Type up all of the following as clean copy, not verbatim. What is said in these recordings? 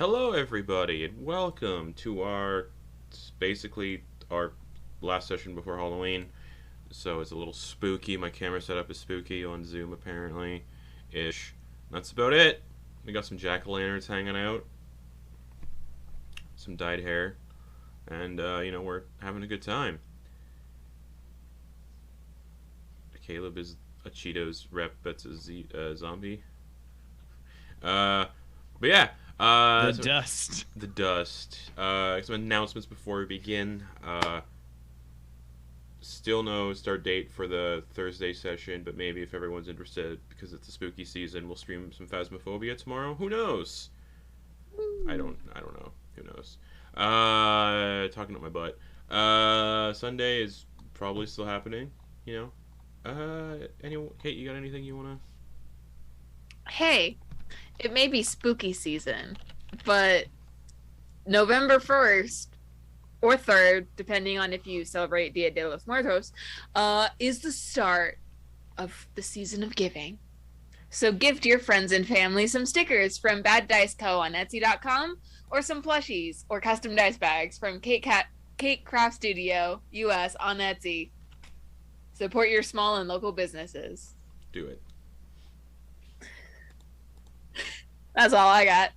Hello, everybody, and welcome to basically our last session before Halloween. So it's a little spooky. My camera setup is spooky on Zoom, apparently, ish. That's about it. We got some jack-o'-lanterns hanging out, some dyed hair, and we're having a good time. Caleb is a Cheetos rep that's a zombie. But yeah. The dust. The dust. Some announcements before we begin. Still no start date for the Thursday session, but maybe if everyone's interested, because it's a spooky season, we'll stream some Phasmophobia tomorrow. Who knows? I don't know. Who knows? Talking up my butt. Sunday is probably still happening. Anyway, Kate, you got anything you wanna? Hey, it may be spooky season, but November 1st or 3rd, depending on if you celebrate Dia de los Muertos, is the start of the season of giving. So gift your friends and family some stickers from Bad Dice Co. on Etsy.com, or some plushies or custom dice bags from Kate Craft Studio US on Etsy. Support your small and local businesses. Do it. That's all I got.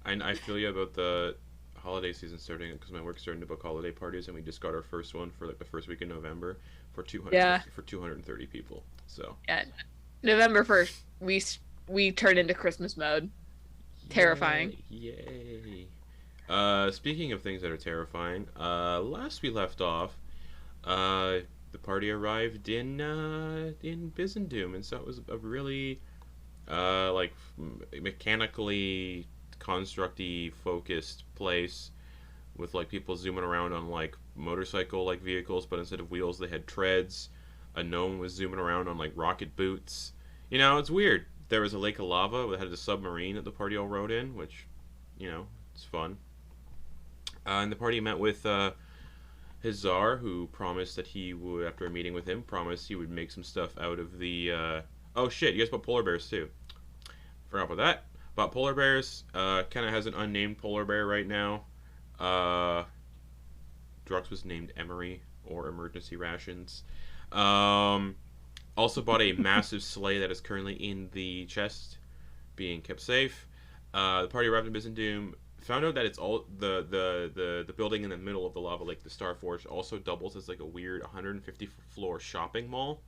I feel you about the holiday season starting, because my work's starting to book holiday parties, and we just got our first one for like the first week in November for 230 people. So yeah, November 1st, we turn into Christmas mode. Terrifying. Yay! Speaking of things that are terrifying, last we left off, the party arrived in Byzantium, and so it was a really mechanically constructy focused place with like people zooming around on like motorcycle like vehicles, but instead of wheels they had treads. A gnome was zooming around on like rocket boots. It's weird. There was a lake of lava that had a submarine that the party all rode in, which it's fun. And the party met with Hazzar, who promised that he would, after a meeting with him, promised he would make some stuff out of the oh shit, you guys bought polar bears too. Forgot about that. Bought polar bears. Kind of has an unnamed polar bear right now. Drux was named Emery, or Emergency Rations. Also bought a massive sleigh that is currently in the chest, being kept safe. The party arrived in Byzantium. Found out that it's all the building in the middle of the lava lake, the Starforge, also doubles as like a weird 150 floor shopping mall.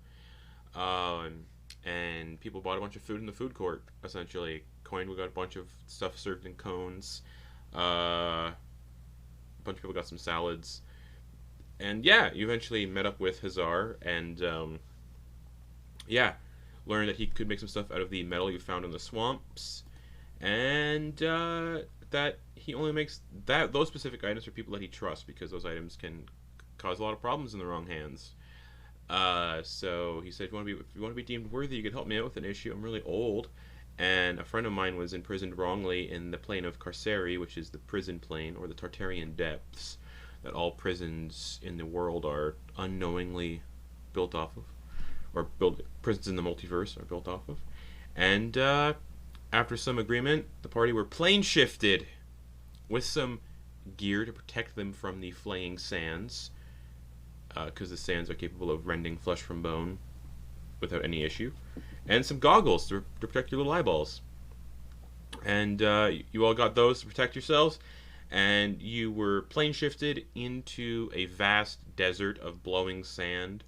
And people bought a bunch of food in the food court, essentially. Quoin, we got a bunch of stuff served in cones. A bunch of people got some salads. And yeah, you eventually met up with Hazzar, and learned that he could make some stuff out of the metal you found in the swamps. And that he only makes those specific items for people that he trusts, because those items can cause a lot of problems in the wrong hands. So he said, if you want to be deemed worthy, you could help me out with an issue. I'm really old, and a friend of mine was imprisoned wrongly in the plane of Carceri, which is the prison plane, or the Tarterian depths, that all prisons in the world are unknowingly built off of, or prisons in the multiverse are built off of. And after some agreement, the party were plane shifted with some gear to protect them from the flaying sands, because the sands are capable of rending flesh from bone without any issue, and some goggles to protect your little eyeballs. And you all got those to protect yourselves, and you were plane shifted into a vast desert of blowing sand,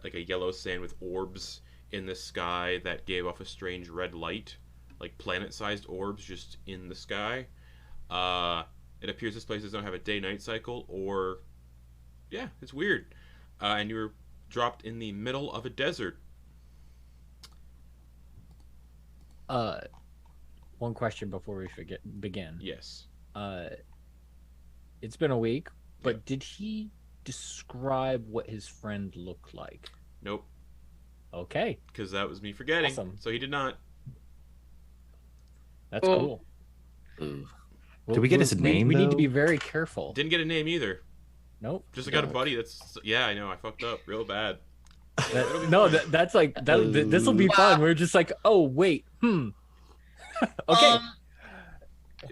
like a yellow sand with orbs in the sky that gave off a strange red light, like planet-sized orbs just in the sky. It appears this place does not have a day-night cycle, or yeah, it's weird. And you were dropped in the middle of a desert. One question before we begin. Yes. It's been a week, but did he describe what his friend looked like? Nope. Okay. Because that was me forgetting. Awesome. So he did not. That's cool. Did we get his name, We need to though? be very careful. Didn't get a name either. Nope. Just I got a buddy that's... Yeah, I know. I fucked up real bad. That's like... This will be fun. We're just like, oh, wait. Okay.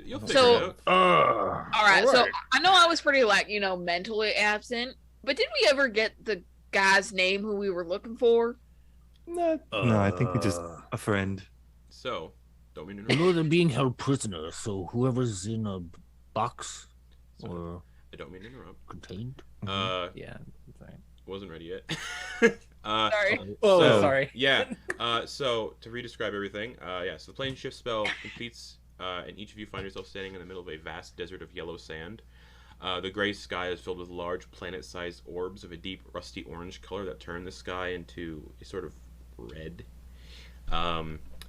You'll figure So- it out. All right. So Alright. I know I was pretty like mentally absent, but did we ever get the guy's name who we were looking for? No, I think we just a friend. So, don't mean to I interrupt. know they're being held prisoner, so whoever's in a box or I don't mean to interrupt. contained. Yeah. Sorry. Wasn't ready yet. Sorry. Oh, So, sorry. Yeah. So to re-describe everything, so the plane shift spell completes, and each of you find yourself standing in the middle of a vast desert of yellow sand. The gray sky is filled with large planet-sized orbs of a deep rusty orange color that turn the sky into a sort of red.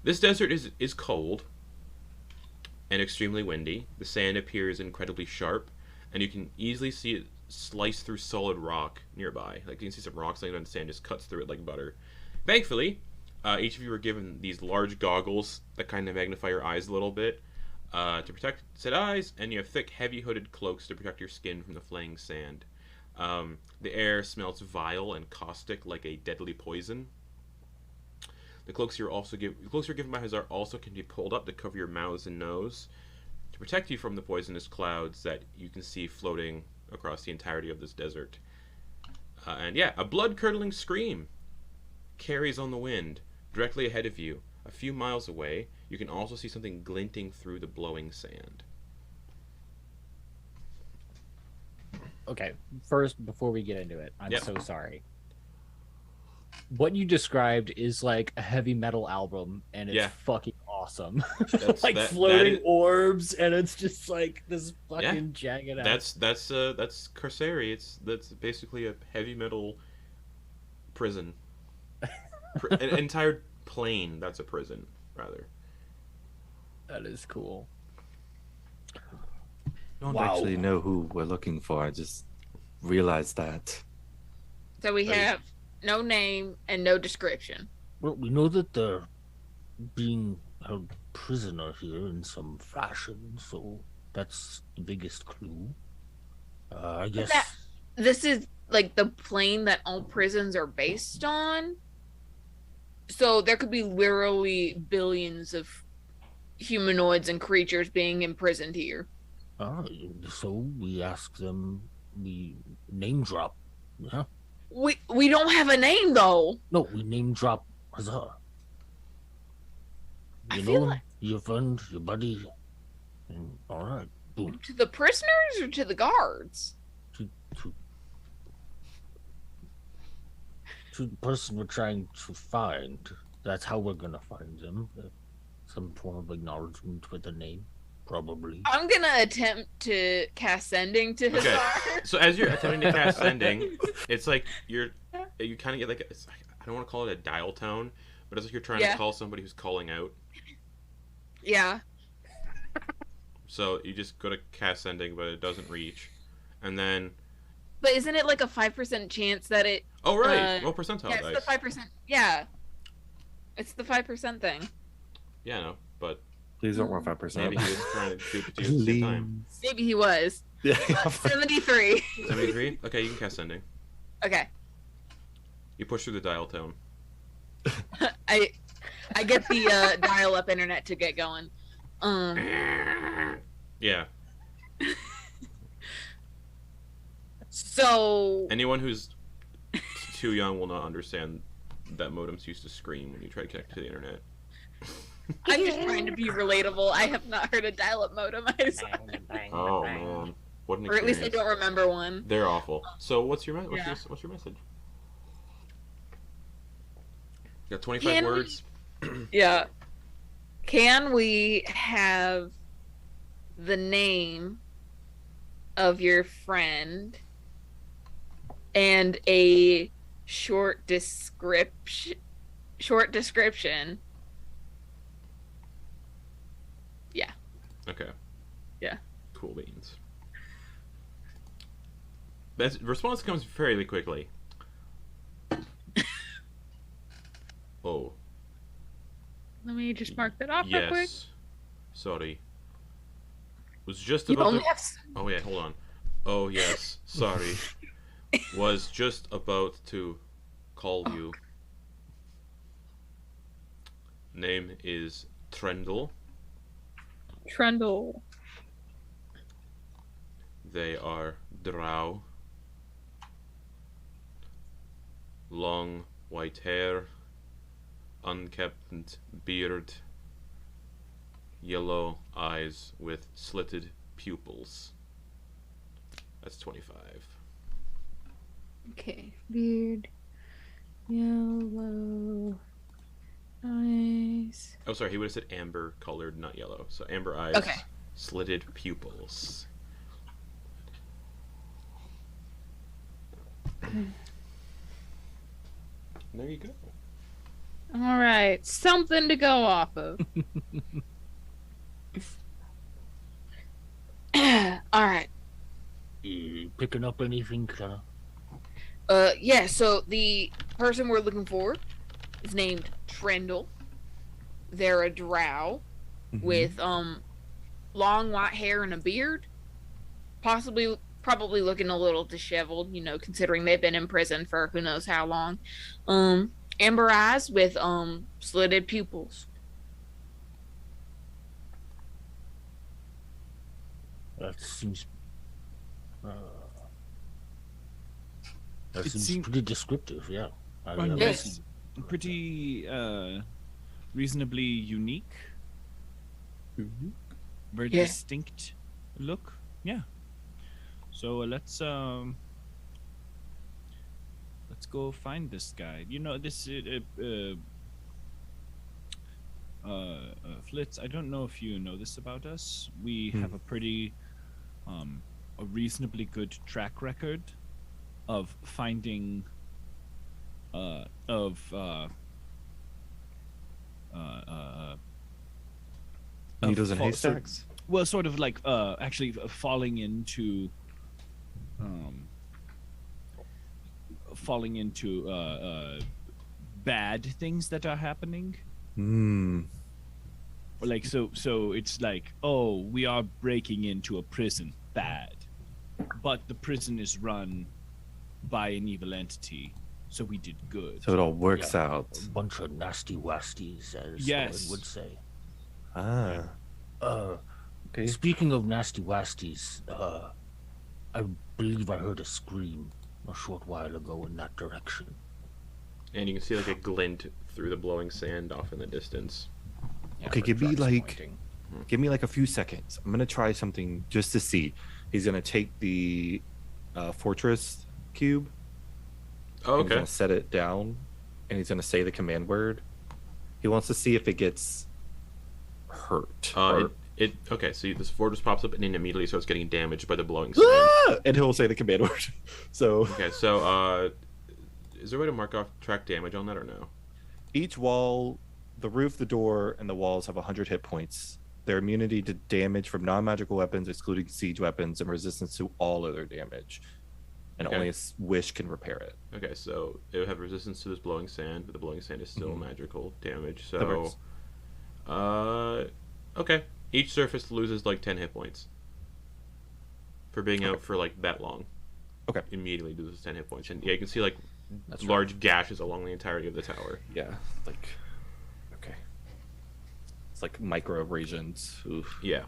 This desert is cold and extremely windy. The sand appears incredibly sharp, and you can easily see it slice through solid rock nearby. Like you can see some rocks laying on the sand, just cuts through it like butter. Thankfully, each of you are given these large goggles that kind of magnify your eyes a little bit to protect said eyes, and you have thick, heavy hooded cloaks to protect your skin from the flaying sand. The air smells vile and caustic like a deadly poison. The cloaks you're given by Hazzar also can be pulled up to cover your mouths and nose to protect you from the poisonous clouds that you can see floating across the entirety of this desert. And yeah, a blood-curdling scream carries on the wind directly ahead of you. A few miles away, you can also see something glinting through the blowing sand. Okay, first, before we get into it, I'm Yep. so sorry. What you described is like a heavy metal album, and it's Yeah. fucking awesome. That's- like that floating is- orbs, and it's just like this fucking Yeah. jagged out. That's Carceri. That's basically a heavy metal prison. An entire plane. That's a prison, rather. That is cool. Don't Wow. actually know who we're looking for. I just realized that. So we That is- have no name and no description. Well, we know that they're being held prisoner here in some fashion, so that's the biggest clue. I guess. This is like the plane that all prisons are based on. So there could be literally billions of humanoids and creatures being imprisoned here. So we ask them. We name drop. Yeah. We don't have a name though. No, we name drop Hazzar. I You feel know him, like- your friend, your buddy. And, all right, boom. To the prisoners or to the guards? To, to, to the person we're trying to find. That's how we're gonna find them. Some form of acknowledgement with a name, probably. I'm gonna attempt to cast sending to Okay. Hazzar. So as you're attempting to cast sending, it's like you kind of get like I don't want to call it a dial tone, but it's like you're trying Yeah. to call somebody who's calling out. Yeah. So you just go to cast sending, but it doesn't reach, and then But isn't it like a 5% chance that it oh right, Uh, roll percentile yeah, it's dice. the 5%. Yeah. It's the 5% thing. Yeah, no, but Please don't roll 5%. maybe he was trying to do it to you at the same time. Maybe he was. Yeah. 73. 73. Okay, you can cast sending. Okay. You push through the dial tone. I get the dial up internet to get going. Yeah. So Anyone who's too young will not understand that modems used to scream when you try to connect to the internet. I'm just trying to be relatable. I have not heard a dial up modem. Oh man, what an Or at least I experience. don't remember one. They're awful. So what's your Yeah. what's your message? You got 25 Can we- words. Yeah. Can we have the name of your friend and a short description? Okay. Yeah. Cool beans. That response comes fairly quickly. Oh. Let me just mark that off real quick. Yes. Sorry. Was just You about only to... have Oh yeah, hold on. Oh yes, sorry. Was just about to call you. Name is Trendle. Trundle. They are drow. Long white hair, unkempt beard, yellow eyes with slitted pupils. That's 25. Okay. Beard. Yellow. Eyes. Oh, sorry, he would have said amber colored, not yellow. So amber eyes, Okay. slitted pupils. There you go. All right. Something to go off of. All right. You picking up anything, Clara? Yeah, so the person we're looking for is named Trendle. They're a drow with long white hair and a beard. Probably looking a little disheveled, considering they've been in prison for who knows how long. Amber eyes with slitted pupils. That seems. That It seems seem- pretty descriptive, yeah. Yes. Pretty reasonably unique. Very Yeah. distinct look. Yeah. So let's go find this guy. This Flitz. I don't know if you know this about us. We have a pretty a reasonably good track record of finding Needles and fa- sort- haystacks. well, sort of like actually falling into bad things that are happening. Like so it's like, oh, we are breaking into a prison, bad, but the prison is run by an evil entity, so we did good. So it all works out. A bunch of nasty wasties, as Yes. Quoin would say. Ah. Okay. Speaking of nasty wasties, I believe I heard a scream a short while ago in that direction. And you can see like a glint through the blowing sand off in the distance. Yeah, Okay, for give me, Druck's like- pointing. Give me like a few seconds. I'm gonna try something just to see. He's gonna take the fortress cube. Oh, He's okay. gonna set it down, and he's gonna say the command word. He wants to see if it gets hurt. Okay, so this fortress pops up and then immediately starts getting damaged by the blowing sand. And he'll say the command word. So Okay, so is there a way to mark off track damage on that or no? each wall, the roof, the door, and the walls have 100 hit points. Their immunity to damage from non-magical weapons, excluding siege weapons, and resistance to all other damage. And Okay. only a wish can repair it. Okay, so it would have resistance to this blowing sand, but the blowing sand is still Mhm. magical damage. That So, works. okay, each surface loses like 10 hit points for being out for like that long. Okay. Immediately loses 10 hit points, and yeah, you can see like That's large gashes along the entirety of the tower. Yeah, like, okay. It's like micro abrasions. Oof. Yeah.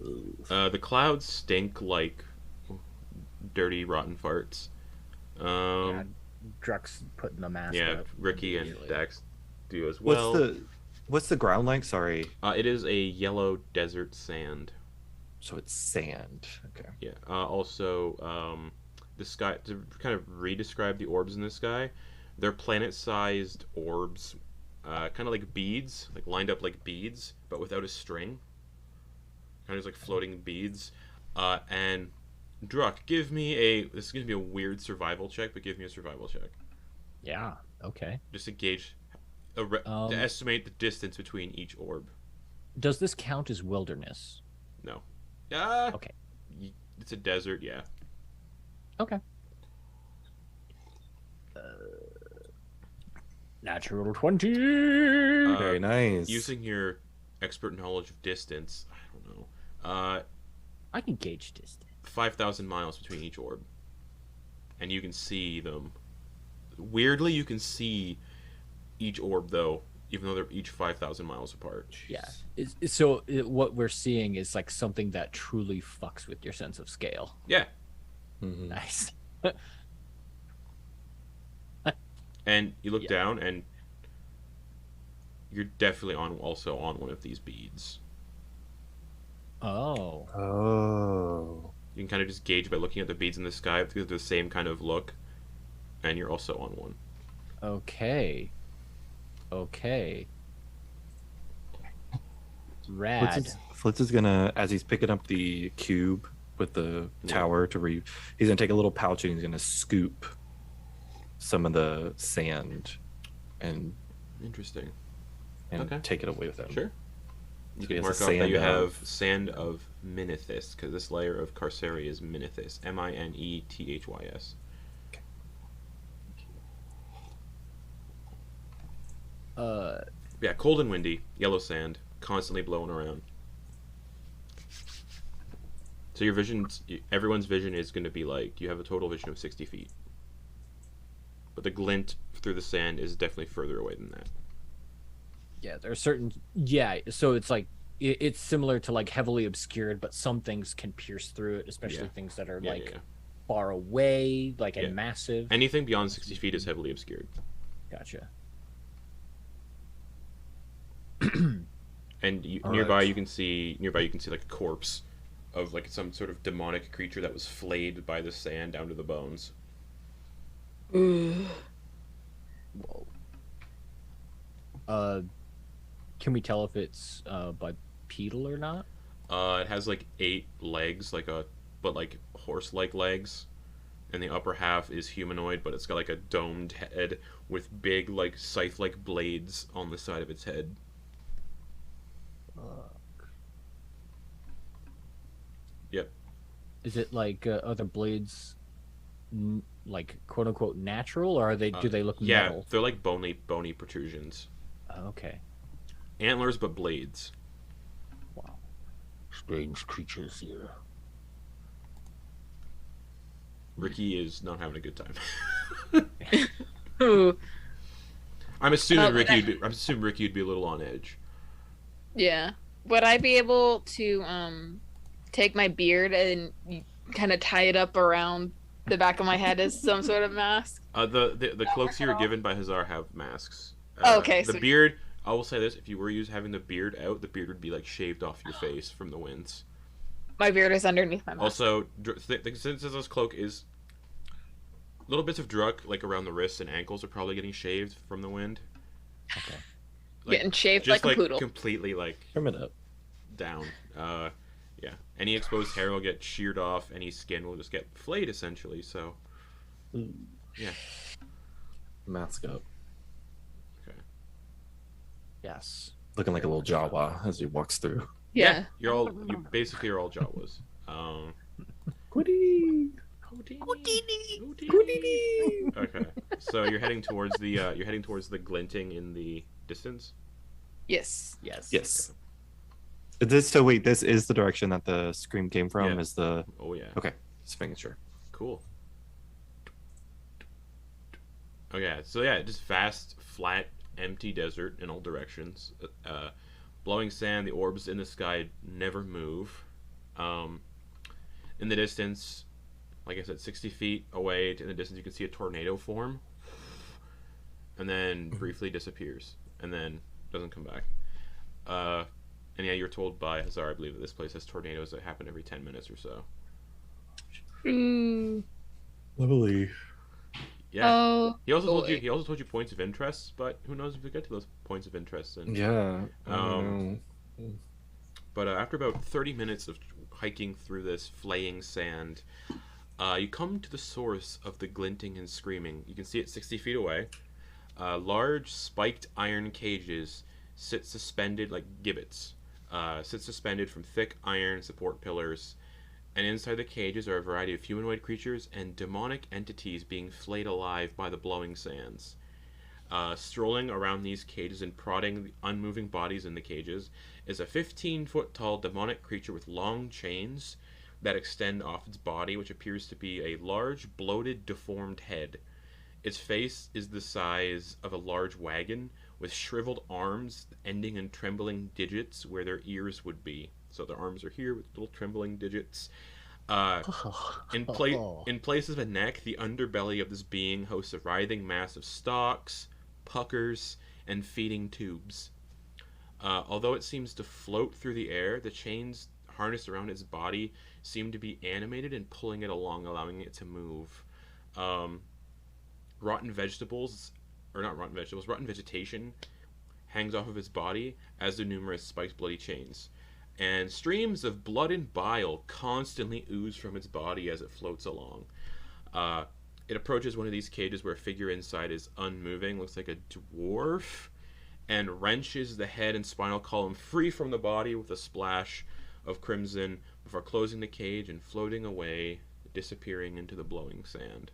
The clouds stink like dirty, rotten farts. Yeah, Druck's putting the mask Yeah, up. Ricky and immediately. Dax do as well. What's the ground like? Sorry. It is a yellow desert sand. So it's sand. Okay. Yeah. Also, the sky, to kind of re-describe the orbs in the sky, they're planet-sized orbs, kind of like beads, like lined up like beads, but without a string. Kind of just like floating beads. And Druck, this is going to be a weird survival check, but give me a survival check. Yeah. Okay. Just to gauge, to estimate the distance between each orb. Does this count as wilderness? No. Okay. It's a desert, yeah. Okay. Natural 20. Very nice. Using your expert knowledge of distance, I don't know. I can gauge distance. 5,000 miles between each orb. And you can see them. Weirdly, you can see each orb, though. even though they're each 5,000 miles apart. Yeah. So what we're seeing is like something that truly fucks with your sense of scale. Yeah. Mhm. Nice. And you look Yeah. down, and you're definitely also on one of these beads. Oh. Oh. You can kind of just gauge by looking at the beads in the sky because they're the same kind of look, and you're also on one. Okay. Rad. Flitz is gonna, as he's picking up the cube with the tower he's gonna take a little pouch and he's gonna scoop some of the sand and Interesting. and Okay. take it away with him. Sure. You So he can has mark a off that sand you of- have sand of Minethys, because this layer of Carceri is Minethys. Minethys. Yeah, cold and windy, yellow sand, constantly blowing around. So everyone's vision is going to be like, you have a total vision of 60 feet. But the glint through the sand is definitely further away than that. Yeah, there are certain. Yeah, so it's like it's similar to like heavily obscured, but some things can pierce through it, especially Yeah. things that are Yeah, like yeah. far away, like Yeah. and massive. Anything beyond 60 feet is heavily obscured. Gotcha. And All nearby right. you can see like a corpse of like some sort of demonic creature that was flayed by the sand down to the bones. Whoa. Can we tell if it's bipedal or not? It has like 8 legs, but horse-like legs, and the upper half is humanoid, but it's got like a domed head with big like scythe-like blades on the side of its head. Yep. Is it like are the blades like quote unquote natural, or are they? Do they look Yeah, metal? they're like bony protrusions. Okay. Antlers, but blades. Wow. Strange creatures here. Ricky is not having a good time. Ooh, I'm assuming Well, Ricky would be a little on edge. yeah. Would I be able to take my beard and kind of tie it up around the back of my head as some sort of mask? The cloaks you were given by Hazzar have masks. Oh, okay, The sweet. beard. I will say this: if you were having the beard out, the beard would be like shaved off your face from the winds. My beard is underneath my mask. Also, since this cloak is little bits of drug like around the wrists and ankles are probably getting shaved from the wind. Okay. Getting shaved just like a poodle. completely like Trim it up. down. Yeah. Any exposed hair will get sheared off. Any skin will just get flayed essentially. So yeah. Mask up. Okay. Yes. Looking like a little Jawa as he walks through. Yeah. You basically are all Jawas. Goody. Okay. So you're heading towards the glinting in the distance. Yes. Yes. Yes. This is the direction that the scream came from. Yeah. Is the Oh yeah. okay? Just making sure. Cool. Okay, so yeah, just vast, flat, empty desert in all directions. Blowing sand, the orbs in the sky never move. In the distance, like I said, 60 feet away in the distance, you can see a tornado form. And then briefly disappears. And then doesn't come back. And yeah, you're told by Hazzar, I believe, that this place has tornadoes that happen every 10 minutes or so. Lovely. Yeah. Oh. He also boy. told you points of interest, but who knows if we get to those points of interest. And Yeah. But after about 30 minutes of hiking through this flaying sand, you come to the source of the glinting and screaming. You can see it 60 feet away. Large spiked iron cages sit suspended like gibbets. Sit suspended from thick iron support pillars. And inside the cages are a variety of humanoid creatures and demonic entities being flayed alive by the blowing sands. Strolling around these cages and prodding the unmoving bodies in the cages is a 15-foot tall demonic creature with long chains that extend off its body, which appears to be a large, bloated, deformed head. Its face is the size of a large wagon, with shriveled arms ending in trembling digits where their ears would be. So their arms are here with little trembling digits. In place of a neck, the underbelly of this being hosts a writhing mass of stalks, puckers, and feeding tubes. Although it seems to float through the air, the chains harnessed around its body seem to be animated and pulling it along, allowing it to move. Rotten vegetation hangs off of its body, as do numerous spiked bloody chains. And streams of blood and bile constantly ooze from its body as it floats along. It approaches one of these cages where a figure inside is unmoving, looks like a dwarf, and wrenches the head and spinal column free from the body with a splash of crimson before closing the cage and floating away, disappearing into the blowing sand.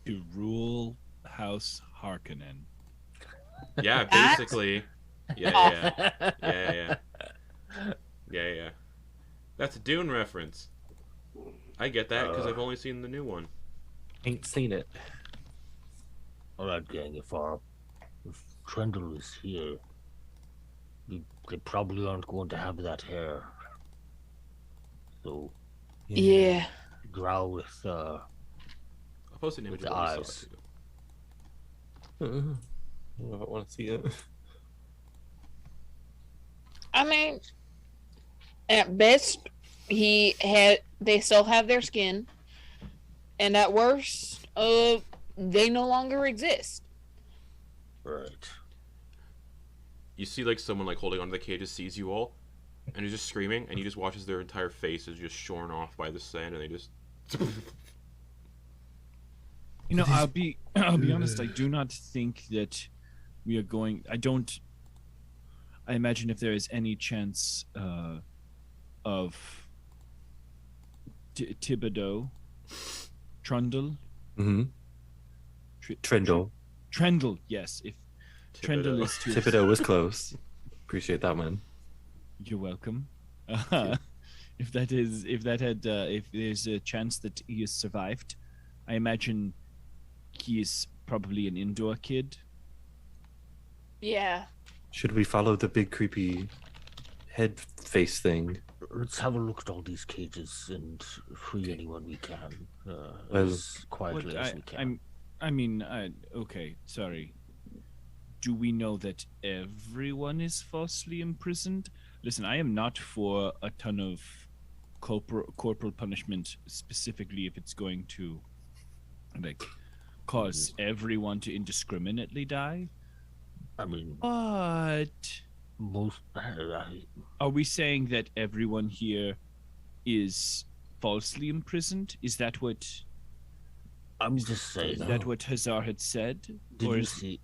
To rule House Harkonnen. Yeah, basically. Yeah. That's a Dune reference. I get that because I've only seen the new one. Ain't seen it. Alright, gang, if Trendle is here, they probably aren't going to have that hair. So, Yeah. growl with, I'll post an image with of what I eyes. saw, too. I don't know if I want to see it. I mean, at best, they still have their skin, and at worst, they no longer exist. Right. You see like someone like holding onto the cages sees you all, and he's just screaming, and he just watches their entire face is just shorn off by the sand, and they just. You know, I'll be honest. I do not think that we are going. I imagine if there is any chance of Thibodeau, Trundle, Trendle. Trendle. Yes, if Trendle is too. Thibodeau was close. Appreciate that, man. You're welcome. If there's a chance that he has survived, I imagine he is probably an indoor kid. Yeah. Should we follow the big creepy head face thing? Let's have a look at all these cages and free anyone we can Well, as quietly as we can. Okay, sorry. Do we know that everyone is falsely imprisoned? Listen, I am not for a ton of corporal punishment, specifically if it's going to like cause everyone to indiscriminately die. I mean, But most. are we saying that everyone here is falsely imprisoned? Is that what I'm just saying. is that what Hazzar had said? Did Or you is- see?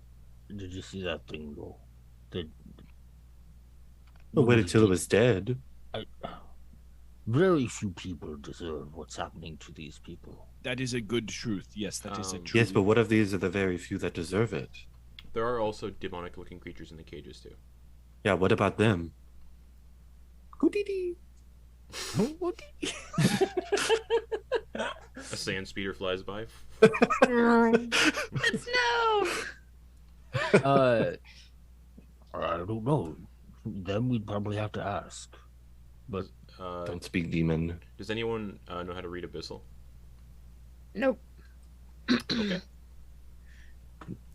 Did you see that thing though? waited till it was dead. Very few people deserve what's happening to these people. That is a good truth. Yes, that is a truth. Yes, but what if these are the very few that deserve it? There are also demonic-looking creatures in the cages too. Yeah, what about them? Hoodie. A sand speeder flies by. Let's know. I don't know. Them we'd probably have to ask. But Don't speak demon. Does anyone know how to read Abyssal? Nope. Okay.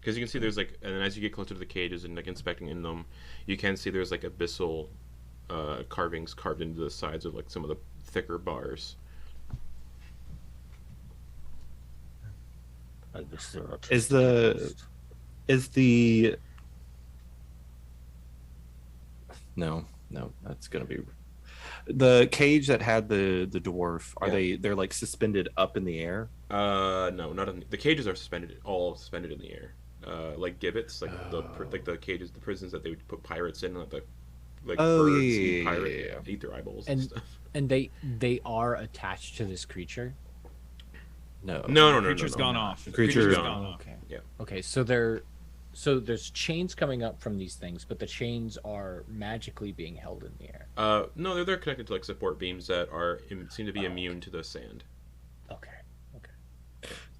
Because you can see there's like, and then as you get closer to the cages and like inspecting in them, you can see there's like abyssal carvings carved into the sides of like some of the thicker bars. I guess there are. Is the no, that's gonna be the cage that had the dwarf. Are they're like suspended up in the air? No, not in the cages are all suspended in the air. Like gibbets, like the cages, the prisons that they would put pirates in, like birds and pirates eat their eyeballs and stuff. And they are attached to this creature. No. Creature's gone off. The creature's gone. Okay. Yeah. Okay, so there's chains coming up from these things, but the chains are magically being held in the air. No, they're connected to like support beams that seem to be immune to the sand. Okay.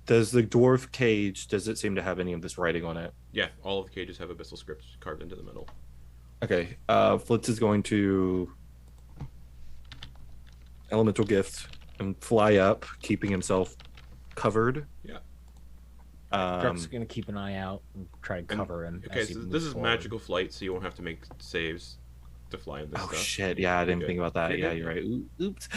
Does the dwarf cage, does it seem to have any of this writing on it? Yeah, all of the cages have abyssal script carved into the middle. Okay. Flitz is going to elemental gift and fly up, keeping himself covered. Yeah. Druck's gonna keep an eye out and try to cover him. Okay, as he so moves this is forward. magical flight, so you won't have to make saves to fly in this Oh stuff. shit! Yeah, I didn't Good. think about that. You're Yeah, good. you're right. Oops.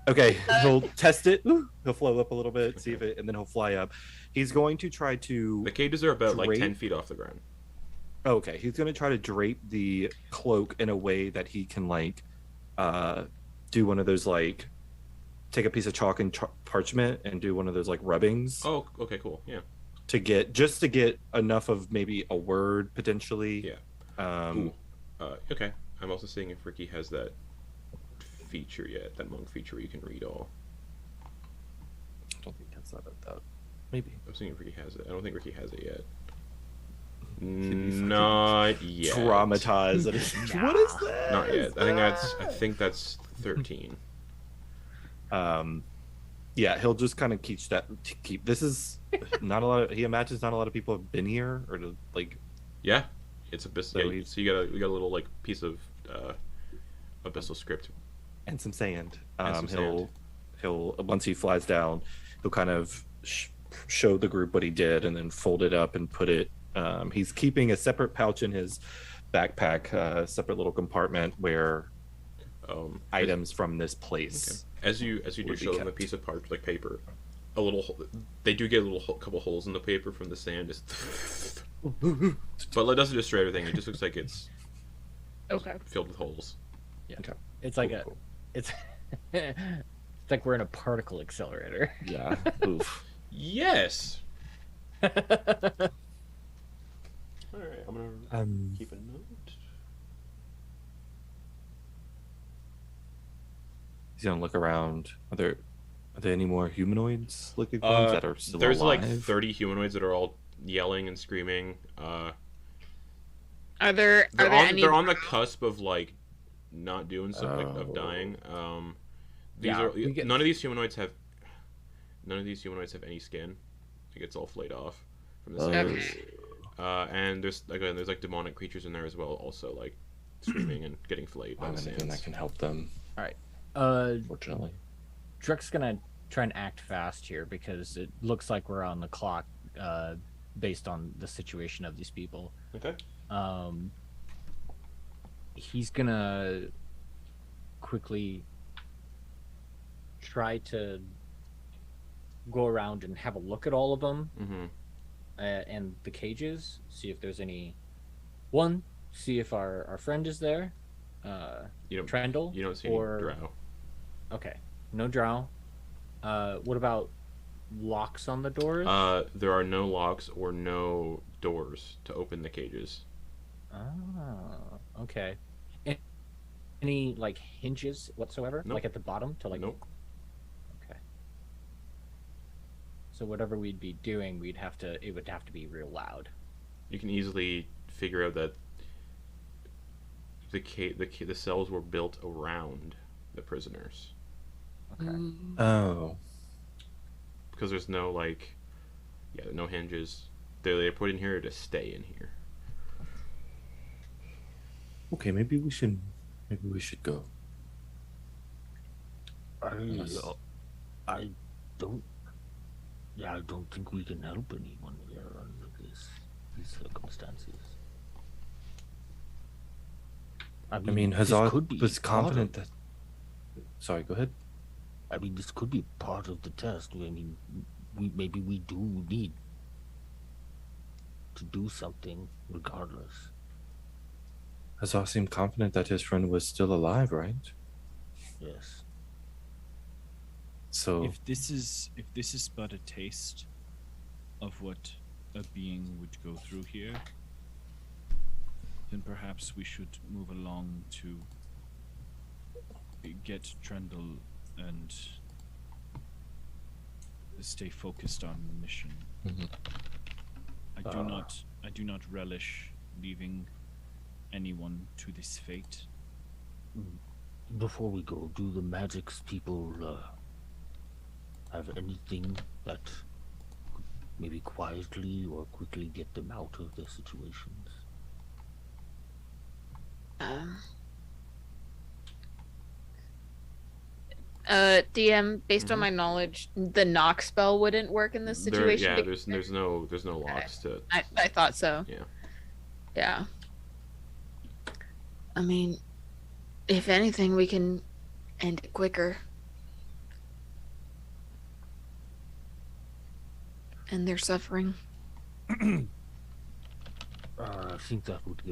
Okay, he'll test it. He'll flow up a little bit, see if it, and then he'll fly up. He's going to try to. The cages are about like Drape? 10 feet off the ground. Okay, he's going to try to drape the cloak in a way that he can like, do one of those like, take a piece of chalk and parchment and do one of those like rubbings Oh, okay, cool. Yeah. to get enough of maybe a word potentially. Yeah. Ooh. Okay. I'm also seeing if Ricky has that feature yet, that monk feature where you can read all. I don't think that's that. Maybe. I'm seeing if Ricky has it. I don't think Ricky has it yet. Not yet. Traumatized. What is that? Not yet. I think that's 13. Yeah, he'll just kind of keep. This is not a lot of. He imagines not a lot of people have been here or to, like. Yeah, it's abyssal. So So, he's- so you got a little like piece of abyssal script. And some sand. And some sand. He'll once he flies down, he'll kind of show the group what he did and then fold it up and put it. He's keeping a separate pouch in his backpack, a separate little compartment where items from this place. As you do would be show them a kept. piece of like paper, a little. They do get a little couple holes in the paper from the sand. Just but it doesn't destroy everything. It just looks like it's Okay. filled with holes. Okay. It's like Cool, cool. it's it's like we're in a particle accelerator. Yeah. Oof. Yes. All right, I'm gonna keep a note. He's gonna look around. Are there any more humanoids looking ones that are still There's alive? like 30 humanoids that are all yelling and screaming. Are there They're are there on any they're on the cusp of like not doing something of Oh. dying. These Yeah, are we get- none of these humanoids have any skin. Like it's all flayed off from the sand. Okay. And there's like demonic creatures in there as well, also like screaming and getting flayed by the anything sands. that can help them, fortunately. Druck's gonna try and act fast here because it looks like we're on the clock, based on the situation of these people. Okay. He's gonna quickly try to go around and have a look at all of them, Mm-hmm. and the cages, see if there's any. See if our friend is there. You don't Trendle. you don't see or... any drow. Okay, no drow. What about locks on the doors? There are no locks or no doors to open the cages. Okay. Any like hinges whatsoever? Nope. Like at the bottom to like. Nope. Okay. So whatever we'd be doing, it would have to be real loud. You can easily figure out that the cells were built around the prisoners Okay. Oh. because there's no no hinges. They're put in here to stay in here. Okay, maybe we should go. I don't. Yeah, I don't think we can help anyone here under these circumstances. I mean, this Hazzar could be was part of- confident that. Sorry, go ahead. I mean, this could be part of the test. I mean, maybe we do need to do something regardless. Hazzar seemed confident that his friend was still alive, right? Yes. So If this is but a taste of what a being would go through here, then perhaps we should move along to get Trendle and stay focused on the mission. Mhm. I do not relish leaving anyone to this fate. Before we go, do the Magic's people have anything that maybe quietly or quickly get them out of their situations. DM, based on my knowledge, the knock spell wouldn't work in this situation. There's no locks to. I thought so. Yeah. Yeah. I mean, if anything, we can end it quicker. And their suffering. I think that would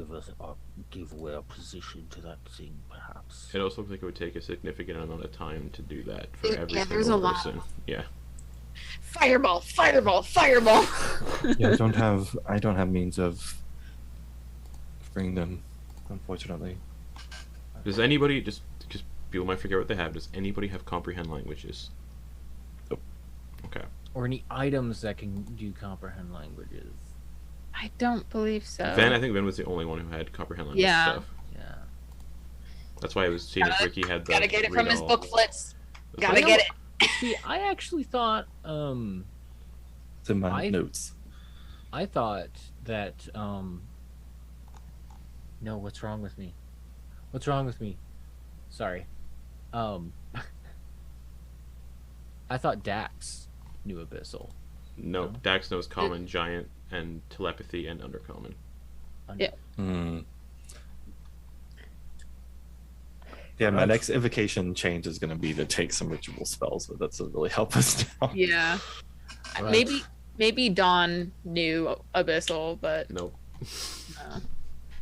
give away our position to that thing, perhaps. It also looks like it would take a significant amount of time to do that for every there's single a lot. person. Yeah. Fireball! Fireball! Fireball! Yeah, I don't have means of bringing them, unfortunately. Does anybody just people might forget what they have? Does anybody have comprehend languages? Nope. Okay. Or any items that can do comprehend languages. I don't believe so. I think Ben was the only one who had comprehend language Yeah. stuff. Yeah. That's why I was seeing if Ricky had the. Gotta get it from his read-all. book, Flitz. That's Gotta why- get it. See, I actually thought, It's in my notes. I thought that, no, what's wrong with me? What's wrong with me? Sorry. I thought Dax knew Abyssal. No, Dax knows common, giant, and telepathy and undercommon. Yeah. Yeah, my next invocation change is going to be to take some ritual spells, but that's to really help us now. Yeah. Right. Maybe Dawn knew Abyssal, but Nope.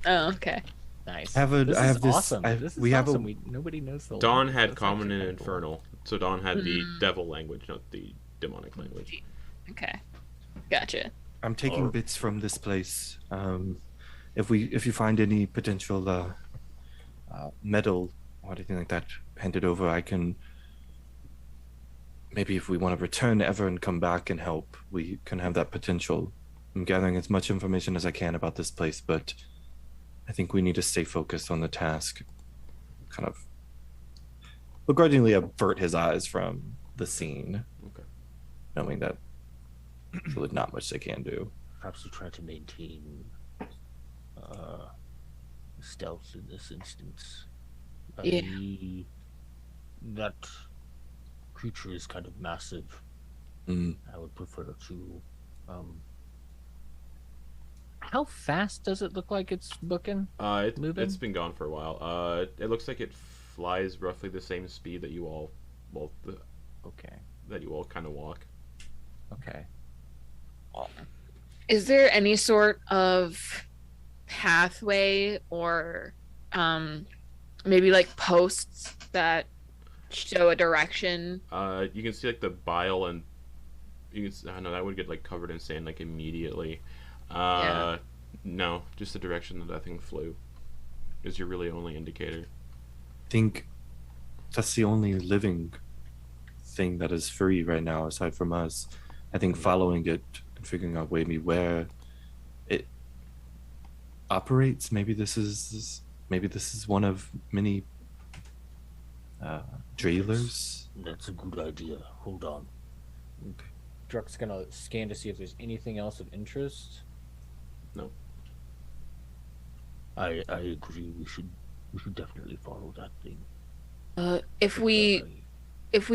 oh, okay. Nice. This is awesome. we have awesome. Nobody knows the Dawn language. had That's common actually and kinda cool. infernal, so Dawn had the devil language, not the demonic language. Okay. Gotcha. I'm taking bits from this place. If you find any potential metal or anything like that, hand it over. I can. Maybe if we want to return ever and come back and help, we can have that potential. I'm gathering as much information as I can about this place, but I think we need to stay focused on the task. Kind of begrudgingly avert his eyes from the scene, Okay. knowing that there's really not much they can do. Perhaps we try to maintain stealth in this instance. Yeah. That creature is kind of massive. Mm. I would prefer to. How fast does it look like it's booking? Moving? It's been gone for a while. It looks like it flies roughly the same speed that you all, Okay. that you all kind of walk. Okay. Is there any sort of pathway or maybe like posts that show a direction? You can see like the bile and you can. I know that would get like covered in sand like immediately. Yeah. No, just the direction that thing flew is your really only indicator. I think that's the only living thing that is free right now, aside from us. I think following it and figuring out maybe where it operates. Maybe this is one of many trailers. That's a good idea. Hold on. Druck's gonna scan to see if there's anything else of interest. No. I agree. We should definitely follow that thing. If we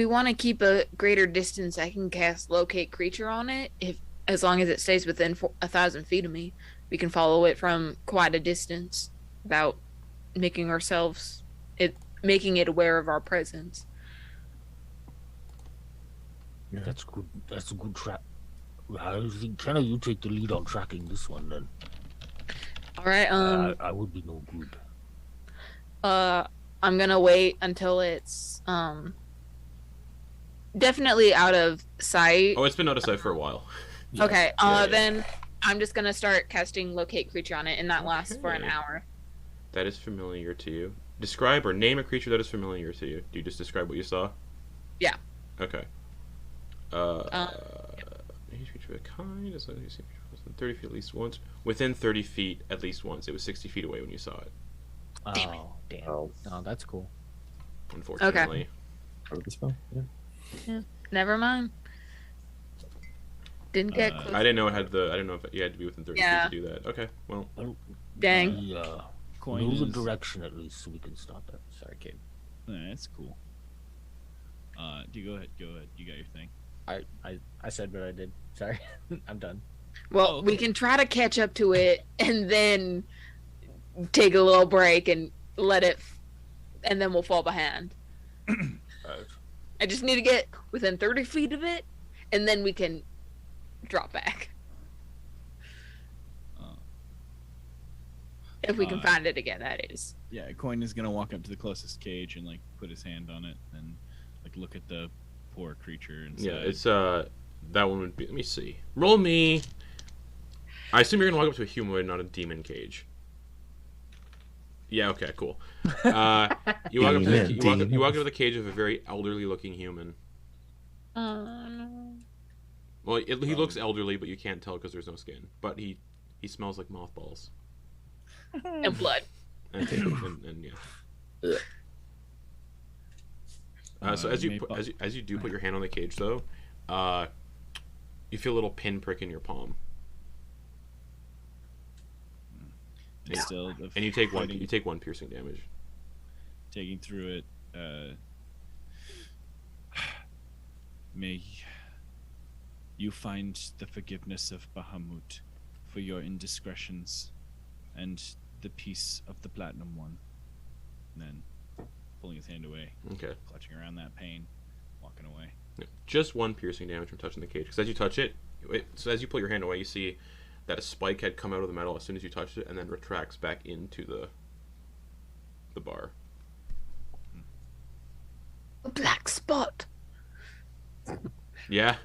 want to keep a greater distance, I can cast locate creature on it. As long as it stays within 1,000 feet of me, we can follow it from quite a distance without making it aware of our presence. Yeah. That's good. That's a good track. I think Kenna, you take the lead on tracking this one then. All right. I would be no good. I'm gonna wait until it's definitely out of sight. Oh, it's been out of sight for a while. Okay. Yeah. Then I'm just gonna start casting locate creature on it, and that lasts for an Okay. hour. That is familiar to you. Describe or name a creature that is familiar to you. Do you just describe what you saw? Yeah. Okay. Each creature of a kind is only seen within 30 feet at least once. Within 30 feet at least once. It was 60 feet away when you saw it. Damn it. Oh, damn. Oh. Oh, that's cool. Unfortunately. Part of the spell. Yeah. Never mind. Didn't get close. I didn't know it had the. I didn't know if you had to be within 30 Yeah. feet to do that. Okay, well, Dang. Yeah. Quoin Know the is- direction at least so we can stop it. Sorry, kid. That's cool. Do you go ahead? Go ahead. You got your thing. I said what I did. Sorry, I'm done. Well, Oh, we okay. can try to catch up to it and then take a little break and let it, and then we'll fall behind. I just need to get within 30 feet of it, and then we can drop back. If we can find it again, that is. Yeah, Quoin is gonna walk up to the closest cage and like put his hand on it and like look at the poor creature and say, yeah, it's that one would be. Let me see. Roll me. I assume you're gonna walk up to a humanoid, not a demon cage. Yeah. Okay. Cool. You walk up to you walk up to the cage of a very elderly-looking human. No. Well, he looks elderly, but you can't tell because there's no skin. But he smells like mothballs. And blood. And yeah. So as you do put your hand on the cage, though, you feel a little pin prick in your palm, and still the and you take one. fighting- You take one piercing damage. taking through it. May you find the forgiveness of Bahamut for your indiscretions, and the peace of the Platinum One. And then pulling his hand away, Okay. clutching around that pain, walking away. Yeah. Just one piercing damage from touching the cage. Because as you touch it, so as you pull your hand away, you see that a spike had come out of the metal as soon as you touched it, and then retracts back into the bar. A black spot. Yeah.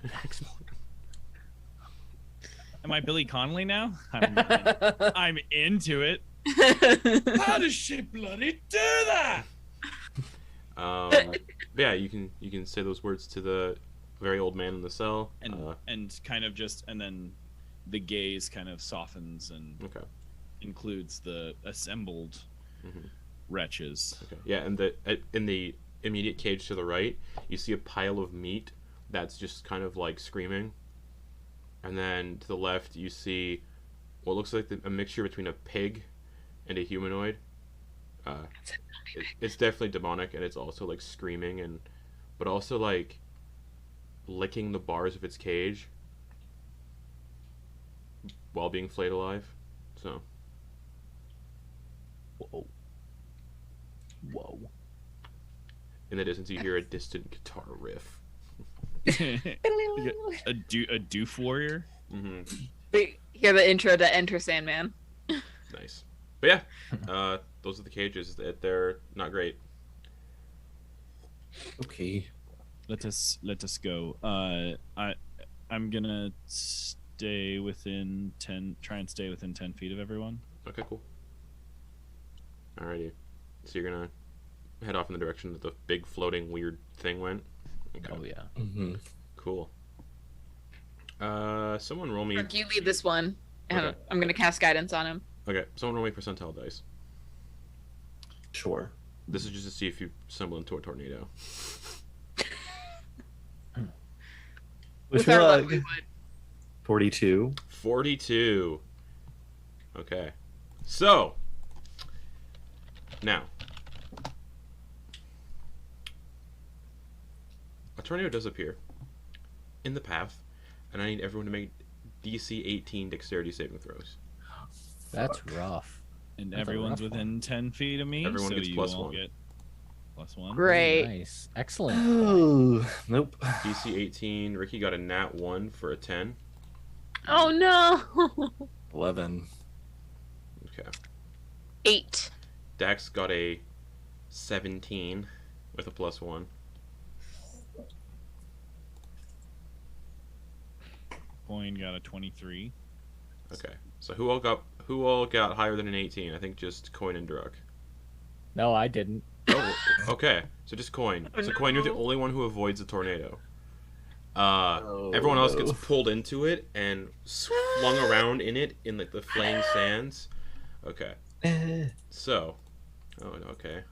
Am I Billy Connolly now? I'm into it. How does she bloody do that? Yeah, you can say those words to the very old man in the cell. And kind of just, and then the gaze kind of softens and Okay. includes the assembled Mhm. wretches. Okay. Yeah, and in the immediate cage to the right, you see a pile of meat that's just kind of like screaming. And then to the left, you see what looks like a mixture between a pig and a humanoid. It's definitely demonic, and it's also like screaming but also like licking the bars of its cage while being flayed alive. So. Whoa. In the distance, you hear a distant guitar riff. a doof warrior. Mm-hmm. We hear the intro to Enter Sandman. Nice. But yeah, those are the cages. They're not great. Okay. Let us go. I'm gonna stay within 10. Try and stay within 10 feet of everyone. Okay, cool. Alrighty. So you're gonna head off in the direction that the big floating weird thing went. Okay. Oh yeah. Mm-hmm. Cool. Someone roll me. Brooke, you lead this one. Okay. I'm gonna cast guidance on him. Okay, someone roll me percentile dice. Sure. This is just to see if you stumble into a tornado. With our luck, we would. 42. 42. Okay. So. Now. A tornado does appear in the path, and I need everyone to make DC 18 dexterity saving throws. That's rough. And That's a everyone's rough within 10 feet of me. Everyone so gets you plus all one. Get +1. Great. Nice. Excellent. Oh, nope. DC 18. Ricky got a nat 1 for a 10. Oh no. 11. Okay. 8. Dax got a 17 with a +1. Quoin got a 23. Okay. So who all got higher than an 18? I think just Quoin and Druk. No, I didn't. Oh, okay. So just Quoin. Oh, So Quoin, you're the no. only one who avoids the tornado. Everyone else gets pulled into it and flung around in it in like the flaying sands. Okay. So. Oh, okay.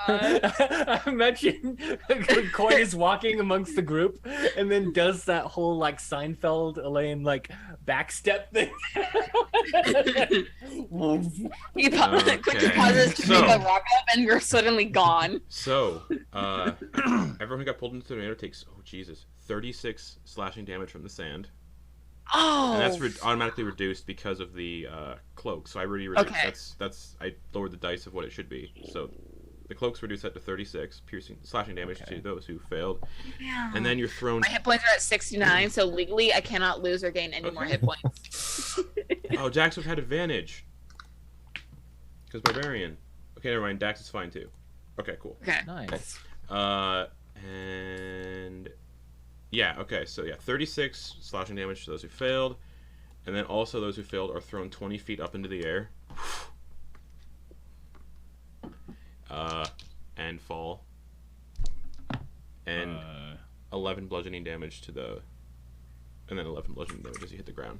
I imagine Quoin is walking amongst the group and then does that whole like Seinfeld Elaine like backstep thing. He quickly pauses to make a rock up, and we're suddenly gone. So, everyone who got pulled into the tornado takes 36 slashing damage from the sand. Oh, And that's automatically reduced because of the cloak. So I already reduced. Okay. That's I lowered the dice of what it should be. So the cloak's reduced that to 36 slashing damage to those who failed. yeah. And then you're thrown. My hit points are at 69, so legally I cannot lose or gain any more hit points. Oh, Dax would have had advantage. Because Barbarian. Okay, never mind. Dax is fine too. Okay, cool. Okay. Nice. And yeah, okay, so yeah, 36 slashing damage to those who failed, and then also those who failed are thrown 20 feet up into the air, and fall, and 11 bludgeoning damage and then 11 bludgeoning damage as you hit the ground.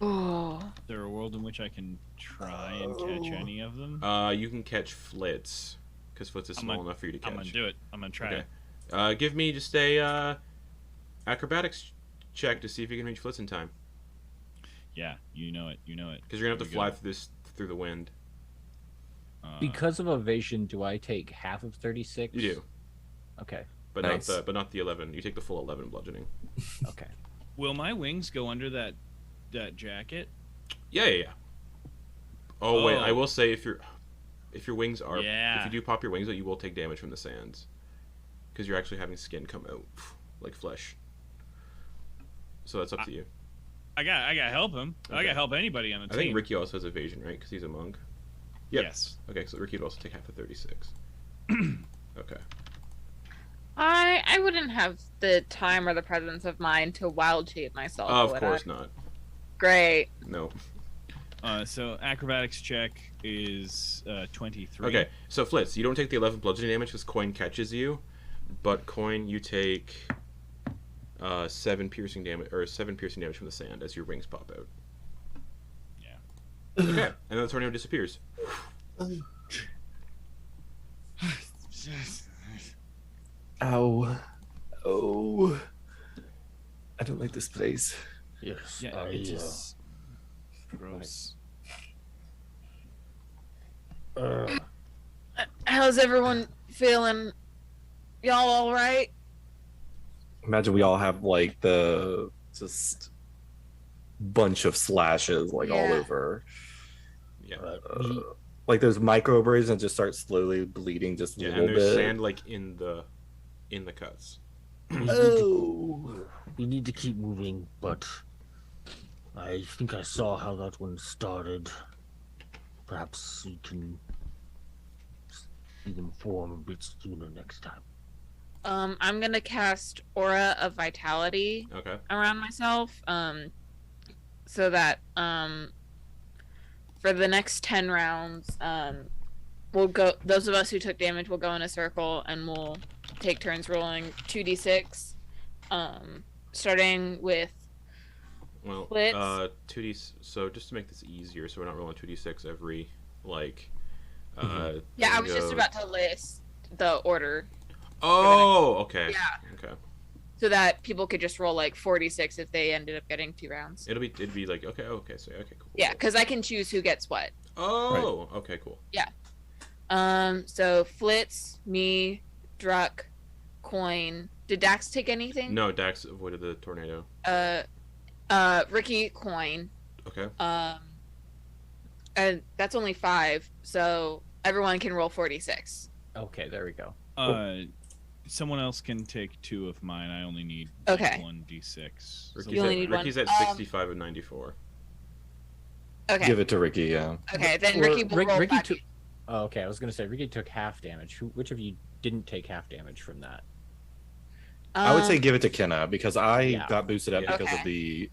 Oh. Is there a world in which I can try and catch any of them? You can catch Flitz, because Flitz is small enough for you to catch. I'm gonna do it. I'm gonna try Okay. it. Give me just a acrobatics check to see if you can reach Flitz in time. Yeah, you know it. Because you're gonna have to fly through the wind. Because of evasion, do I take half of 36? You do, Okay. but Nice. not the 11. You take the full 11 bludgeoning. Okay. Will my wings go under that jacket? Yeah. Oh wait, Oh. I will say if your wings are Yeah. if you do pop your wings out, you will take damage from the sands, because you're actually having skin come out like flesh. So that's up to you. I got help him. I Okay. got help anybody on the I think team. Ricky also has evasion, right? Because he's a monk. Yep. Yes. Okay, so Ricky would also take half of 36. Okay. I wouldn't have the time or the presence of mind to wild shape myself. Of would course I? not. Great. No. So acrobatics check is 23. Okay, so Flitz, you don't take the 11 bludgeoning damage because Quoin catches you, but Quoin, you take 7 piercing damage from the sand as your wings pop out. Yeah. Okay, and then the tornado disappears. Ow. Oh. I don't like this place. Yes. Yeah, it is gross. How's everyone feeling? Y'all all right? Imagine we all have like the just bunch of slashes like all Yeah. over. Yeah. Like those micro abrasions just start slowly bleeding just a Yeah, little and there's bit. sand like in the cuts. Oh. We need to keep moving, but I think I saw how that one started. Perhaps we can see them form a bit sooner next time. I'm gonna cast Aura of Vitality Okay. around myself, so that for the next 10 rounds, we'll go. Those of us who took damage will go in a circle, and we'll take turns rolling 2d6, starting with Well, Flitz. 2d. So just to make this easier, so we're not rolling 2d6 every like. yeah. I thing was just goes- about to list the order Oh, okay. Yeah. Okay. so that people could just roll like 46 if they ended up getting 2 rounds. It'd be like okay, so okay, cool. Yeah, because I can choose who gets what. Oh, okay, cool. So Flitz, me, Druck, Quoin. Did Dax take anything? No, Dax avoided the tornado. Ricky, Quoin. Okay. And that's only 5, so everyone can roll 46. Okay, there we go. Someone else can take 2 of mine. I only need Okay. 1d6. Ricky's, You only at, need Ricky's one. at 65 and 94. Okay. Give it to Ricky, yeah. Okay, then Or- Ricky will roll Ricky 5. took. Oh, okay, I was gonna say Ricky took half damage. Which of you didn't take half damage from that? I would say give it to Kenna because I Yeah. got boosted up Yeah. because of the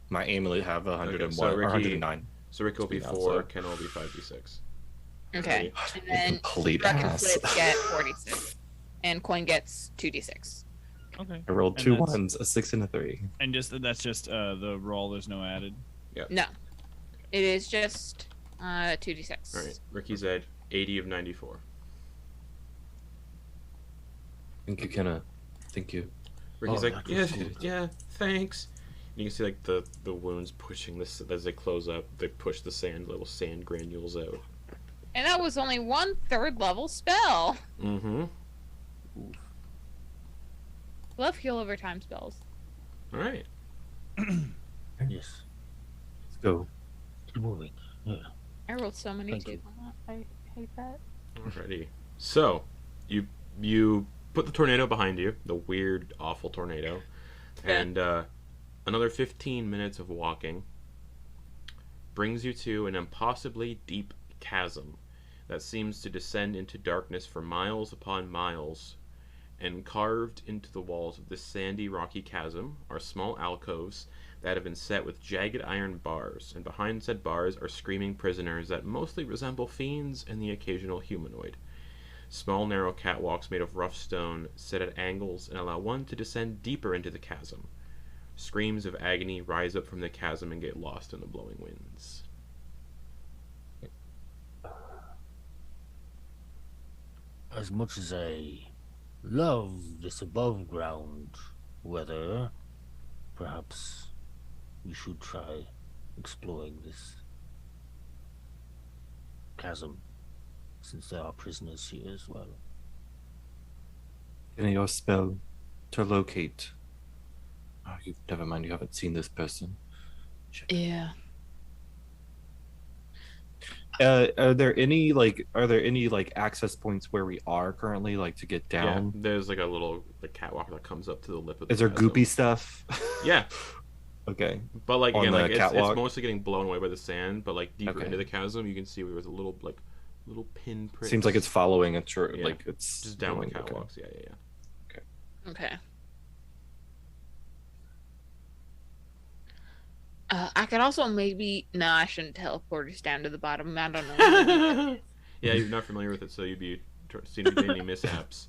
my amulet have 101 Okay, so or Ricky- 109. So Ricky will be Yeah, 4, so- Ken will be 5d6. Okay. And then Complete Druck and ass. Flitz get 46. And Quoin gets 2d6. Okay. I rolled And 2 that's- ones, a 6 and a 3. And that's just the roll. There's no added. No. It is just 2d6. All right. Ricky's at 80 of 94. Thank you, Kenna. Thank you. Ricky's Oh, like, that yeah, was good. yeah, thanks. And you can see like the wounds pushing this as they close up. They push the little sand granules out. And that was only 1/3 level spell. Mm-hmm. Love heal over time spells. All right. Yes. Let's go. Keep moving. Yeah. I rolled so many Thank twos you. on that. I hate that. Alrighty. So, you put the tornado behind you, the weird, awful tornado, and another 15 minutes of walking brings you to an impossibly deep chasm that seems to descend into darkness for miles upon miles. And carved into the walls of this sandy, rocky chasm are small alcoves that have been set with jagged iron bars, and behind said bars are screaming prisoners that mostly resemble fiends and the occasional humanoid. Small, narrow catwalks made of rough stone set at angles and allow one to descend deeper into the chasm. Screams of agony rise up from the chasm and get lost in the blowing winds. As much as I love this above ground weather, perhaps we should try exploring this chasm, since there are prisoners here as well. Kenna, your spell to locate. Oh, never mind. You haven't seen this person. Yeah. Are there any access points where we are currently, like to get down? Yeah, there's like a little catwalk that comes up to the lip of the Is there chasm. goopy stuff? Yeah, Okay. but like On again, the like it's catwalk? mostly getting blown away by the sand. But like deeper Okay. into the chasm, you can see where there's a little pin print. Seems like it's following a Yeah. like it's just down the going- okay. catwalks. Yeah. Okay. I could also maybe... No, I shouldn't teleport us down to the bottom. I don't know. Yeah, you're not familiar with it, so you'd be seen to be any mishaps.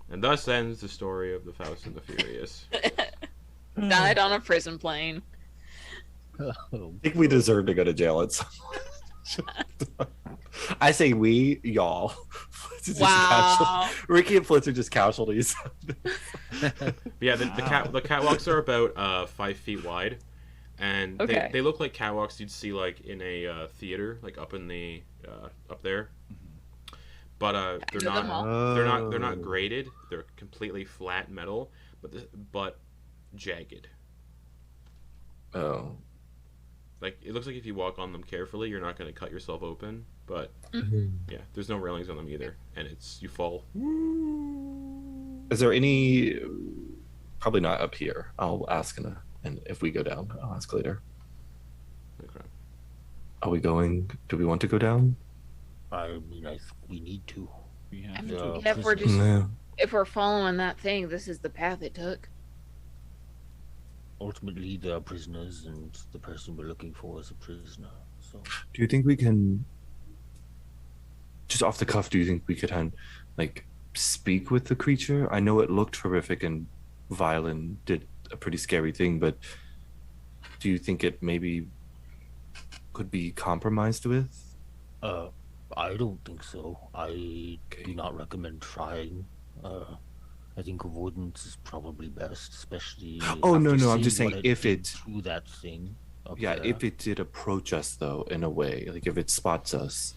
And thus ends the story of the Faust and the Furious. Died on a prison plane. Oh, I think we deserve to go to jail at some point. I say we, y'all. Flitz is just Wow. Ricky and Flitz are just casualties. But yeah, the catwalks are about 5 feet wide, and Okay. they look like catwalks you'd see like in a theater, like up in the up there. But they're know them not all. they're not graded. They're completely flat metal, but jagged. Oh. Like it looks like if you walk on them carefully, you're not going to cut yourself open. But yeah, there's no railings on them either, and you fall. Is there any? Probably not up here. I'll ask and if we go down, I'll ask later. Okay. Are we going? Do we want to go down? I mean, I think we need to. We I have mean, to. yeah, if we're prisoners. just No. if we're following that thing, this is the path it took. Ultimately, they are prisoners, and the person we're looking for is a prisoner. So, Do you think we can? Just off the cuff, do you think we could like speak with the creature? I know it looked horrific and violent, did a pretty scary thing, but do you think it maybe could be compromised with? I don't think so. I Okay. do not recommend trying. I think avoidance is probably best, especially. Oh, after no, I'm just seeing saying what if did it- to that thing. Up Yeah, there. if it did approach us though, in a way, like if it spots us.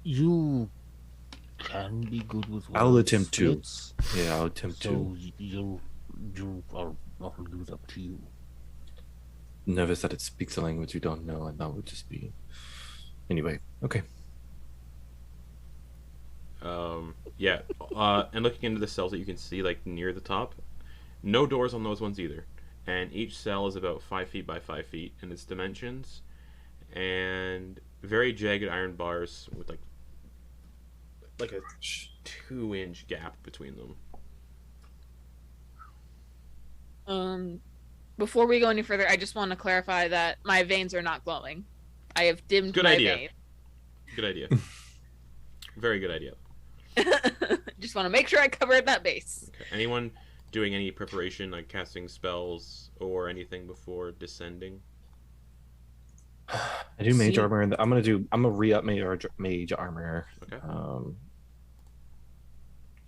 You can be good with. I'll words, attempt to. Fritz, Yeah, I'll attempt So to. you are. I'll leave it up to you. Never said it speaks a language you don't know, and that would just be. Anyway, okay. Yeah, and looking into the cells that you can see like near the top, no doors on those ones either, and each cell is about 5 feet by 5 feet in its dimensions, and very jagged iron bars with like a 2-inch gap between them. Before we go any further, I just want to clarify that my veins are not glowing. I have dimmed Good my idea. Good idea. Very good idea. veins. Just want to make sure I covered that base. Okay. Anyone doing any preparation, like casting spells or anything before descending? I do mage See- armor, and I'm gonna re-up mage armor. Okay.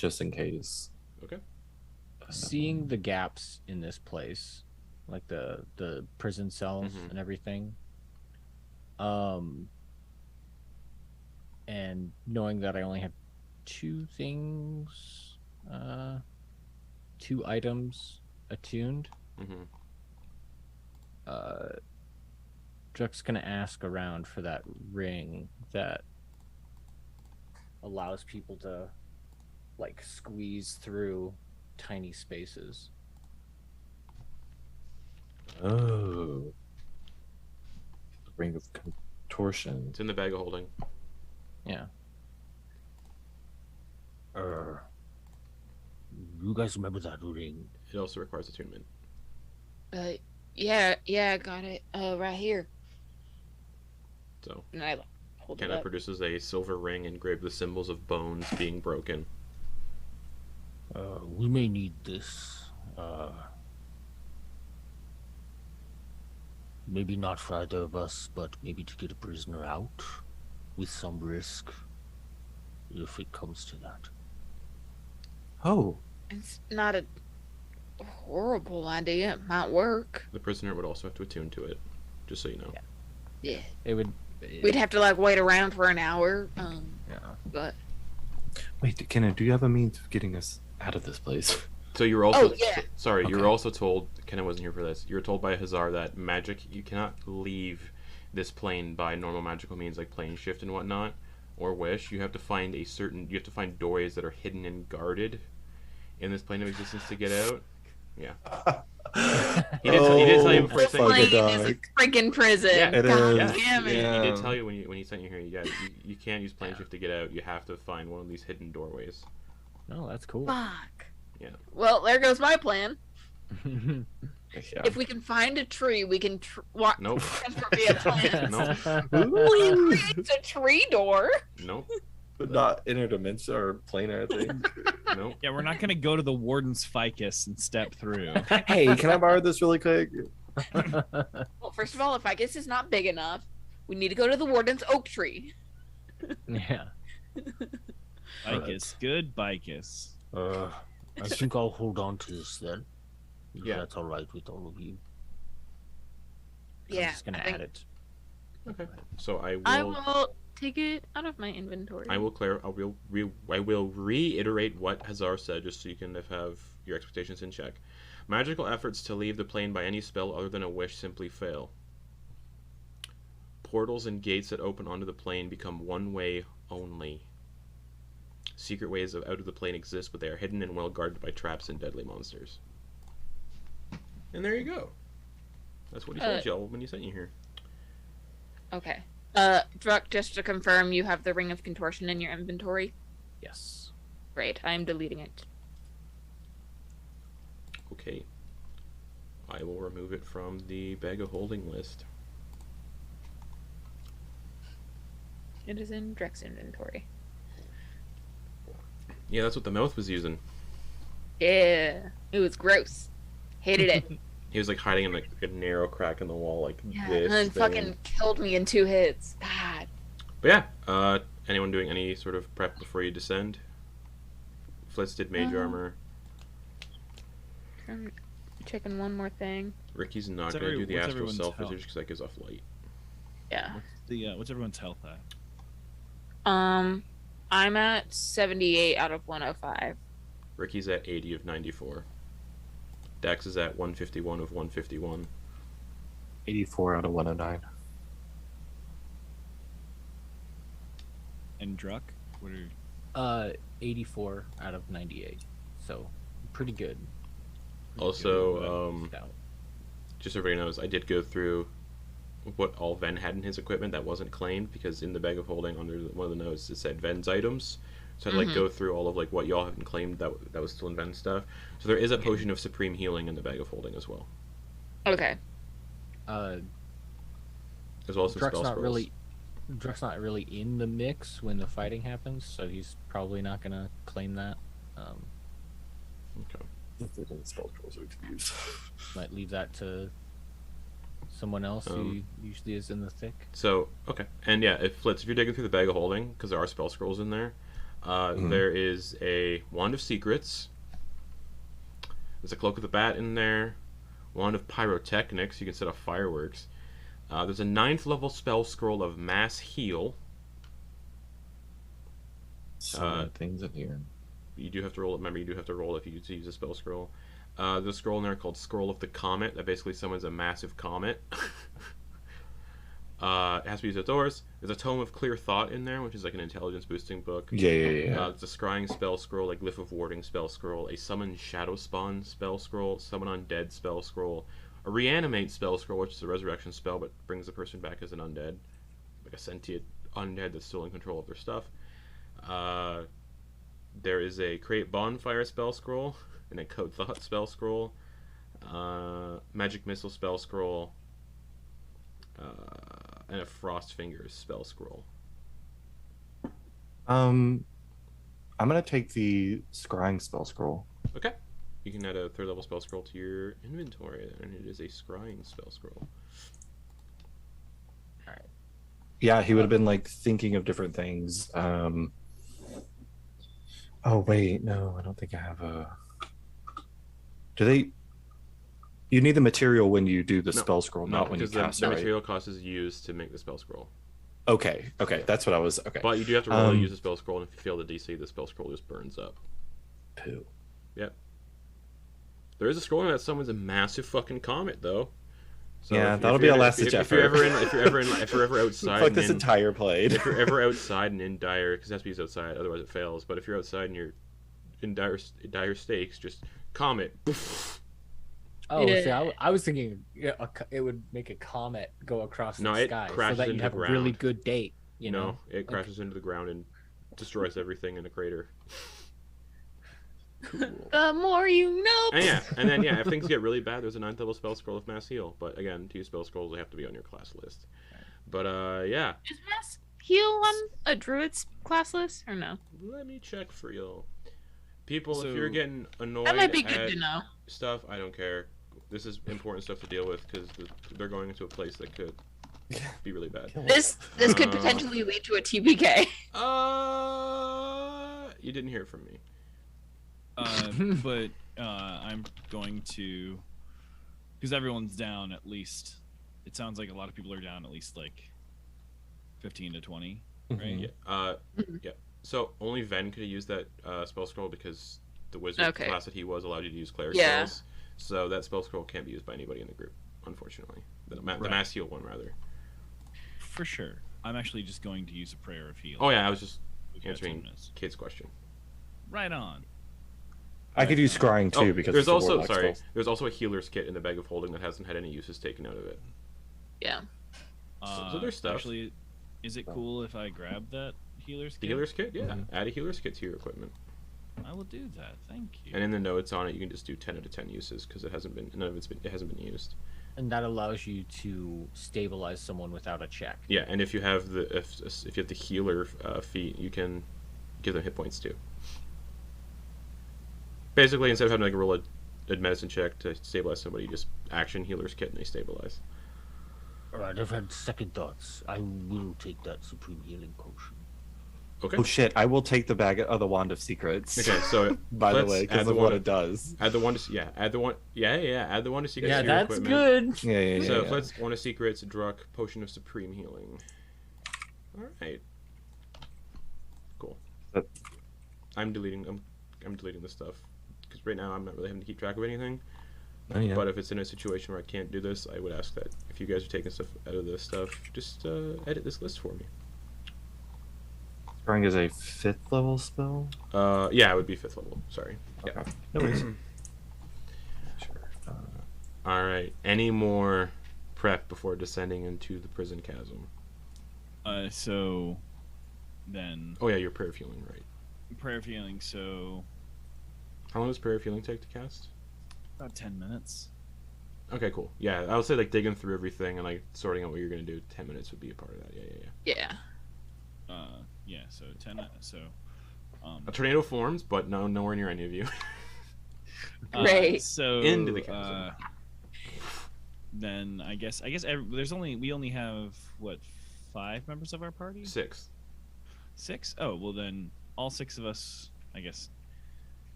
just in case. Okay. Seeing the gaps in this place, like the prison cells Mhm. and everything, and knowing that I only have two things, 2 items attuned, Mm-hmm. Druck's gonna ask around for that ring that allows people to like squeeze through tiny spaces. Oh. The ring of contortion. It's in the bag of holding. Yeah. You guys remember that ring? It also requires attunement. Yeah, I got it. Right here. So And I hold it Kenna up. produces a silver ring engraved with symbols of bones being broken. We may need this. Maybe not for either of us, but maybe to get a prisoner out with some risk, if it comes to that. Oh. It's not a horrible idea. It might work. The prisoner would also have to attune to it, just so you know. Yeah. It would. We'd have to like wait around for an hour. Yeah. But Wait, Kenna, do you have a means of getting us out of this place? So you were also Oh, yeah. sorry. You were Okay. also told. Kenna wasn't here for this. You were told by Hazzar that magic. You cannot leave this plane by normal magical means like plane shift and whatnot, or wish. You have to find a certain. You have to find doorways that are hidden and guarded in this plane of existence to get out. Yeah. He did tell you before he this sent you. plane is a Fuck-a-doc. freaking prison. Yeah, it God is. damn it. Yeah. He did tell you when he sent you here. You can't use plane shift to get out. You have to find one of these hidden doorways. No, that's cool. Fuck. Yeah. Well, there goes my plan. Yeah. If we can find a tree, we can walk Nope. transfer via plants. Nope. Well, you create a tree door. Nope. But not interdimensional or planar, I think. Nope. Yeah, we're not gonna go to the warden's ficus and step through. Hey, can I borrow this really quick? Well, first of all, if Ficus is not big enough, we need to go to the warden's oak tree. Yeah. Ficus, good ficus. I think I'll hold on to this then. If Yeah. that's all right with all of you. I'm Yeah. just gonna I think add it. Okay. So I I will. will take it out of my inventory. I will reiterate what Hazzar said, just so you can have your expectations in check. Magical efforts to leave the plane by any spell other than a wish simply fail. Portals and gates that open onto the plane become one way only. Secret ways out of the plane exist, but they are hidden and well guarded by traps and deadly monsters. And there you go. That's what he told y'all when he sent you here. Okay. Druck, just to confirm, you have the Ring of Contortion in your inventory? Yes. Great. I am deleting it. Okay. I will remove it from the bag of holding list. It is in Dreck's inventory. Yeah, that's what the mouth was using. Yeah. It was gross. Hated it. He was like hiding in like a narrow crack in the wall, like Yeah. this. And then thing. fucking killed me in 2 hits. Bad. But yeah, anyone doing any sort of prep before you descend? Flitz did mage armor. I'm checking one more thing. Ricky's not What's going to do the what's astral everyone's self health? visage because that gives off light. Yeah. What's everyone's health at? I'm at 78 out of 105. Ricky's at 80 of 94. Dax is at 151 of 151. 84 out of 109. And Druck? What are 84 out of 98. So, pretty good. Also, Stout. just so everybody knows, I did go through what all Ven had in his equipment that wasn't claimed, because in the bag of holding under one of the notes it said Ven's items. So I'd like go through all of like what y'all haven't claimed that was still in Ven's stuff. So there is a potion of supreme healing in the bag of holding as well, Okay. as well as some Druck's spell not scrolls. really Druck's not really in the mix when the fighting happens, so he's probably not gonna claim that. Okay. If there's any spell scrolls we could use. Might leave that to someone else who usually is in the thick. So okay, and yeah, if you're digging through the bag of holding, because there are spell scrolls in there, There is a Wand of Secrets. There's a Cloak of the Bat in there. Wand of Pyrotechnics. You can set off fireworks. There's a 9th level spell scroll of Mass Heal. Things in here. You do have to roll. Remember, you do have to roll if you use a spell scroll. There's a scroll in there called Scroll of the Comet that basically summons a massive comet. It has to be used outdoors. There's a Tome of Clear Thought in there, which is like an intelligence boosting book. Yeah. There's a Scrying spell scroll, a Glyph of Warding spell scroll, a Summon Shadow Spawn spell scroll, Summon Undead spell scroll, a Reanimate spell scroll, which is a resurrection spell but brings the person back as an undead, like a sentient undead that's still in control of their stuff. There is a Create Bonfire spell scroll and a Code Thought spell scroll, Magic Missile spell scroll, and a Frost Fingers spell scroll. I'm gonna take the scrying spell scroll. Okay. You can add a 3rd level spell scroll to your inventory, and it is a scrying spell scroll. Yeah, he would have been like thinking of different things. Oh wait, no, I don't think I have a. Do they? You need the material when you do the spell scroll, not when you cast it. The Right? material cost is used to make the spell scroll. Okay, that's what I was. Okay. But you do have to roll to use the spell scroll, and if you fail the DC, the spell scroll just burns up. Poo. Yep. There is a scroll that summons a massive fucking comet, though. So Yeah, if that'll be you're- a last-ditch if you're effort. if you're ever outside, Fuck this and entire plate. if you're ever outside and in dire, because it has to be used outside, otherwise it fails. But if you're outside and you're in dire stakes, just comet. Oh, Yeah. see, I was thinking it would make a comet go across No, the it sky so crashes that into you'd the have a really ground. good date. You know, It crashes into the ground and destroys everything in the crater. The more you know. And then if things get really bad, there's a 9th level spell scroll of Mass Heal. But again, to use spell scrolls, they have to be on your class list. But yeah, Is Mass Heal on a Druid's class list or no? let me check for you. People, So- if you're getting annoyed That might be good at to know. stuff, I don't care. This is important stuff to deal with because they're going into a place that could be really bad. This could potentially lead to a TBK. You didn't hear from me. But I'm going to, because everyone's down at least. It sounds like a lot of people are down at least like 15 to 20, right? Yeah. Yeah. So only Ven could have used that spell scroll because the wizard class that he was allowed you to use cleric spells. So that spell scroll can't be used by anybody in the group, unfortunately. The Mass Heal one, rather. For sure. I'm actually just going to use a prayer of heal. Oh yeah, I was just We've got 10 answering minutes. Kid's question. Right on. I could use scrying too because there's it's a also warlock spell. there's also a healer's kit in the bag of holding that hasn't had any uses taken out of it. Yeah. So there's stuff. Actually, is it cool if I grab that healer's kit? The healer's kit, yeah. Add a healer's kit to your equipment. I will do that. Thank you. And in the notes on it, you can just do 10 out of 10 uses because it hasn't been used. and that allows you to stabilize someone without a check. Yeah, and if you have if you have the healer feat, you can give them hit points too. Basically, instead of having to roll a medicine check to stabilize somebody, you just action healer's kit and they stabilize. Alright, I've had second thoughts. I will take that supreme healing potion. Okay. Oh shit! I will take the bag of the wand of secrets. Okay, so by the let's way, add because the of one what to- it does. Add the one to add the one add the one to secrets Yeah, to your that's equipment. good. Yeah. So let's one of secrets, Druck, potion of supreme healing. All right. Cool. But- I'm deleting this stuff because right now I'm not really having to keep track of anything. Oh, yeah. But if it's in a situation where I can't do this, I would ask that if you guys are taking stuff out of this stuff, just edit this list for me. Scrying is a 5th level spell. Yeah, it would be 5th level. Sorry. Yeah. Okay. No worries. Sure. All right. Any more prep before descending into the prison chasm? So then Oh yeah, your prayer of healing, right? prayer of healing. So How long does prayer of healing take to cast? about 10 minutes. Okay, cool. Yeah, I would say like digging through everything and like sorting out what you're gonna do. 10 minutes would be a part of that. Yeah. Yeah. Yeah. So 10. So. A tornado forms, but nowhere near any of you. Great. So Into the chasm. Then I guess we only have what 5 members of our party? 6. 6? Oh well then all 6 of us, I guess.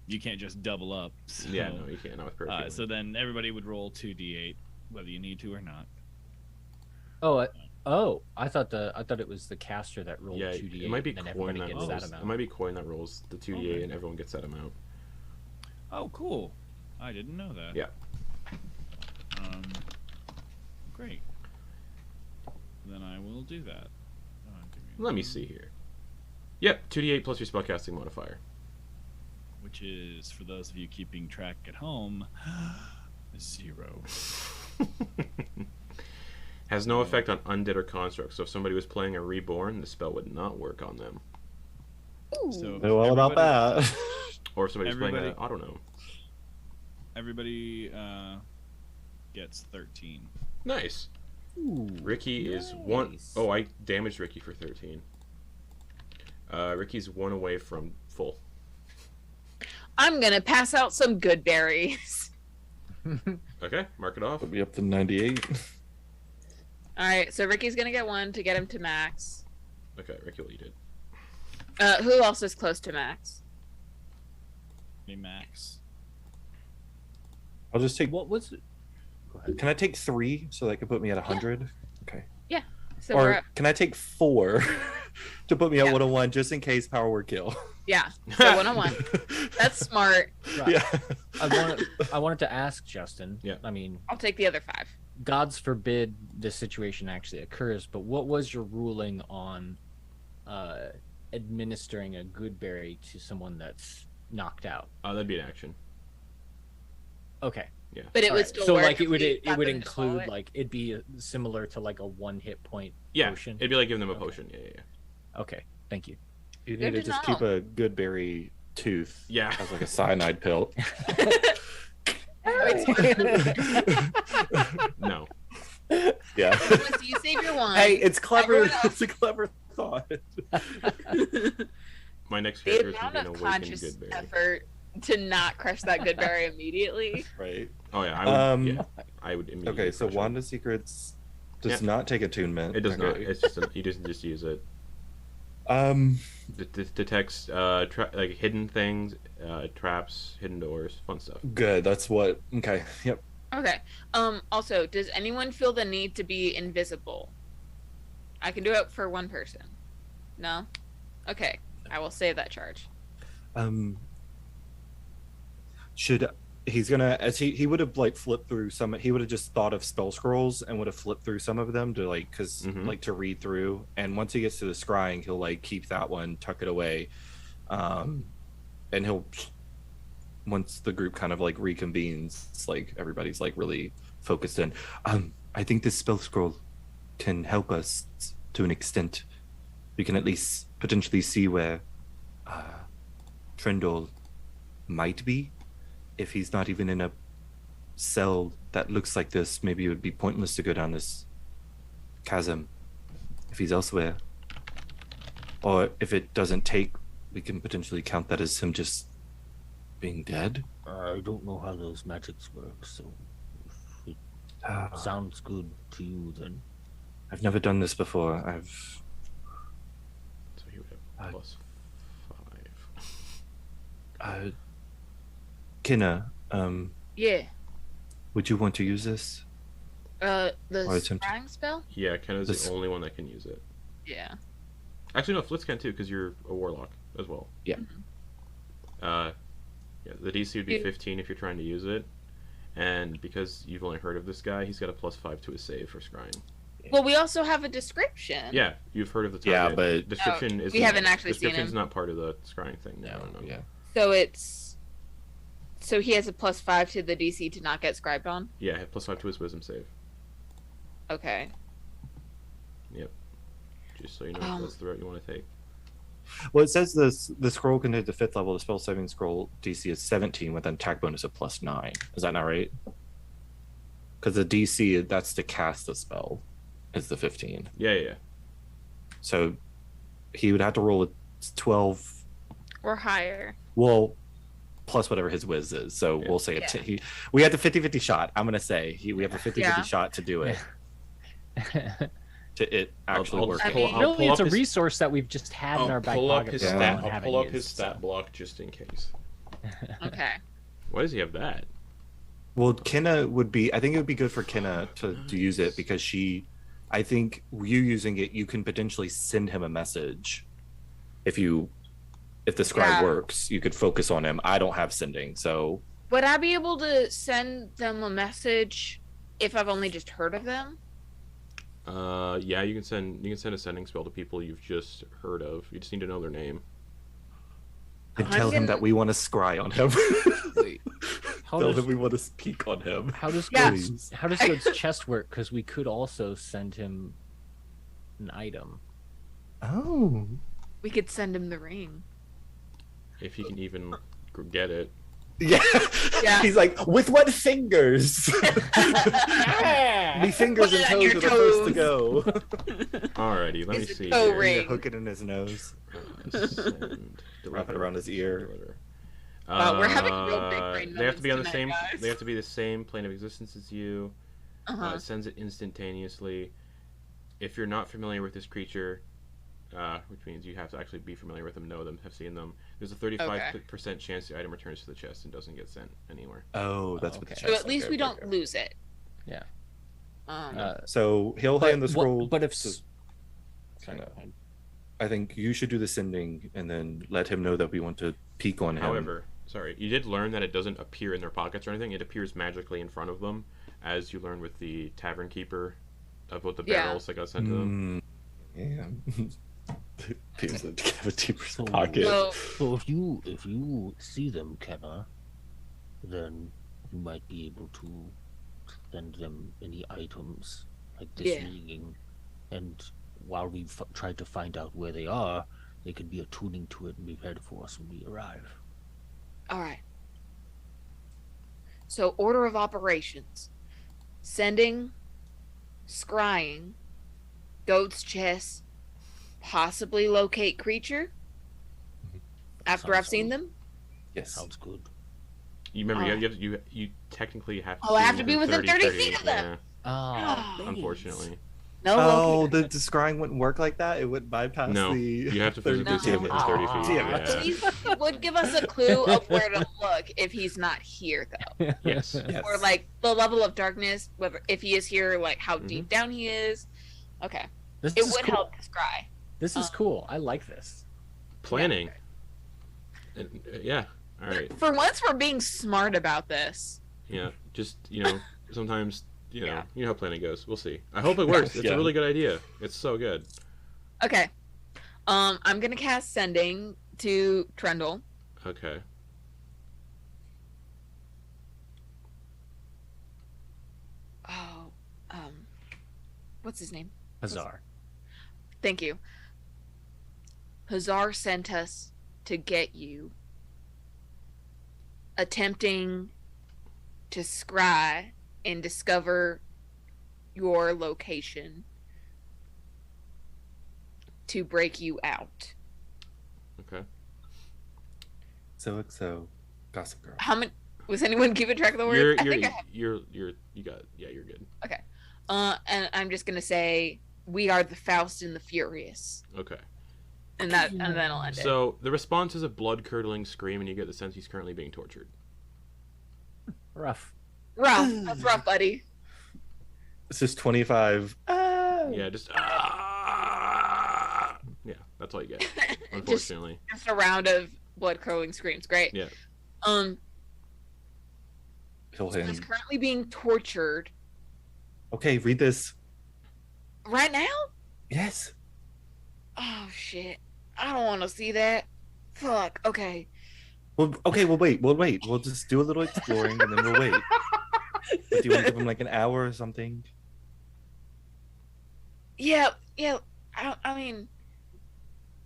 You can't just double up. So, Yeah, no, you can't. Not with perfume. so then everybody would roll 2d8, whether you need to or not. I thought it was the caster that rolled 2d8. It might be and then Quoin everybody that gets rolls. that amount. It might be Quoin that rolls the 2d8 Okay. and everyone gets that amount. Oh, cool. I didn't know that. Yeah. Great. Then I will do that. Let me see here. Yep, 2d8 plus your spellcasting modifier. Which is, for those of you keeping track at home, 0. Has no effect on undead or constructs. So if somebody was playing a reborn, the spell would not work on them. So Know all about that. Or if somebody's playing an Everybody- auto gnome. Everybody gets 13. Nice. Ooh, Ricky is 1. nice. Oh, I damaged Ricky for 13. Ricky's 1 away from full. I'm gonna pass out some good berries. Okay, mark it off. It'll be up to 98. All right, so Ricky's gonna get 1 to get him to max. Okay, Ricky will eat it. Who else is close to max? Hey, Max. I'll just take. What was it? Go ahead. Can I take 3 so that could put me at 100? Okay. So we're Or at, can I take 4 to put me at Yeah. 101 just in case power word kill? yeah. So 101. That's smart. Right. Yeah. I wanted to ask Justin. Yeah. I mean, I'll take the other 5. God's forbid this situation actually occurs, but what was your ruling on administering a good berry to someone that's knocked out? That'd be an action. Okay. But it would Alright, still so work like if it would we it got would them to follow include it. like it'd be similar to like a 1 hit point Yeah, potion. it'd be like giving them a Okay. potion. Yeah. Okay, thank you. You Good need to to just know. keep a good berry tooth Yeah. as like a cyanide pill. No. Yeah. So you save your 1. Hey, it's clever. Everyone else- It's a clever thought. My next the character is amount going to of be an awakened conscious good berry. effort to not crush that good berry immediately. Right. Oh yeah, I would. Um, I would immediately. Okay, so crush it. Wand of Secrets does Yeah. not take attunement. It does not. Okay. It's just he doesn't just use it. Detects like hidden things, traps, hidden doors, fun stuff. Good. That's what. Okay. Yep. Okay. Also, does anyone feel the need to be invisible? I can do it for 1 person. No? Okay. I will save that charge. Should he's gonna as he would have like flipped through some. He would have just thought of spell scrolls and would have flipped through some of them to like because Mhm. like to read through. And once he gets to the scrying, he'll like keep that one, tuck it away, and he'll once the group kind of like reconvenes, it's like everybody's like really focused in. I think this spell scroll can help us to an extent. We can at least potentially see where Trendle might be. If he's not even in a cell that looks like this, maybe it would be pointless to go down this chasm. If he's elsewhere, or if it doesn't take, we can potentially count that as him just being dead. I don't know how those magics work, so if it sounds good to you, then I've never done this before. So he would have plus 5. Kinna, Yeah. would you want to use this? The Or attempt- scrying spell? Yeah, Kenna's This- the only one that can use it. Yeah. Actually, no, Flitz can too because you're a warlock as well. Yeah. Yeah, the DC would be You- 15 if you're trying to use it, and because you've only heard of this guy, he's got a plus 5 to his save for scrying. Well, we also have a description. Yeah, you've heard of the Yeah, target. but- description is we haven't actually seen description's him. not part of the scrying thing. No. Yeah. So he has a plus 5 to the DC to not get scribed on? Yeah, plus 5 to his wisdom save. Okay. Just so you know, if that's the route you want to take. Well, it says the scroll can hit the 5th level. The spell saving scroll DC is 17 with an attack bonus of plus 9. Is that not right? Because the DC, that's to cast the spell, is the 15. Yeah. So he would have to roll a 12. Or higher. Well, plus whatever his whiz is. So Yeah. we'll say Yeah. we have the 50-50 shot. I'm gonna say we have a 50-50 Yeah. shot to do it. to it actually I'll working. pull- I'll Really, pull it's up a his- resource that we've just had in our I'll back pull up pocket. his for a Yeah. while stat. and I'll haven't pull up his used, stat so. block just in case. Okay. Why does he have that? Well, Kenna would be. I think it would be good for Kenna to use it because I think you using it, you can potentially send him a message. If the scribe Yeah. works, you could focus on him. I don't have sending, so Would I be able to send them a message if I've only just heard of them? Yeah, you can send a sending spell to people you've just heard of. You just need to know their name. and I'm tell him gonna- that we want to scry on him. Wait, how Tell does him we want to speak on him. how does Yeah. Goat's chest work? Because we could also send him an item. Oh, We could send him the ring. If he can even get it. yeah. Yeah. He's like, with what fingers? Me fingers Put and it on toes your are the first to toes. go. Alrighty, let me It's a see toe here. ring. Yeah, hook it in his nose. Send, Wrap it deliver, around his ear. deliver. Wow, we're having real big brain They have to be on the moments same. tonight, guys. They have to be the same plane of existence as you. Uh-huh. It sends it instantaneously. If you're not familiar with this creature, which means you have to actually be familiar with them, know them, have seen them, there's a 35% chance the item returns to the chest and doesn't get sent anywhere. Oh, that's what the Okay. chest. So at least okay, we okay, don't okay. lose it. Yeah. Um, So he'll hand the scroll. But if to- sorry, kinda- I think you should do the sending and then let him know that we want to peek on him. However, sorry, you did learn that it doesn't appear in their pockets or anything. It appears magically in front of them, as you learned with the tavern keeper about the Yeah. barrels that got sent to them. Yeah. Appears in Cavateeper's So- pocket. so So if you see them, Kenna, then you might be able to send them any items like this Yeah. ringing, and while we try to find out where they are, they can be attuning to it and be ready for us when we arrive. all right. So order of operations: sending, scrying, goat's chest, possibly locate creature. After Sounds I've seen good. them. Yes. Sounds good. You remember, Oh. you technically have to. Oh, I be have to be within 30 feet of them. oh, Yeah, unfortunately. No. Oh, locate. the scrying wouldn't work like that. It would bypass No, the. you have to physically see No. him within 30 feet. Damn it. At Yeah. least it would give us a clue of where to look if he's not here, though. Yes. Yes. Or like the level of darkness, whether if he is here, like how Mhm. deep down he is. Okay, this it is would cool. help to scry. This is cool. I like this. Planning. Yeah. All right. For once, we're being smart about this. Yeah. Just sometimes Yeah. you know how planning goes. We'll see. I hope it works. It's Yeah. a really good idea. It's so good. Okay, I'm gonna cast sending to Trendle. Okay. Oh, what's his name? Hazzar. Thank you. Hazzar sent us to get you, attempting to scry and discover your location to break you out. Okay. So Gossip Girl. How many? Was anyone keeping track of the words? You're I think I have. you got it. Yeah, you're good. And I'm just gonna say we are the Faust and the Furious, Okay. and then I'll end it. So the response is a blood-curdling scream, and you get the sense he's currently being tortured. Rough. Rough. That's rough, buddy. It's just 25. Yeah, just yeah, that's all you get. Unfortunately. Just a round of blood curdling screams. Great. Yeah. He'll So he's hand. currently being tortured Okay, read this. right now. Yes. Oh shit! I don't want to see that. Fuck. Okay. Well, okay, we'll wait. We'll just do a little exploring and then we'll wait. Do you want to give him like an hour or something? Yeah. I mean,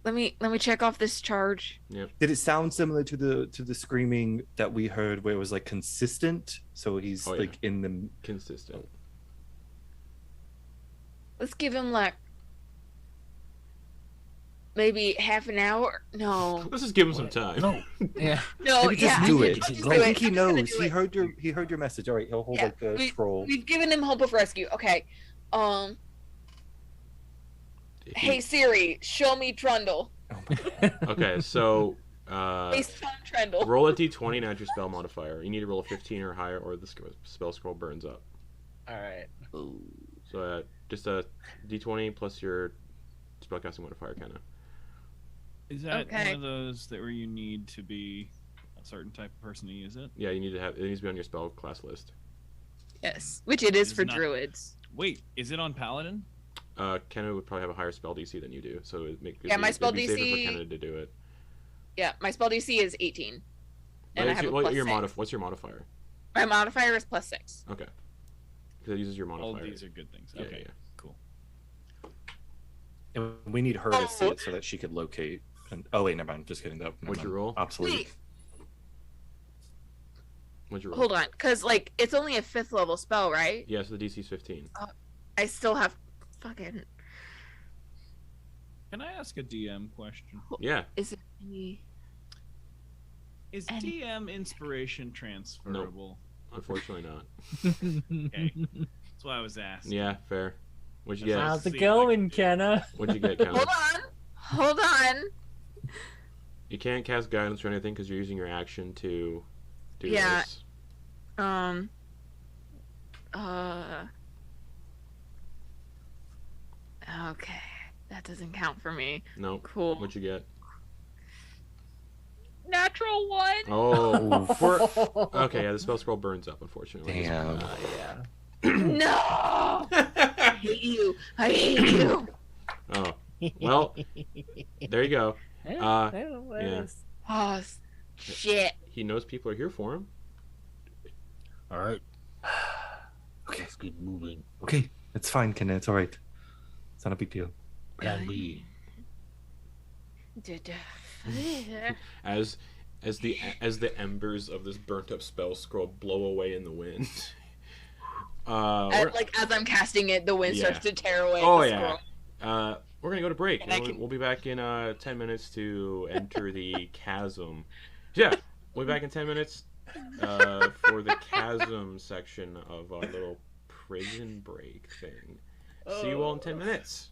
let me check off this charge. Did it sound similar to the screaming that we heard where it was like consistent? So he's Oh, yeah. like in the Consistent. Let's give him like maybe half an hour. No. Let's just give him some time. No, Yeah. No. Maybe just yeah, do I it. can just Go. do I it. think he I'm just gonna knows. do He it. heard your message. All right, he'll hold Yeah, like the we- scroll. We've given him hope of rescue. Okay. Hey Siri, show me Trundle. Okay, so Hey son Trundle. roll a d20 and add your spell modifier. You need to roll a 15 or higher, or the spell scroll burns up. All right. So just a d20 plus your spellcasting modifier, kind of. Is that Okay. one of those that where you need to be a certain type of person to use it? Yeah, you need to have it needs to be on your spell class list. Yes, which it is It's for not- druids. Wait, is it on Paladin? Kenna would probably have a higher spell DC than you do, so Yeah, my spell it'd be safer DC for Kenna to do it. Yeah, my spell DC is 18. And I have a plus 6. What's your modifier? My modifier is +6. Okay. Because it uses your modifier. All of these are good things. Yeah, Okay, yeah. cool. And we need her to see it so that she could locate. And oh wait, never mind. Just kidding. Never What'd you mind. roll? Obsolete. Wait, What'd you roll? hold on, because like it's only a 5th level spell, right? Yeah, so the DC's 15. I still have fucking. Can I ask a DM question? Yeah. Is it any? Is Any- DM inspiration transferable? Unfortunately not. Okay, that's why I was asking. Yeah, fair. What'd you That's get? how- How's it See, going, like- Kenna? What'd you get, Kenna? Hold on. You can't cast guidance or anything because you're using your action to do Yeah. this. Okay, that doesn't count for me. No. Cool. What'd you get? Natural 1. Oh. Okay, yeah, the spell scroll burns up, unfortunately. Damn. Yeah. No. I hate you. I hate you. Oh. Well, there you go. Yeah. Oh, shit. He knows people are here for him. All right, Okay. let's get moving. Okay. It's fine, Kenna. It's all right. It's not a big deal. Plan B. As the embers of this burnt up spell scroll blow away in the wind. As I'm casting it, the wind Yeah. starts to tear away. Oh the yeah. scroll. We're gonna go to break. And I And can- we'll be back in 10 minutes to enter the chasm. Yeah, we'll be back in 10 minutes for the chasm section of our little prison break thing. See you all in 10 minutes.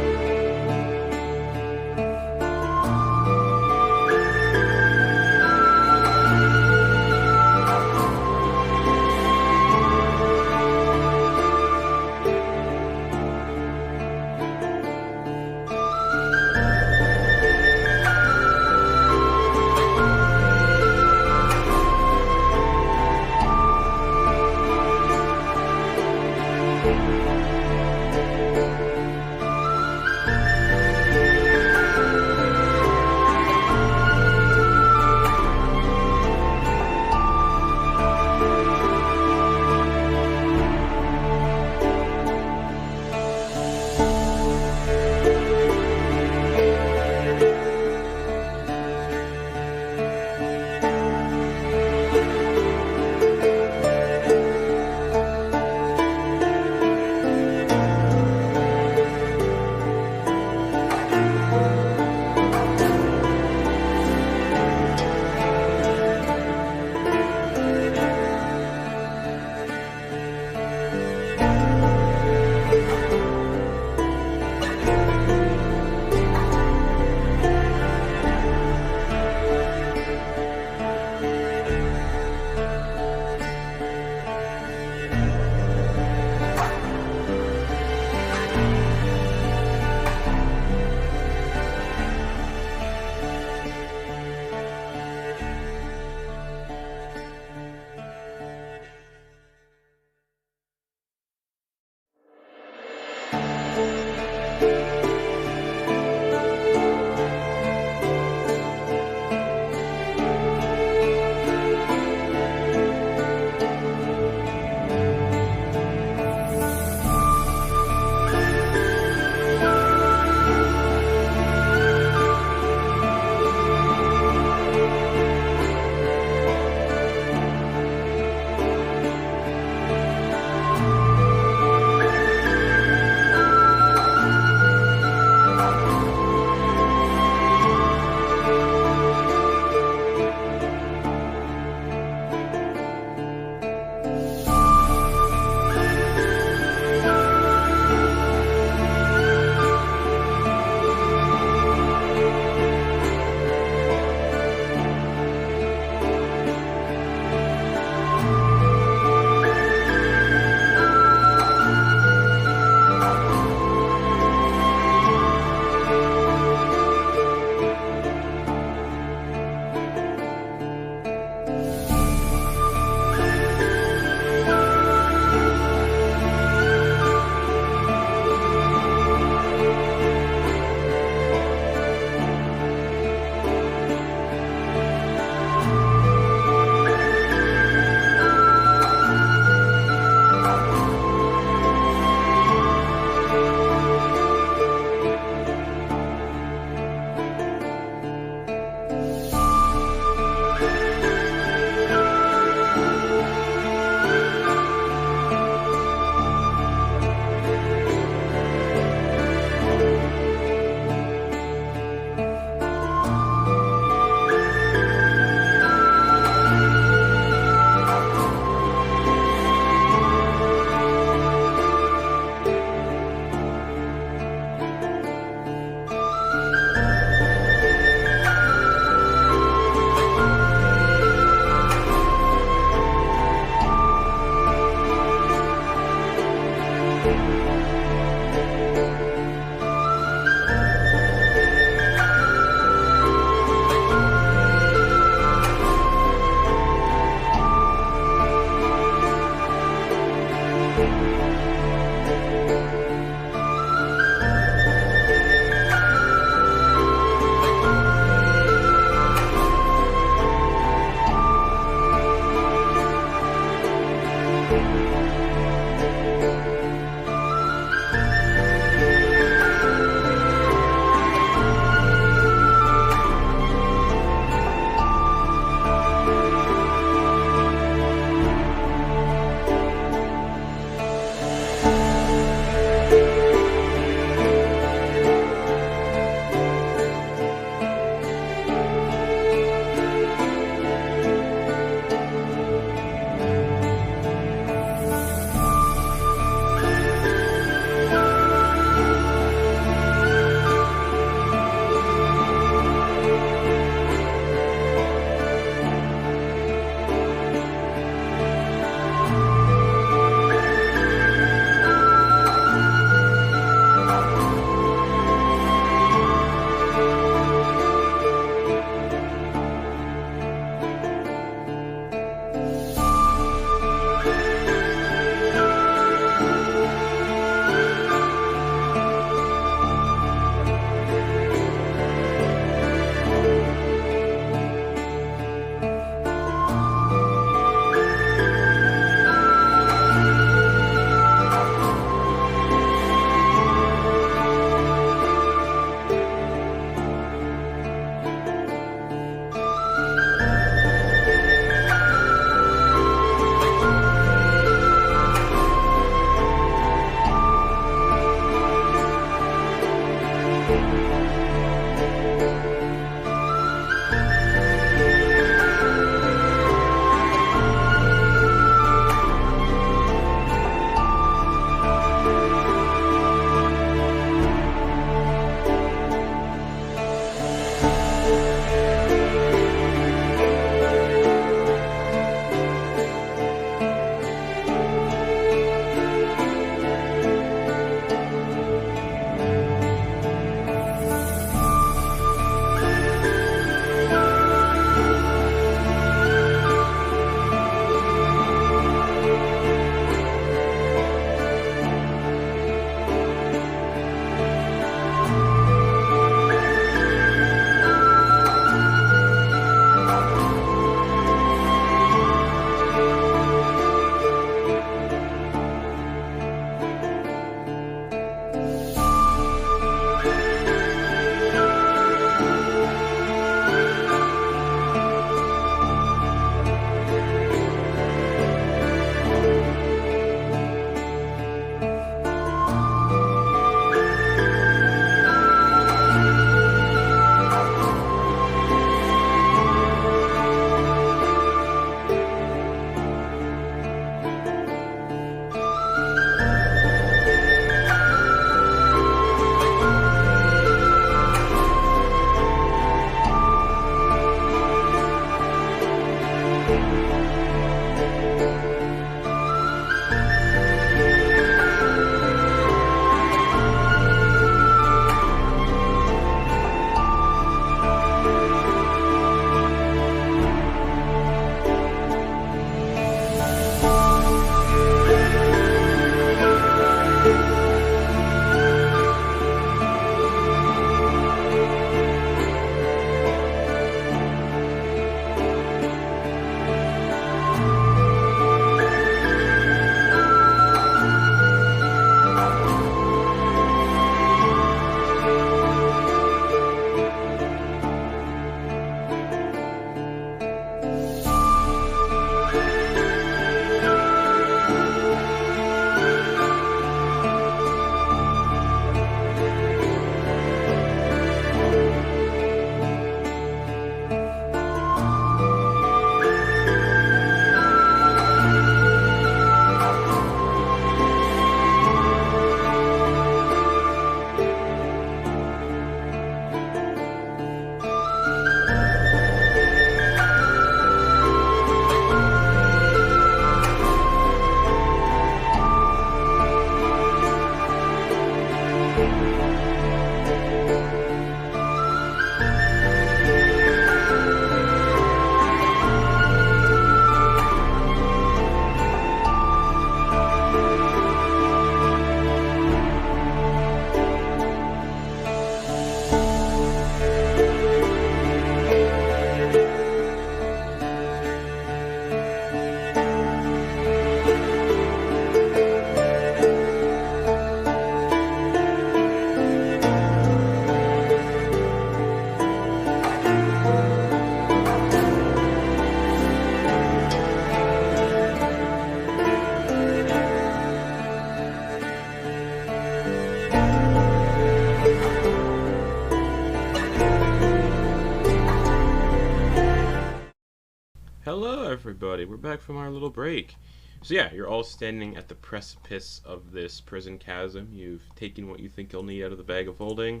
everybody. We're back from our little break. So yeah, you're all standing at the precipice of this prison chasm. You've taken what you think you'll need out of the bag of holding.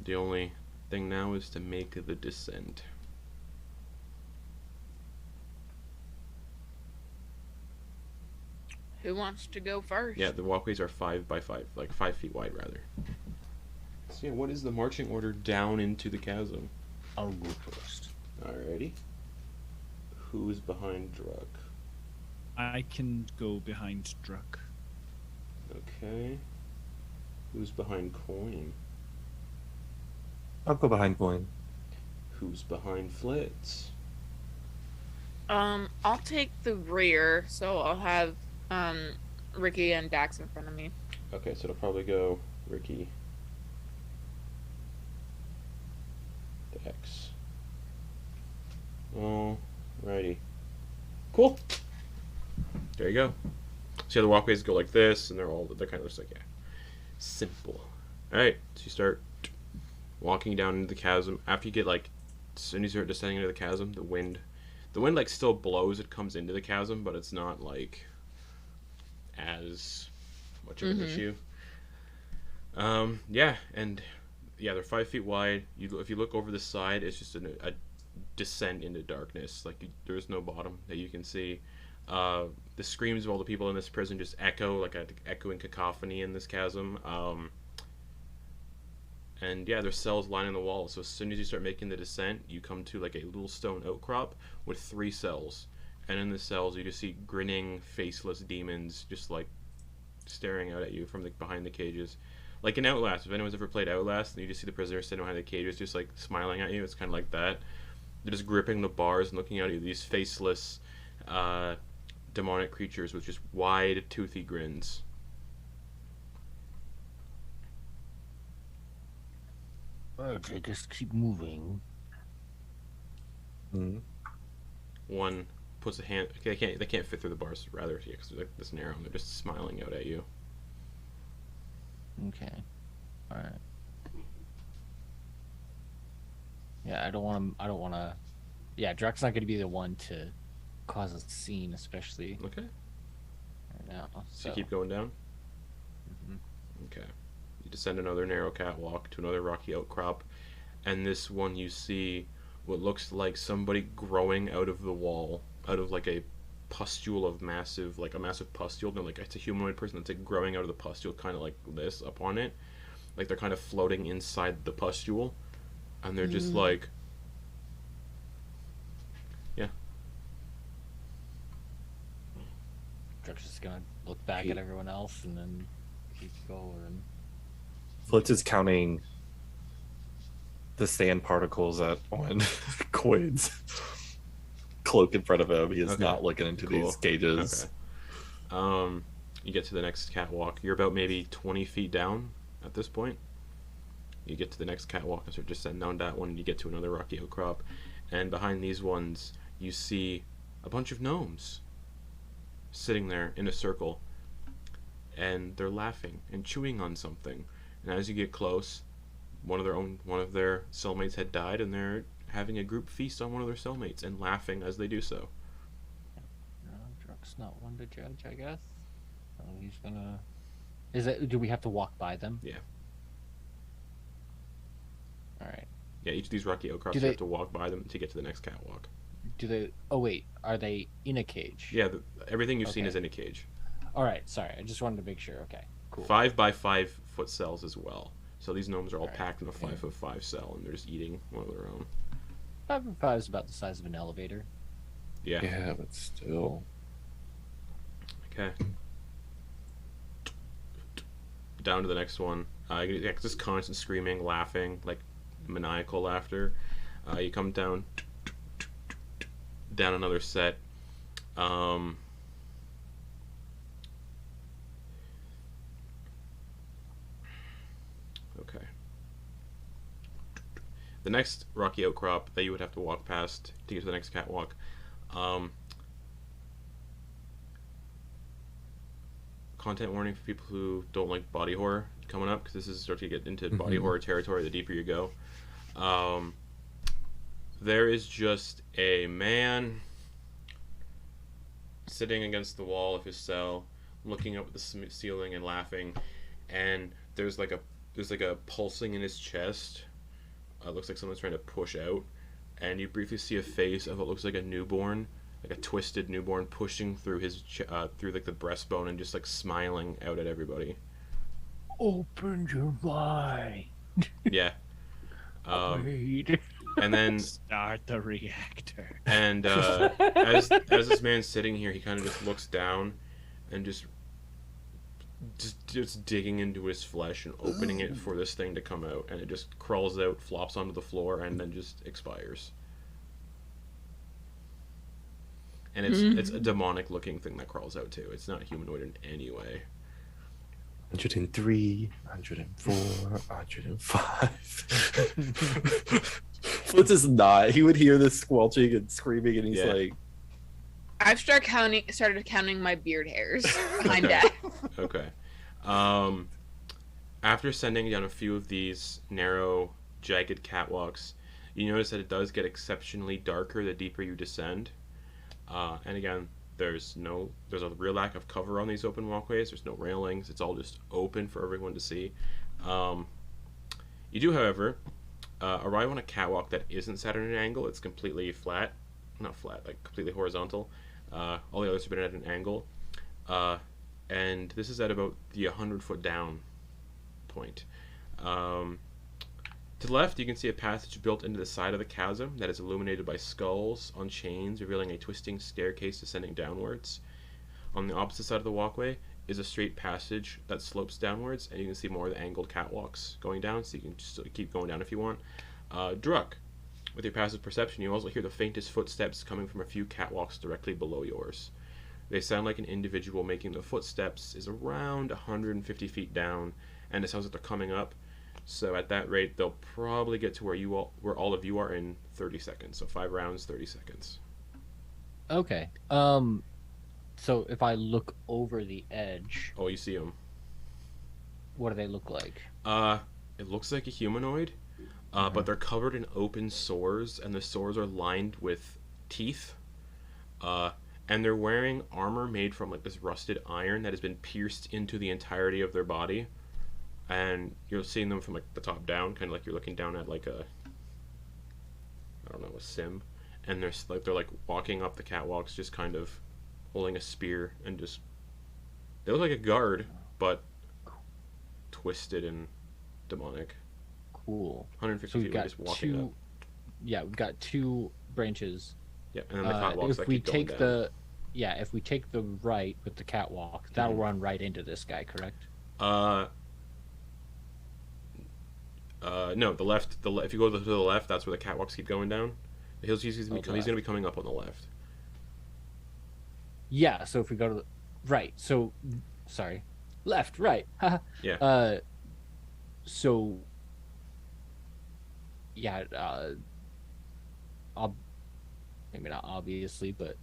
The only thing now is to make the descent. Who wants to go first? Yeah, the walkways are 5 by 5, like 5 feet wide rather. So yeah, what is the marching order down into the chasm? I'll go first. Alrighty. Who's behind Druk? I can go behind Druck. Okay. Who's behind Quoin? I'll go behind Quoin. Who's behind Flitz? I'll take the rear, so I'll have Ricky and Dax in front of me. Okay, so it'll probably go Ricky. Dax. Alrighty. Cool. There you go. See how the walkways go like this, and they're kind of just like, yeah, simple. Alright, so you start walking down into the chasm. After you get like, as soon as you start descending into the chasm, the wind like still blows. It comes into the chasm, but it's not like as much of an issue. Yeah, and yeah, they're 5 feet wide. If you look over the side, it's just a descent into darkness. Like there's no bottom that you can see. The screams of all the people in this prison just echo like an echoing cacophony in this chasm. And yeah, there's cells lining the wall. So as soon as you start making the descent, you come to like a little stone outcrop with 3 cells. And in the cells, you just see grinning, faceless demons just like staring out at you from behind the cages. Like in Outlast, if anyone's ever played Outlast, and you just see the prisoners sitting behind the cages just like smiling at you, it's kind of like that. They're just gripping the bars and looking at you. These faceless, demonic creatures with just wide, toothy grins. Alright, I just keep moving. Mm-hmm. One puts a hand. They can't fit through the bars. Rather, yeah, because they're like this narrow, and they're just smiling out at you. Okay. All right. Yeah, I don't want to. Yeah, Druck's not going to be the one to cause a scene, especially Okay. right now. So you keep going down. Mhm. Okay. You descend another narrow catwalk to another rocky outcrop, and this one you see what looks like somebody growing out of the wall, out of like a pustule of massive pustule. No, like it's a humanoid person that's like growing out of the pustule, kind of like this upon it, like they're kind of floating inside the pustule, and they're just like, yeah. Druck's just gonna look back at everyone else and then keep going. Flitz is counting the sand particles on Quoin's cloak in front of him. He is Okay. not looking into Cool. these cages. Okay. You get to the next catwalk. You're about maybe 20 feet down at this point. You get to the next catwalk and start descending down that one. You get to another rocky outcrop, and behind these ones, you see a bunch of gnomes sitting there in a circle, and they're laughing and chewing on something. And as you get close, one of their cellmates had died, and they're having a group feast on one of their cellmates and laughing as they do so. No, Druck's not one to judge, I guess. So he's gonna. Do we have to walk by them? Yeah. All right. Yeah, each of these rocky outcrops Do you they- have to walk by them to get to the next catwalk. Do they? Oh wait, are they in a cage? Yeah, everything you've seen Okay. is in a cage. All right. Sorry, I just wanted to make sure. Okay. Cool. 5 by 5 foot cells as well. So these gnomes are all Alright. packed in a 5'5" cell, and they're just eating one of their own. 5 and 5 is about the size of an elevator. Yeah. Yeah, but still. Okay. Down to the next one. You get just constant screaming, laughing, like maniacal laughter. You come down another set. Okay. The next rocky outcrop that you would have to walk past to get to the next catwalk. Content warning for people who don't like body horror coming up, because this is starting to get into body horror territory the deeper you go. There is just a man sitting against the wall of his cell, looking up at the ceiling and laughing, and there's like a pulsing in his chest. Looks like someone's trying to push out, and you briefly see a face of what looks like a newborn, like a twisted newborn, pushing through his through like the breastbone and just like smiling out at everybody. Open your mind. Yeah. Wait. And then Start the reactor. and as this man's sitting here, he kind of just looks down and just digging into his flesh and opening it for this thing to come out, and it just crawls out, flops onto the floor, and then just expires. And it's a demonic looking thing that crawls out too. It's not humanoid in any way. 103, 104, 105. Flitz is not. He would hear this squelching and screaming, and he's like, I've started counting my beard hairs behind that. Okay. After sending down a few of these narrow, jagged catwalks, you notice that it does get exceptionally darker the deeper you descend. And again, there's a real lack of cover on these open walkways. There's no railings. It's all just open for everyone to see. You do, however, arrive on a catwalk that isn't set at an angle. It's completely flat. Not flat, like completely horizontal. All the others have been at an angle. And this is at about the 100-foot down point. To the left, you can see a passage built into the side of the chasm that is illuminated by skulls on chains, revealing a twisting staircase descending downwards. On the opposite side of the walkway is a straight passage that slopes downwards, and you can see more of the angled catwalks going down, so you can just keep going down if you want. Druck, with your passive perception, you also hear the faintest footsteps coming from a few catwalks directly below yours. They sound like an individual making the footsteps is around 150 feet down, and it sounds like they're coming up. So at that rate, they'll probably get to where all of you are in 30 seconds. So 5 rounds, 30 seconds. Okay. So if I look over the edge, Oh, you see them. what do they look like? It looks like a humanoid, but they're covered in open sores, and the sores are lined with teeth. And they're wearing armor made from like this rusted iron that has been pierced into the entirety of their body. And you're seeing them from like the top down, kind of like you're looking down at like a sim. And they're like walking up the catwalks, just kind of holding a spear, and just they look like a guard, but twisted and demonic. Cool. 150 So we've feet, got just walking two. up. Yeah, we've got 2 branches. Yeah, and then the catwalks If that we keep going take down. if we take the right with the catwalk, that'll run right into this guy, correct? No, the left. If you go to the left, that's where the catwalks keep going down. He's going to be coming up on the left. Yeah. So if we go to the right, so sorry, left, right. Yeah. So. Yeah. Maybe not obviously, but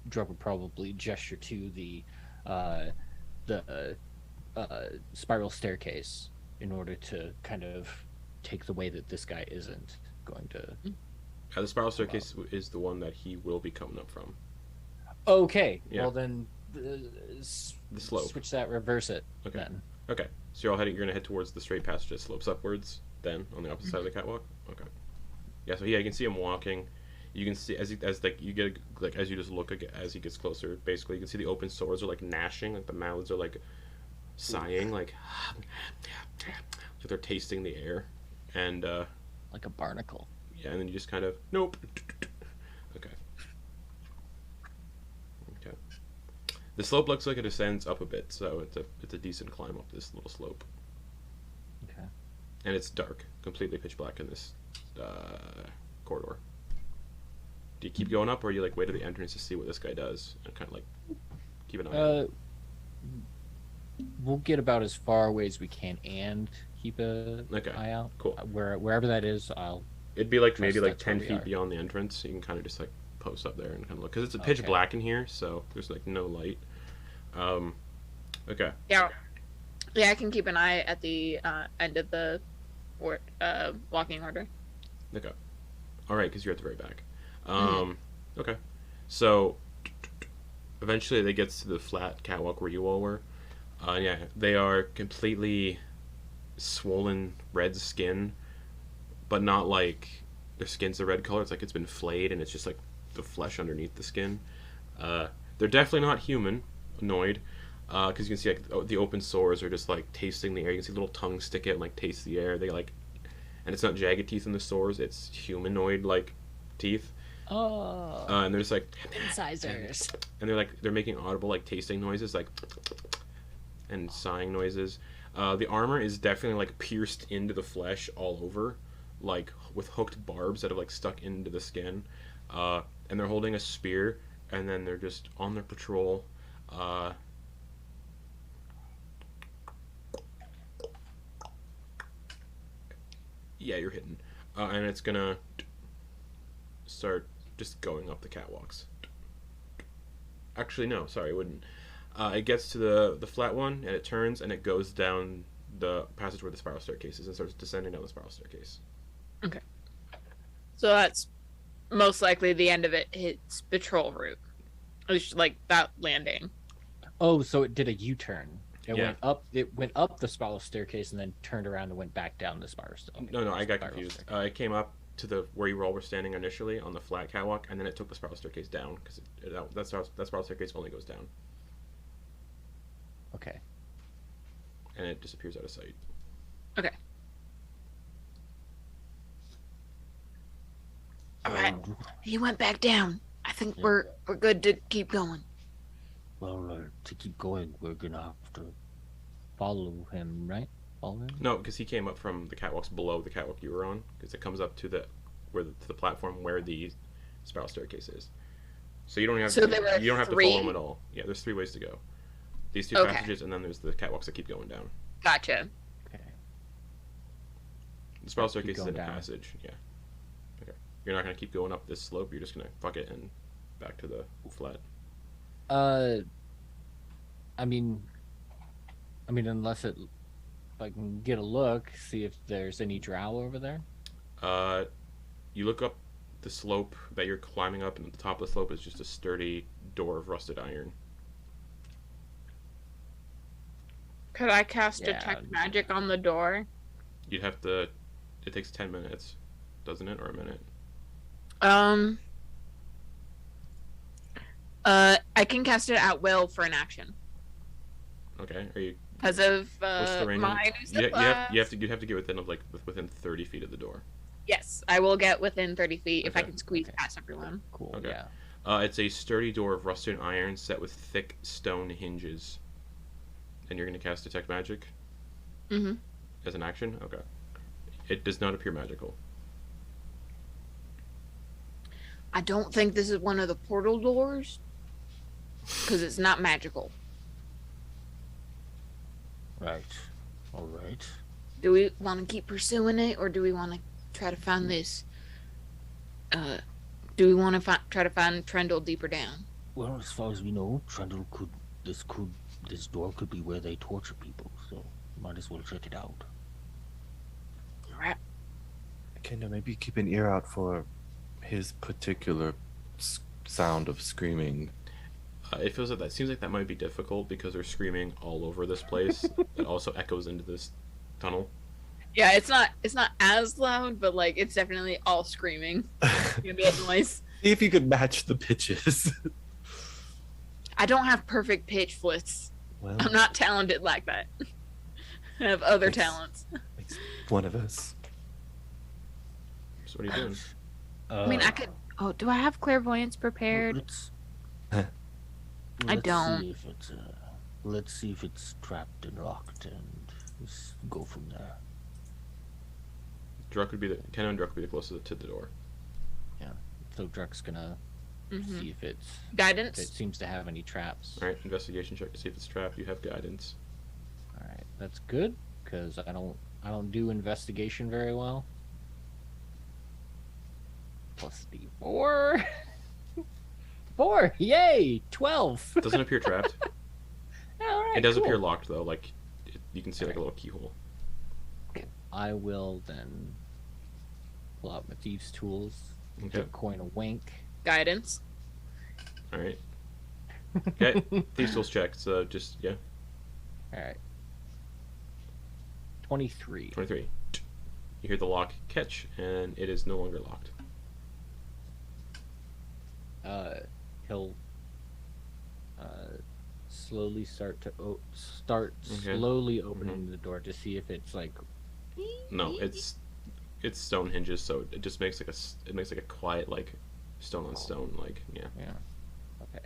Drug would probably gesture to the spiral staircase in order to kind of take the way that this guy isn't going to. The spiral staircase is the one that he will be coming up from. Okay. Yeah. Well then, The slope. switch that, reverse it. Okay. Then. Okay. So you're going to head towards the straight passage that slopes upwards. Then on the opposite side of the catwalk. Okay. Yeah. So you can see him walking. You can see as you just look as he gets closer. Basically, you can see the open sores are like gnashing, like the mouths are like sighing, like so they're tasting the air, and Like a barnacle. yeah, and then you just kind of nope. Okay. Okay. The slope looks like it descends up a bit, so it's a decent climb up this little slope, Okay. and it's dark, completely pitch black in this corridor. Do you keep going up, or do you like wait at the entrance to see what this guy does and kind of like keep an eye on it? We'll get about as far away as we can and keep a Okay, eye out. cool. Wherever that is, I'll. It'd be like Trust maybe like that's where 10 we feet are. beyond the entrance. You can kind of just like post up there and kind of look, because it's a pitch Okay. black in here, so there's like no light. Okay. Yeah. Yeah, I can keep an eye at the end of the walking order. Okay. All right, because you're at the very back. Okay. So eventually they get to the flat catwalk where you all were. Yeah, they are completely swollen red skin, but not like their skin's a red color. It's like it's been flayed and it's just like the flesh underneath the skin. They're definitely not human, annoyed, because you can see like the open sores are just like tasting the air. You can see little tongues stick out and like taste the air. They like, and it's not jagged teeth in the sores. It's humanoid like teeth. Oh. And they're just like incisors. And they're making audible like tasting noises like and sighing noises. The armor is definitely like pierced into the flesh all over, like with hooked barbs that have like stuck into the skin. And they're holding a spear, and then they're just on their patrol. Yeah, you're hitting. And it's gonna start just going up the catwalks. Actually, no, sorry, it wouldn't. It gets to the flat one, and it turns, and it goes down the passage where the spiral staircase is, and starts descending down the spiral staircase. Okay. So that's most likely the end of its patrol route. At least, like, that landing. Oh, so it did a U-turn. Yeah. It went up the spiral staircase and then turned around and went back down the spiral staircase. No, I got confused. It came up to where you all were standing initially on the flat catwalk, and then it took the spiral staircase down, because that spiral staircase only goes down. Okay. And it disappears out of sight. Okay. Alright. He went back down. I think we're good to keep going. Well, to keep going, we're gonna have to. Follow him, right? Follow him? No, because he came up from the catwalks below the catwalk you were on, because it comes up to the platform where the spiral staircase is. So you don't have to follow him at all. Yeah, there's 3 ways to go. These 2 passages, and then there's the catwalks that keep going down. Gotcha. Okay. The spiral staircase is in a passage. Yeah. Okay. You're not gonna keep going up this slope. You're just gonna fuck it and back to the flat. I mean, unless if I can get a look, see if there's any drow over there. You look up the slope that you're climbing up, and at the top of the slope is just a sturdy door of rusted iron. Could I cast detect magic on the door? You'd have to. It takes 10 minutes, doesn't it, or a minute? I can cast it at will for an action. Okay. Are you? Because of What's the range? mine. You have to get within 30 feet of the door. Yes, I will get within 30 feet if I can squeeze past everyone. Cool. Okay. Yeah. It's a sturdy door of rusted iron set with thick stone hinges. And you're going to cast Detect Magic? Mm-hmm. As an action? Okay. It does not appear magical. I don't think this is one of the portal doors. Because it's not magical. Right. All right. Do we want to keep pursuing it, or do we want to try to find this? Do we want to try to find Trendle deeper down? Well, as far as we know, Trendle this door could be where they torture people, so might as well check it out. Alright. Kendo, maybe keep an ear out for his particular sound of screaming. It feels like that seems like that might be difficult because they're screaming all over this place. That also echoes into this tunnel. Yeah, it's not as loud, but like it's definitely all screaming. It's gonna be a noise. See if you could match the pitches. I don't have perfect pitch, Flitz. Well, I'm not talented like that. I have other It's- talents. it's one of us. So what are you doing? I mean, I could. Oh, do I have clairvoyance prepared? I don't. Let's see if it's trapped and locked, and let's go from there. Druck would be Kendo and Druck would be the closest to the door. So Druck's gonna Mhm. see if it Guidance. seems to have any traps. All right, investigation check to see if it's trapped. You have guidance. All right, that's good because I don't do investigation very well. Plus the 4. 4, yay! 12. It doesn't appear trapped. All right, It does cool. appear locked though. Like you can see like a little keyhole. I will then pull out my thieves' tools, Okay. give Quoin a wink. Guidance. All right. Okay, thieves tools check. So just yeah, All right. 23. 23. You hear the lock catch, and it is no longer locked. He'll slowly start to Okay. slowly opening the door to see if it's like. No, it's stone hinges, so it just makes like a quiet like stone on stone like yeah. Yeah. Okay.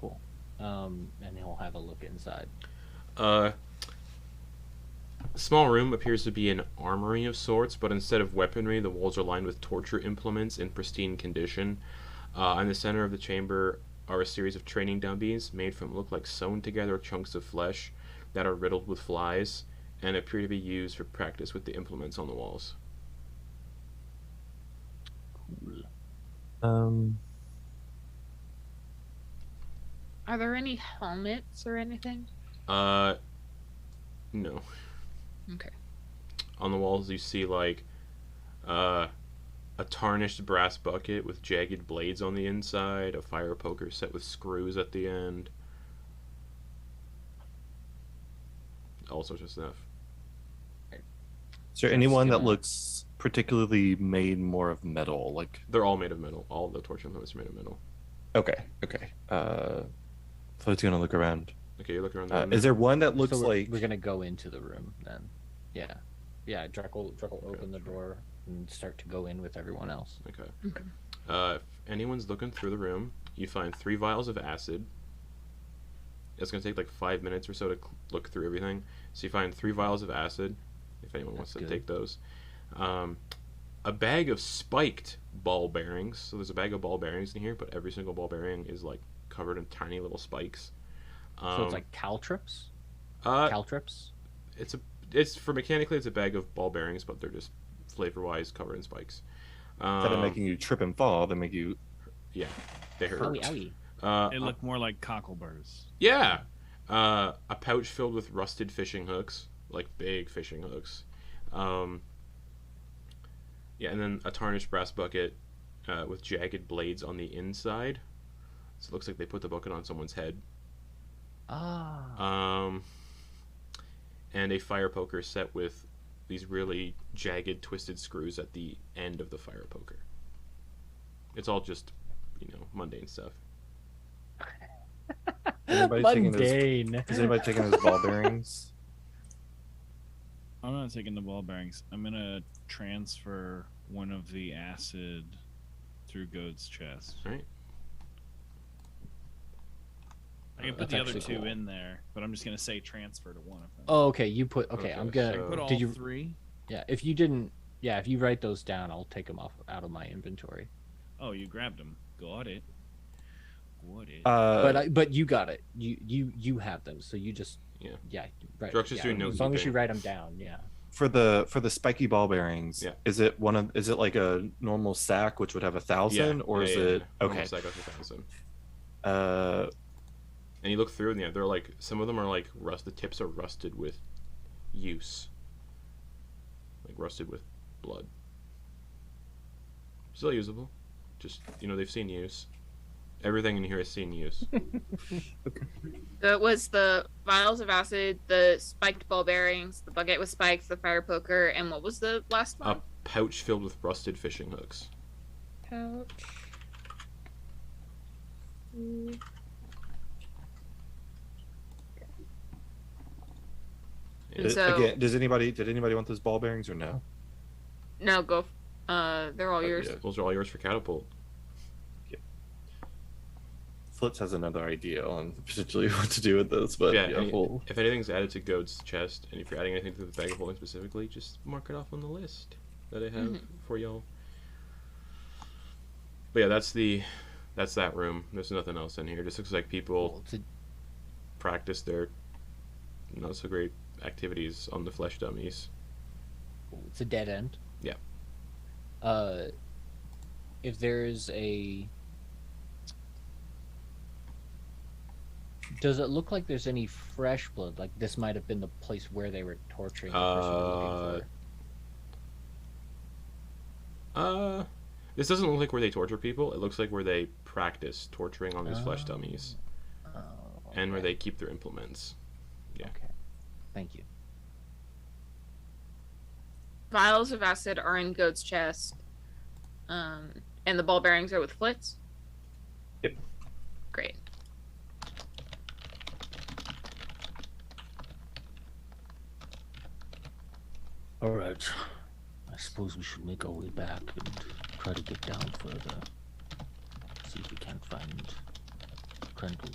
Cool. And he'll have a look inside. Small room appears to be an armory of sorts, but instead of weaponry, the walls are lined with torture implements in pristine condition. In the center of the chamber are a series of training dummies made from look like sewn together chunks of flesh that are riddled with flies and appear to be used for practice with the implements on the walls. Um, Are there any helmets or anything? No. Okay. On the walls you see like a tarnished brass bucket with jagged blades on the inside, a fire poker set with screws at the end, all sorts of stuff. is there anyone that looks particularly made more of metal? Like, They're all made of metal. All of the torture implements are made of metal. okay. Float's gonna look around. Okay, you look around the room. Is there one that looks So like? we're gonna go into the room then. Yeah. Yeah. Drekel open the door and start to go in with everyone else. Okay. Okay. If anyone's looking through the room, you find 3 vials of acid. It's going to take like 5 minutes or so to look through everything. So you find 3 vials of acid, if anyone wants to good. take those. A bag of spiked ball bearings. So there's a bag of ball bearings in here, but every single ball bearing is like covered in tiny little spikes. So it's like caltrips. uh, Caltrips. it's for mechanically it's a bag of ball bearings, but they're just flavor-wise covered in spikes. Instead of making you trip and fall, they make you. Yeah, they hurt. Owie, owie. They look more like cockleburrs. Yeah. A pouch filled with rusted fishing hooks, like big fishing hooks. Yeah, and then a tarnished brass bucket with jagged blades on the inside. So it looks like they put the bucket on someone's head. Ah. And a fire poker set with these really jagged, twisted screws at the end of the fire poker. It's all just, mundane stuff. Anybody taking those, Mundane. is anybody taking those ball bearings? I'm not taking the ball bearings. I'm gonna transfer one of the acid through Goad's chest. All right. I can put That's the other actually 2 cool. in there, but I'm just gonna say transfer to one of them. Oh, okay. You put. Okay, Okay, I'm gonna. so- Put all Did you? 3? Yeah. If you didn't. Yeah. If you write those down, I'll take them out of my inventory. Oh, you grabbed them. Got it. Got it. But you got it. You have them. So you just. Yeah. Yeah. Right. Druck's just yeah, doing note as long as keeping. you write them down. Yeah. For the spiky ball bearings, Yeah. is it like a normal sack which would have 1,000, or is it okay? Almost like 1,000. Uh, And you look through, and yeah, they're like some of them are like rust. The tips are rusted with use, like rusted with blood. Still usable, just they've seen use. Everything in here has seen use. It was the vials of acid, the spiked ball bearings, the bucket with spikes, the fire poker, and what was the last A one? pouch filled with rusted fishing hooks. Pouch. Yeah. So- again, did anybody want those ball bearings or no? No, go. They're all yours. Yeah. Those are all yours for catapult. Flitz has another idea on potentially what to do with this, but Yeah, yeah, any- we'll- if anything's added to Goad's chest, and if you're adding anything to the bag of holding specifically, just mark it off on the list that I have for y'all. But yeah, that's that room. There's nothing else in here. Just looks like people Well, it's a, practice their not so great activities on the flesh dummies. it's a dead end. Yeah. If there's a. Does it look like there's any fresh blood? Like this might have been the place where they were torturing the person we're looking for. This doesn't look like where they torture people. It looks like where they practice torturing on these flesh dummies. and where they keep their implements. Yeah. Okay. Thank you. Vials of acid are in Goat's chest. And the ball bearings are with Flitz? Yep. Great. All right. I suppose we should make our way back and try to get down further. See if we can't find Trendle.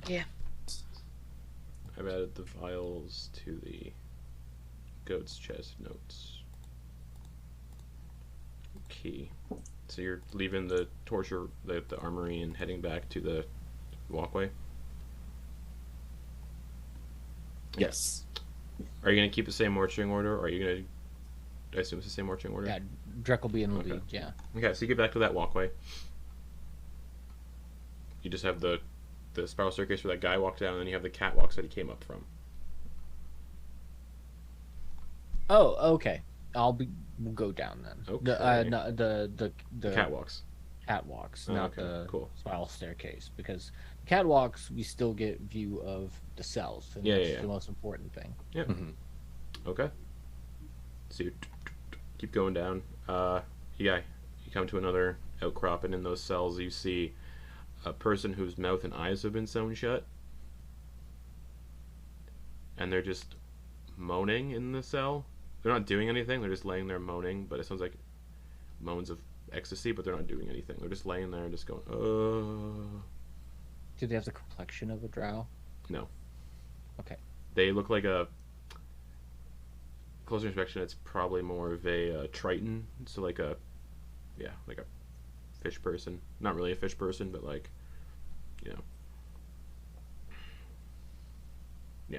Yeah. I've added the vials to the Goat's chest notes. Key. So you're leaving the torture, the armory, and heading back to the walkway? Yes. Are you going to keep the same marching order, or are you going to... I assume it's the same marching order? Yeah, Drek will be in the Okay. lead, yeah. Okay, so you get back to that walkway. You just have the spiral staircase where that guy walked down, and then you have the catwalks that he came up from. Oh, okay. We'll go down then. Okay. The Catwalks. catwalks, Oh, not okay, the cool. spiral staircase, because catwalks we still get view of the cells, and Yeah, that's yeah, yeah. the most important thing. Yep. Mhm. Okay. So you keep going down. You come to another outcrop, and in those cells you see a person whose mouth and eyes have been sewn shut. And they're just moaning in the cell. They're not doing anything, they're just laying there moaning, but it sounds like moans of ecstasy, but they're not doing anything. They're just laying there and just going, Do they have the complexion of a drow? No. Okay. They look like a... Closer inspection, it's probably more of a triton. So like a fish person. Not really a fish person, but like, Yeah.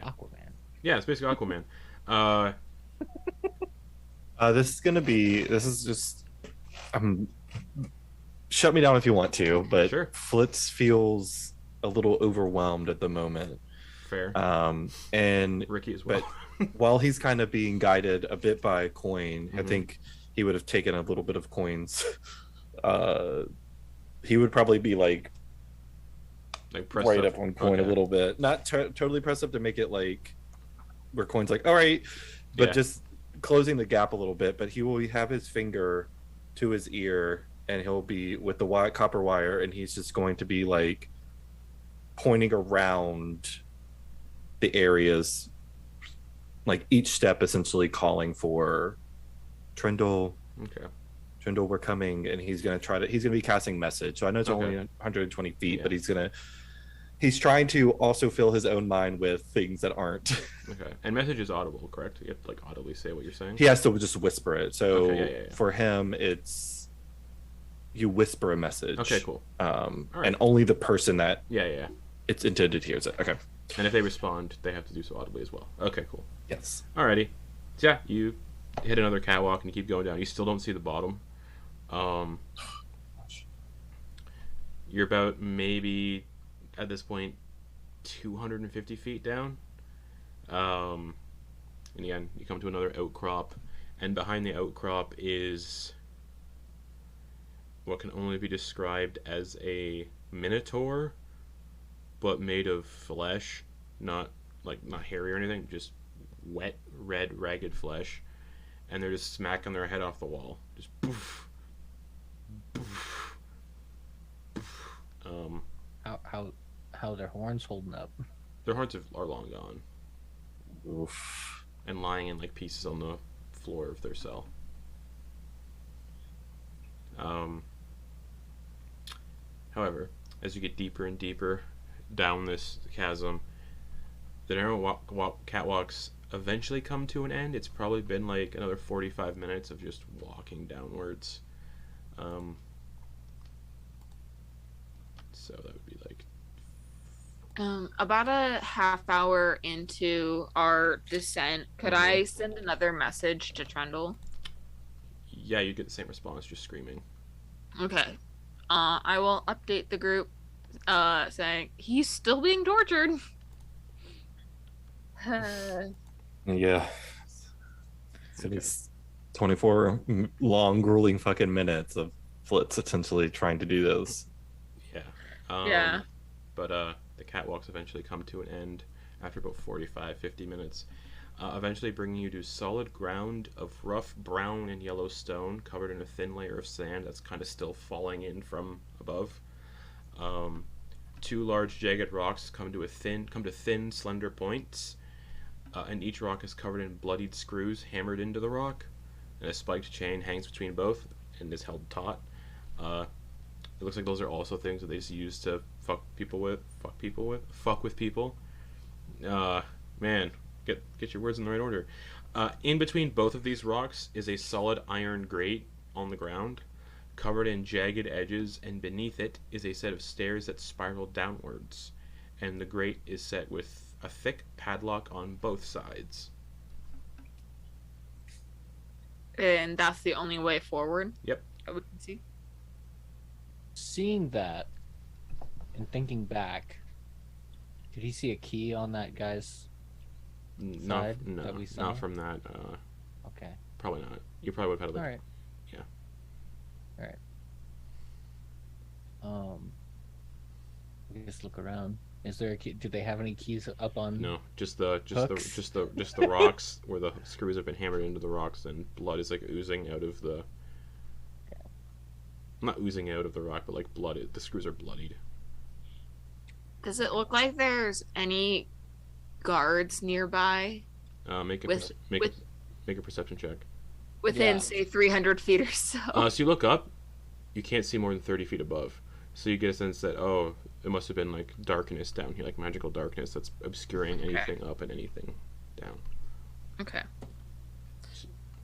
Aquaman. Yeah, it's basically Aquaman. This is just shut me down if you want to, but Sure. Flitz feels a little overwhelmed at the moment. Fair. And Ricky as well. while he's kind of being guided a bit by Quoin, I Mhm. think he would have taken a little bit of Quoin's. He would probably be like Like press right up on Quoin okay. a little bit, not totally press up to make it like where Quoin's like, all right, but Yeah. just closing the gap a little bit. But he will have his finger to his ear, and he'll be with the copper wire, and he's just going to be like pointing around the areas, like each step essentially calling for Trendle. Okay. Trendle, we're coming, and he's gonna be casting message. So I know it's Okay. only 120 feet, Yeah. but he's trying to also fill his own mind with things that aren't. Okay. And message is audible, correct? You have to like audibly say what you're saying? He has to just whisper it. So Okay, yeah. for him, it's you whisper a message. Okay, cool. And right. only the person that Yeah. it's intended hears it. Okay. And if they respond, they have to do so audibly as well. Okay, cool. Yes. Alrighty. So yeah, you hit another catwalk and you keep going down. You still don't see the bottom. You're about maybe at this point 250 feet down. And again, you come to another outcrop, and behind the outcrop is what can only be described as a minotaur, but made of flesh, not hairy or anything, just wet, red, ragged flesh, and they're just smacking their head off the wall, just poof, poof, poof. How their horns holding up? Their horns are long gone Oof. and lying in like pieces on the floor of their cell. However, as you get deeper and deeper down this chasm, the narrow catwalks eventually come to an end. It's probably been like another 45 minutes of just walking downwards. So that would be like... About a half hour into our descent, could I send another message to Trendle? Yeah, you get the same response, just screaming. Okay. I will update the group, saying he's still being tortured. Yeah. So these 24 long, grueling fucking minutes of Flitz essentially trying to do this. Yeah. Yeah. but the catwalks eventually come to an end after about 45-50 minutes, eventually bringing you to solid ground of rough brown and yellow stone covered in a thin layer of sand that's kind of still falling in from above. Two large jagged rocks come to thin, slender points, and each rock is covered in bloodied screws hammered into the rock, and a spiked chain hangs between both and is held taut. It looks like those are also things that they just use to fuck with people. Man, get your words in the right order. In between both of these rocks is a solid iron grate on the ground, covered in jagged edges, and beneath it is a set of stairs that spiral downwards, and the grate is set with a thick padlock on both sides. And that's the only way forward. Yep. That we can see. Seeing that and thinking back, did he see a key on that guy's side that we saw? Not from that. Okay. Probably not. You probably would have had a All look. right. Yeah. All right. We just look around. Is there a key? Do they have any keys up on? No, just the Hooks? rocks where the screws have been hammered into the rocks, and blood is like oozing out of the. Okay. Not oozing out of the rock, but like blood. The screws are bloodied. Does it look like there's any guards nearby Make a with- make a perception check. within, Yeah. say, 300 feet or so? So you look up, you can't see more than 30 feet above. So you get a sense that, oh, it must have been like darkness down here, like magical darkness that's obscuring anything up and anything down. Okay.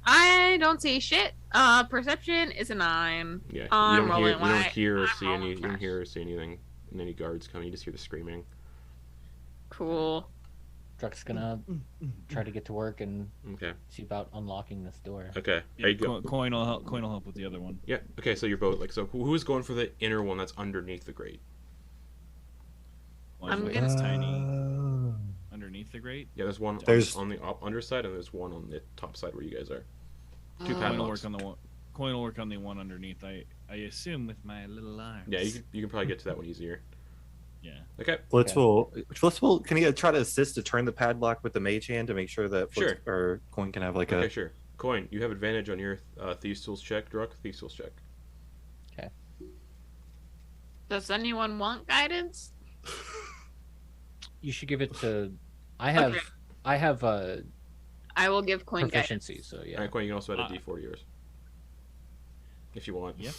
I don't see shit. Perception is a 9. Yeah, I'm you don't rolling white. hear or I'm see rolling any. You don't flash. hear or see anything. And any guards coming, you just hear the screaming. Cool. Druck's gonna try to get to work and Okay. see about unlocking this door. Okay. There you go. Quoin will help. Quoin will help with the other one. Yeah. Okay. So you're both like. So who's going for the inner one that's underneath the grate? One I'm with gonna- this tiny underneath the grate. Yeah. There's one There's- on the underside, and there's one on the top side where you guys are. Two Oh. Quoin will padlocks. work on the one. Quoin will work on the one underneath. I assume with my little arms. Yeah. You can probably get to that one easier. Yeah. Okay. Flitz Okay. will. Can he try to assist to turn the padlock with the mage hand to make sure that Flitz, Sure. or Coin can have like Okay. a. Sure. Coin. You have advantage on your thieves tools check. Druck. Thieves tools check. Does anyone want guidance? You should give it to. I have. Okay. I have a I will give Quoin guidance. proficiency, so yeah. All right, Coin. You can also add a D4 to yours, if you want. Yep.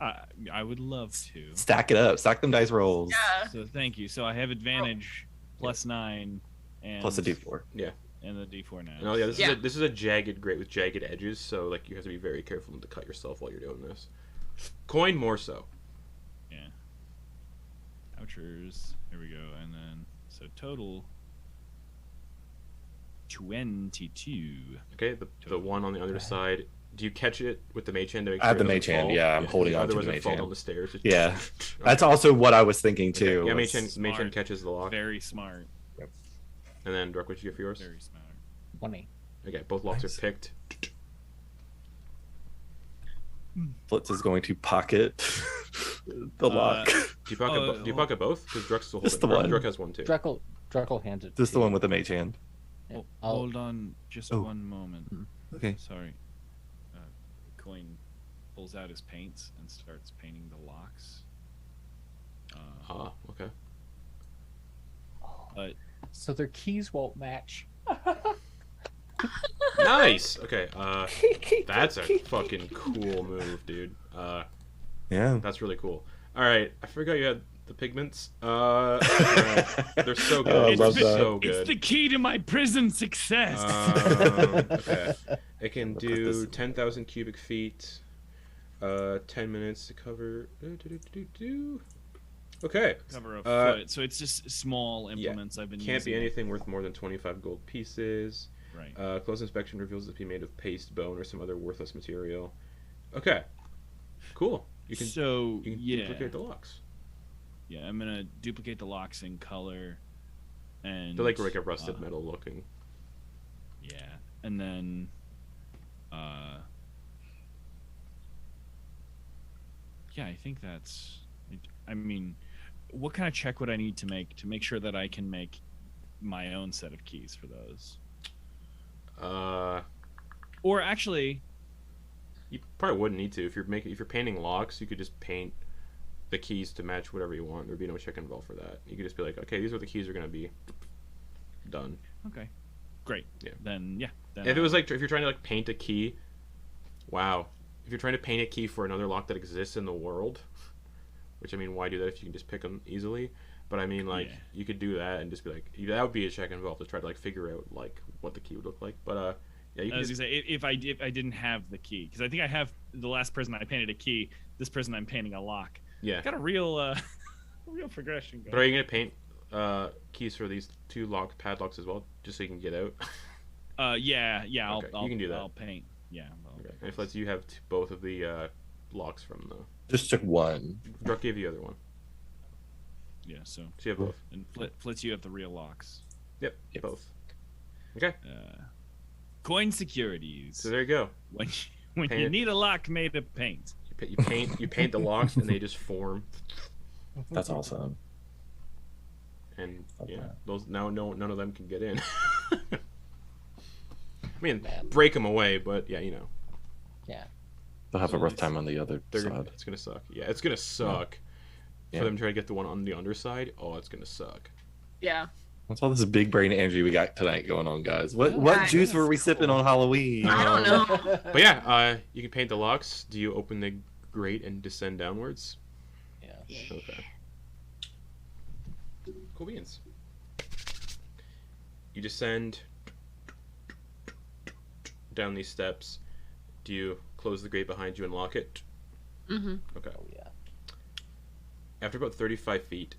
I would love to. Stack it up. Stack them dice rolls. Yeah. So thank you. So I have advantage +9 and Plus a d4. and the D4 now. No, yeah, Yeah. this is a jagged grate with jagged edges, so like you have to be very careful not to cut yourself while you're doing this. Coin more so. Yeah. Vouchers. Here we go. And then so total 22. Okay, the one on the other side. Do you catch it with the mage hand to make I sure have it the doesn't mage hand, fall? yeah, I'm holding on to Otherwise the it mage fall hand. down the stairs. Yeah. Okay. That's also what I was thinking too. Yeah, was- mage hand catches the lock. Very smart. And then Druck, what'd you get for yours? Very smart. 20. Okay, both locks Nice. are picked. Flitz is going to pocket the lock. Do you pocket both? Because Druck's still Just holding. the one. Druck has one too. Druck'll hand it. Just to the one you. with the mage hand. Yeah, Oh, I'll- hold on just Oh. one moment. Okay. Sorry. Coin pulls out his paints and starts painting the locks. Okay. But So their keys won't match. Nice. Okay. That's a fucking cool move, dude. Yeah. That's really cool. All right, I forgot you had the pigments. They're so good. Oh, I They're love that. so it's good. the key to my prison success. Okay. It can Look at do this. 10,000 cubic feet. 10 minutes to cover. Okay. Cover a Uh, foot. So it's just small implements I've been Can't be using. anything worth more than 25 gold pieces. Right. Close inspection reveals it to be made of paste, bone, or some other worthless material. Okay. Cool. You can duplicate the locks. Yeah, I'm gonna duplicate the locks in color, and They're like a rusted metal looking. Yeah, and then, yeah, I think that's. I mean, what kind of check would I need to make sure that I can make my own set of keys for those? Or actually, you probably wouldn't need to. If you're painting locks, you could just paint the keys to match whatever you want. There'd be no check involved for that. You could just be like, okay, these are the keys are gonna be done. okay, great. Yeah. Then If it was like if you're trying to like paint a key, wow. If you're trying to paint a key for another lock that exists in the world, which I mean, why do that if you can just pick them easily? But I mean, like you could do that and just be like, that would be a check involved to try to like figure out like what the key would look like. But yeah, you can I was gonna say if I didn't have the key, because I think I have the last person I painted a key. This person I'm painting a lock. yeah. Got a real real progression going. But are you gonna paint keys for these two padlocks as well, just so you can get out? Yeah. Okay, you can do that. I'll paint. Yeah. Okay. And if you have both of the locks from the. Just took one. Druck gave you the other one, Yeah. So so you have both. and Flitz, you have the real locks. Yep, both. Okay, Coin securities. so there you go. When you Paint it. need a lock made of paint. You paint the locks and they just form. That's awesome. And Love yeah, that. those now none of them can get in. I mean, Man. break them away, but yeah, Yeah. They'll have a rough time on the other side. it's gonna suck. Yeah, it's gonna suck Yeah. for them to try to get the one on the underside. Oh, it's gonna suck. Yeah. What's all this big brain energy we got tonight going on, guys? What Yeah, juice were we that's sipping cool. on Halloween? I don't know. But yeah, you can paint the locks. Do you open the grate and descend downwards? Yeah. Okay. Cool beans. You descend down these steps. Do you close the grate behind you and lock it? Mm-hmm. Okay. Oh yeah. After about 35 feet,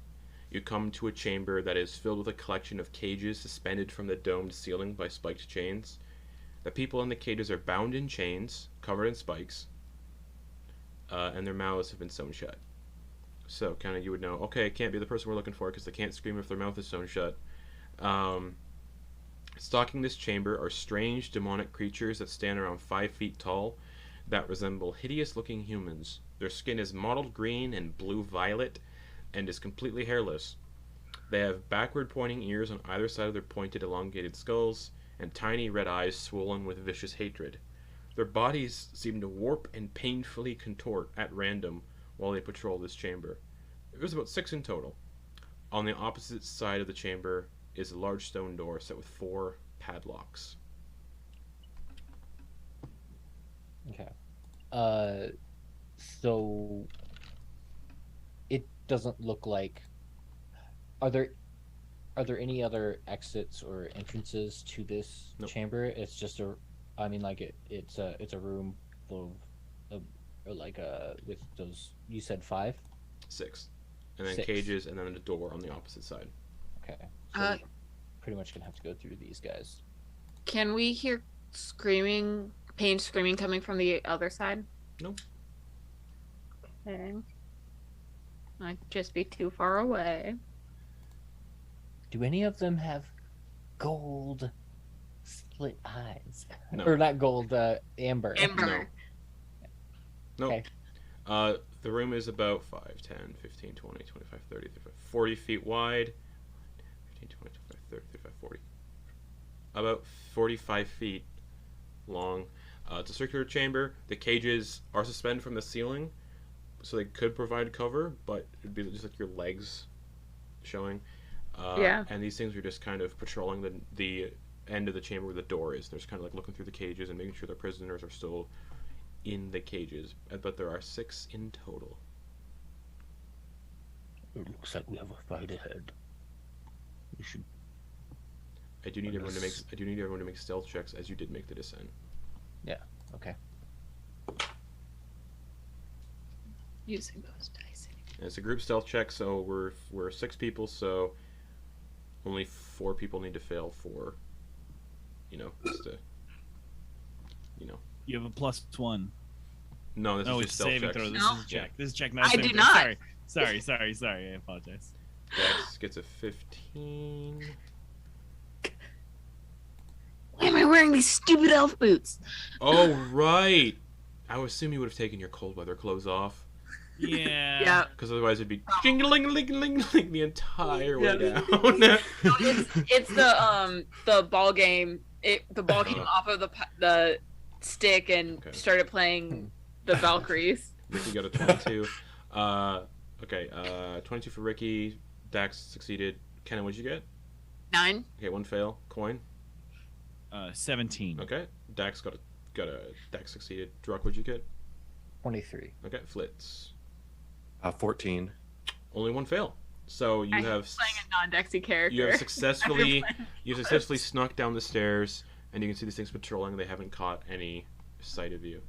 you come to a chamber that is filled with a collection of cages suspended from the domed ceiling by spiked chains. The people in the cages are bound in chains, covered in spikes, and their mouths have been sewn shut. So, kind of, you would know, okay, it can't be the person we're looking for because they can't scream if their mouth is sewn shut. Stalking this chamber are strange demonic creatures that stand around 5 feet tall that resemble hideous-looking humans. Their skin is mottled green and blue-violet and is completely hairless. They have backward-pointing ears on either side of their pointed, elongated skulls and tiny red eyes swollen with vicious hatred. Their bodies seem to warp and painfully contort at random while they patrol this chamber. There's about 6 in total. On the opposite side of the chamber is a large stone door set with 4 padlocks. Okay. So it doesn't look like. Are there any other exits or entrances to this Nope. chamber? It's just a. I mean, like it's a room full of like with those. You said 5. 6. And then 6. cages, and then a door on the opposite side. Okay. So Uh, pretty much gonna have to go through these guys. Can we hear screaming, pain screaming coming from the other side? No. Okay. Might just be too far away. Do any of them have gold split eyes? No. Or not gold, amber. Ember. Nope. Okay. The room is about 5, 10, 15, 20, 25, 30, 35, 40 feet wide. 15, 20, 25, 30, 35, 40. About 45 feet long. It's a circular chamber. The cages are suspended from the ceiling, so they could provide cover, but it'd be just like your legs showing. Yeah. And these things are just kind of patrolling the end of the chamber where the door is. They're just kind of like looking through the cages and making sure the prisoners are still in the cages. But there are 6 in total. It looks like we have a fight ahead. We should. I do need everyone to make. Unless- I do need everyone to make stealth checks as you did make the descent. Okay. Using those dice. And it's a group stealth check, so we're 6 people, so only 4 people need to fail for, just to, You have a +1. No, this No, is it's just stealth saving checks. throw. This No. is a check. Yeah. This is check. Not I saving do throw. not. Sorry. I apologize. Dex gets a 15. Why am I wearing these stupid elf boots? Oh right. I would assume you would have taken your cold weather clothes off. Yeah. Yeah. Because otherwise it'd be jingling the entire way down. No, it's the ball game. The ball came off of the stick and started playing the Valkyries. Ricky got a 22. Okay, 22 for Ricky. Dax succeeded. Kenna, what'd you get? 9. Okay, 1 fail. Coin. 17. Okay. Dax got a Dax succeeded. Druck, what'd you get? 23. Okay, Flitz. 14. Only 1 fail. So you have playing a non-Dexy character. you have successfully snuck down the stairs, and you can see these things patrolling. They haven't caught any sight of you.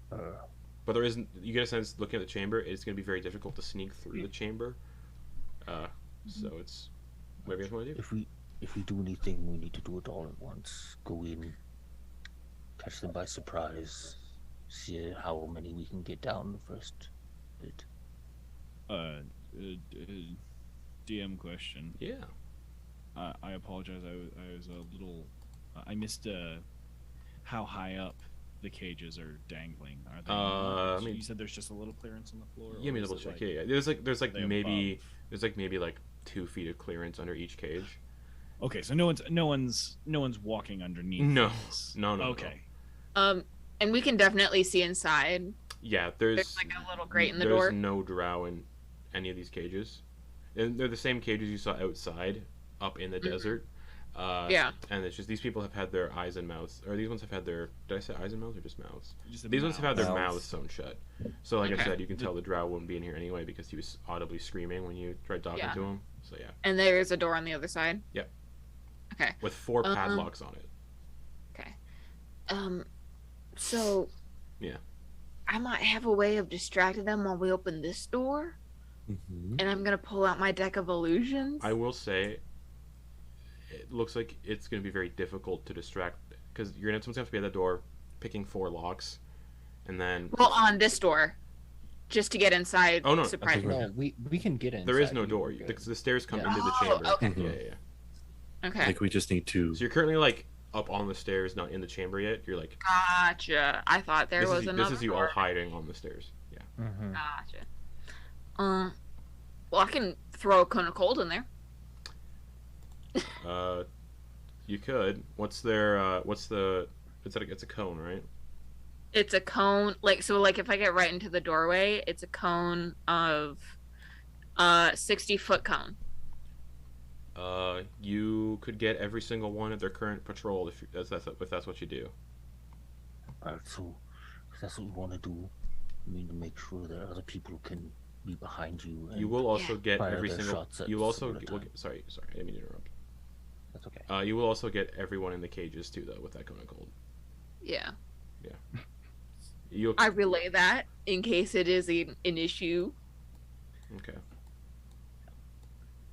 But there isn't. You get a sense looking at the chamber. It's going to be very difficult to sneak through the chamber. So it's whatever you guys want to do. If we do anything, we need to do it all at once. Go in, catch them by surprise, see how many we can get down the first bit. DM question. Yeah. I apologize. I was a little. I missed how high up the cages are dangling. Are they? I mean, you said there's just a little clearance on the floor. Give me a double check. Yeah. There's maybe 2 feet of clearance under each cage. Okay, so no one's walking underneath. No. This. No. Okay. And we can definitely see inside. Yeah, There's like a little grate in the there's door. no drow in any of these cages. And they're the same cages you saw outside, up in the desert. Yeah. And it's just these people have had their eyes and mouths, or these ones have had their. Did I say eyes and mouths or just mouths? These ones have had their mouths sewn shut. So like I said, you can tell the drow wouldn't be in here anyway because he was audibly screaming when you tried talking to him. So yeah. And there's a door on the other side. Yep. Okay. With 4 padlocks on it. Okay. So. Yeah. I might have a way of distracting them while we open this door. Mm-hmm. And I'm gonna pull out my deck of illusions. I will say, it looks like it's going to be very difficult to distract because someone's going to have to be at that door, picking 4 locks, and then. Well, on this door, just to get inside. Oh no! Surprise. No, we can get in. There is no door. The stairs come into the chamber. Okay. Yeah. Okay. Like we just need to. So you're currently like up on the stairs, not in the chamber yet. You're like. Gotcha. I thought there was another. This is you door. all hiding on the stairs. Yeah. Mm-hmm. Gotcha. Well, I can throw a cone of cold in there. You could. What's their? It's a cone, right? It's a cone, like if I get right into the doorway, it's a cone of 60-foot cone. You could get every single one at their current patrol if that's what you do. Alright, so if that's what we want to do, we need to make sure that other people can be behind you. You will also get fire every their single. shots at You also similar time. sorry, I didn't mean to interrupt. That's okay. You will also get everyone in the cages too, though, with that cone of cold. Yeah. You. I relay that in case it is an issue. Okay.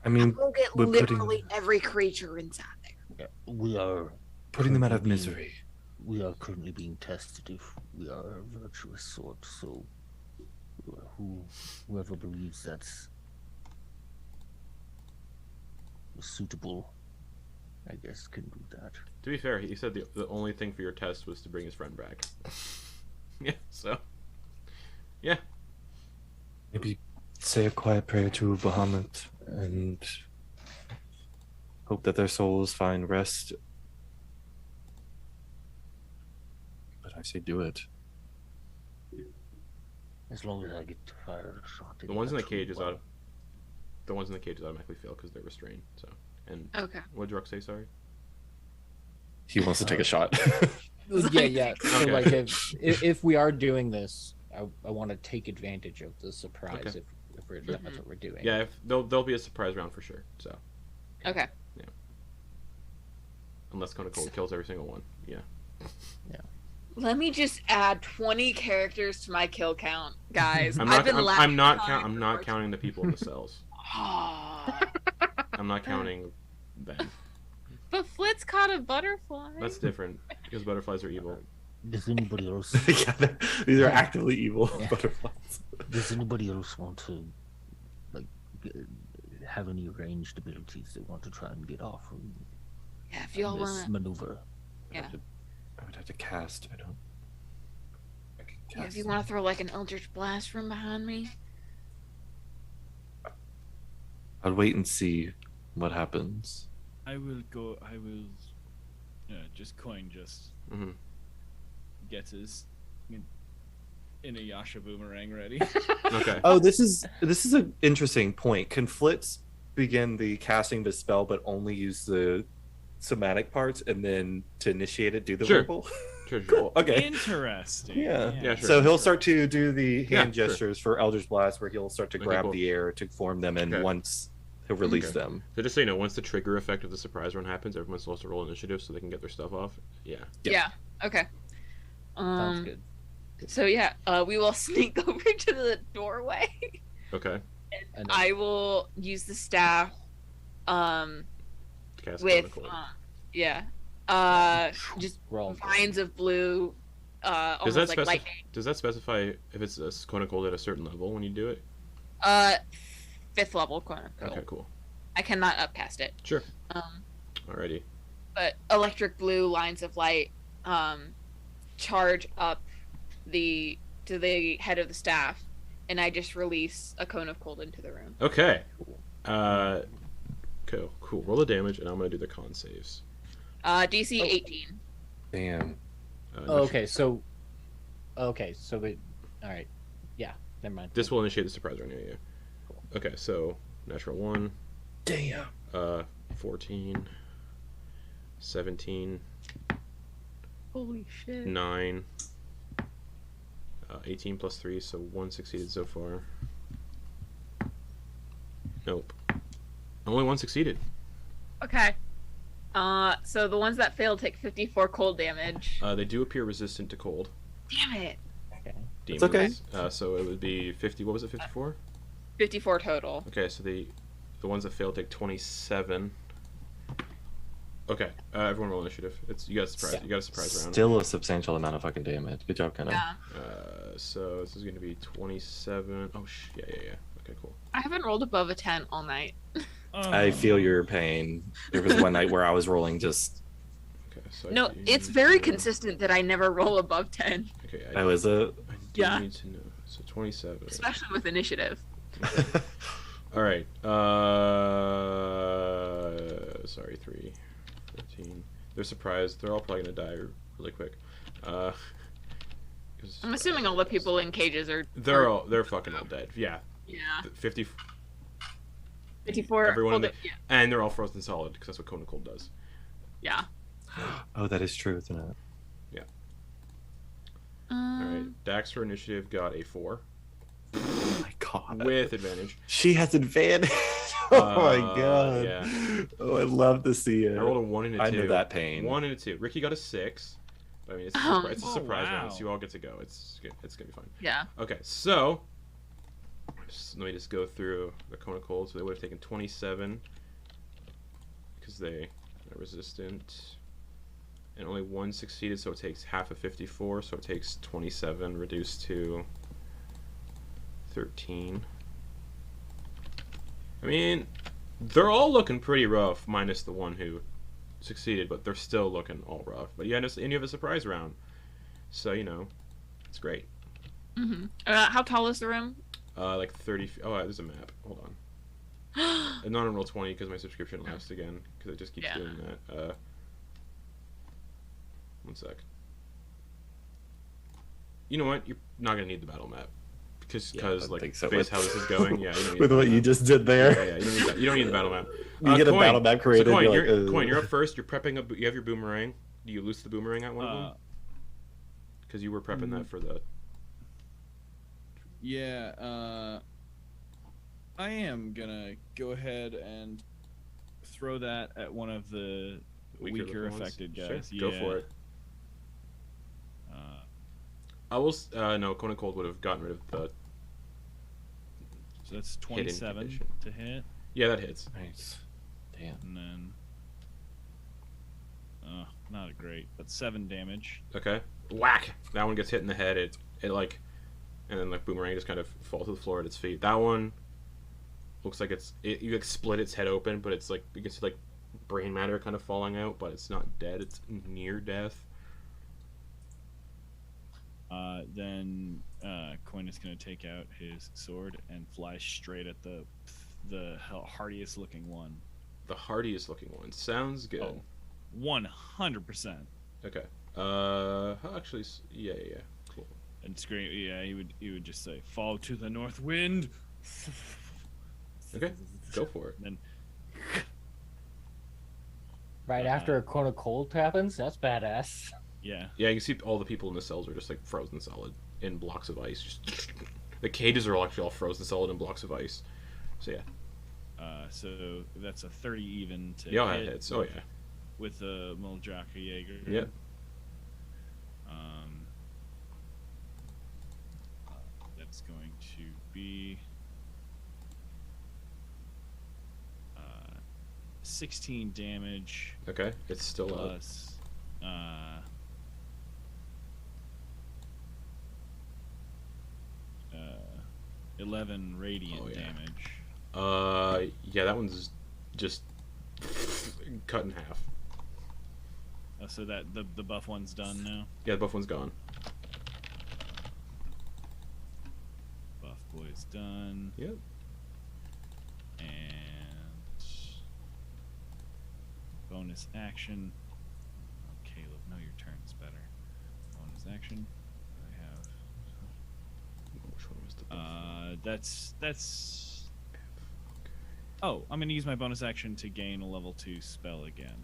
I mean, We'll get we're literally every creature inside there. Yeah, we are putting them out of currently misery. We are currently being tested if we are a virtuous sort, so whoever believes that's suitable, I guess, can do that. To be fair, he said the only thing for your test was to bring his friend back. Yeah. So. Yeah. Maybe say a quiet prayer to Bahamut and hope that their souls find rest. But I say do it. As long as I get to fire a shot. The ones in the cage automatically fail because they're restrained. So. And. Okay. What did Druck say? Sorry. He wants to take a shot. Yeah. So Okay. like if we are doing this, I want to take advantage of the surprise Okay. if that's what we're doing. Yeah. There'll be a surprise round for sure. So. Okay. Unless Cone of Cold kills every single one. Yeah. Let me just add 20 characters to my kill count, guys. I'm I've been not counting the people in the cells. Oh. I'm not counting them. But Flitz caught a butterfly. That's different because butterflies are evil. Does anybody else? Yeah, these are actively evil Yeah. butterflies. Does anybody else want to, like, have any ranged abilities they want to try and get off from Yeah, if y'all this want. maneuver? Yeah. I would have to cast. I If you want to throw like an Eldritch Blast from behind me. I'd wait and see what happens. I will just Quoin just Mm-hmm. gets his Inuyasha boomerang ready. Okay. Oh, this is an interesting point. Can Flitz begin the casting of the spell, but only use the somatic parts, and then to initiate it, do the Sure. verbal? Sure. Cool. Okay. Interesting. Yeah. Yeah, sure. So he'll start to do the hand Yeah, sure. gestures for Eldritch Blast, where he'll start to Okay, grab cool. the air to form them, and Okay. once he'll release Okay. them. So just so you know, once the trigger effect of the surprise run happens, everyone's supposed to roll initiative so they can get their stuff off. Yeah. Yeah. Okay. Sounds good. So yeah, we will sneak over to the doorway. Okay. And then- I will use the staff. Cast With Conical. just Roll. vines of blue. Does Almost that like specify? lightning. Does that specify if it's a Conical at a certain level when you do it? 5th level, quote unquote. Okay. Cool. I cannot upcast it. Sure. Um, Alrighty. but electric blue lines of light charge up to the head of the staff, and I just release a cone of cold into the room. Okay. Cool. Roll the damage, and I'm gonna do the con saves. DC Oh. 18. Damn. Oh, okay, so all right. Yeah, never mind. This will initiate the surprise round. Yeah. Okay, so natural 1, Damn. 14, 17, Holy shit. 9, 18 plus 3, so 1 succeeded so far. Nope. Only 1 succeeded. Okay. So the ones that fail take 54 cold damage. They do appear resistant to cold. Damn it. Okay. Demons. okay. So it would be 50. What was it? 54. 54 total. Okay, so the ones that fail take 27. Okay, everyone roll initiative. You got a surprise. Yeah. You got a surprise round. Still a substantial amount of fucking damage. Good job, Kenna. Yeah. So this is going to be 27. Oh yeah. Okay, cool. I haven't rolled above a 10 all night. I feel your pain. There was one night where I was rolling just. Okay, so No, do it's need very to- consistent that I never roll above 10, Okay, I was a. I do Yeah. need to know. So 27. especially with initiative. All right. Sorry, 3, 13. They're surprised. They're all probably gonna die really quick. 'Cause, I'm assuming all the people in cages are. they're fucking all dead. Yeah, Yeah. 50, 54. Everyone in hold the- it- yeah. and they're all frozen solid because that's what Cone of Cold does. Yeah. Oh, that is true, isn't it? All right. Dax for initiative got a 4 Oh my god. with advantage. She has advantage. Oh my god. yeah. Oh, I'd love to see it. I rolled a 1 and a 2. I know that pain. 1 and a 2. Ricky got a 6. I mean, it's a, it's a Oh, surprise wow. round, so you all get to go. It's gonna be fun. Yeah. Okay, so let me just go through the Cone of Cold. So they would have taken 27 because they are resistant, and only 1 succeeded. So it takes half of 54. So it takes 27 reduced to 13. I mean, they're all looking pretty rough, minus the one who succeeded, but they're still looking all rough. But yeah, and you have a surprise round, so it's great. Mm-hmm. How tall is the room? Like 30. Oh, there's a map. Hold on. And not on roll 20 because my subscription lapsed again because it just keeps Yeah. doing that. 1 sec. You know what? You're not gonna need the battle map because Yeah, I like think so. based how this is going. Yeah, you don't need With the what battle you map. just did there. Yeah, you don't need the battle map. You get a Quoin. battle map created. So Quoin, you're like, Quoin, you're up first. You're prepping up. You have your boomerang. Do you loose the boomerang at one of them? Because you were prepping that for the. Yeah, I am gonna go ahead and throw that at one of the weaker looking ones? affected Sure, guys. go for it. I will. No, Cone of Cold would have gotten rid of the. So that's Hidden 27 condition. to hit, Yeah, that hits. Nice. Damn. and then not great, but 7 damage. Okay. Whack! That one gets hit in the head. It like, and then like boomerang just kind of falls to the floor at its feet. That one looks like you like split its head open, but it's like you can see like brain matter kind of falling out, but it's not dead. It's near death. Then Quoin is going to take out his sword and fly straight at the hardiest looking one. The hardiest looking one. Sounds good. Oh, 100%. Okay. Actually, yeah. Cool. And scream. Yeah, he would just say, "Fall to the north wind." Okay. Go for it. And then Right after a cone of cold happens? That's badass. yeah. Yeah, you can see all the people in the cells are just like frozen solid in blocks of ice. Just the cages are actually all frozen solid in blocks of ice. So yeah. So that's a 30 even to Yeah, hit it hits. Oh yeah. with a Muljaka Jaeger. Yep. That's going to be 16 damage Okay. It's still up. plus 11 radiant Oh, yeah. damage. Yeah, that one's just cut in half. So that the buff one's done now. Yeah, the buff one's gone. Buff boy's done. Yep. And bonus action. Oh, Caleb, no, your turn's better. Bonus action. I have. Which one was the buff? That's. Oh, I'm gonna use my bonus action to gain a level 2 spell again.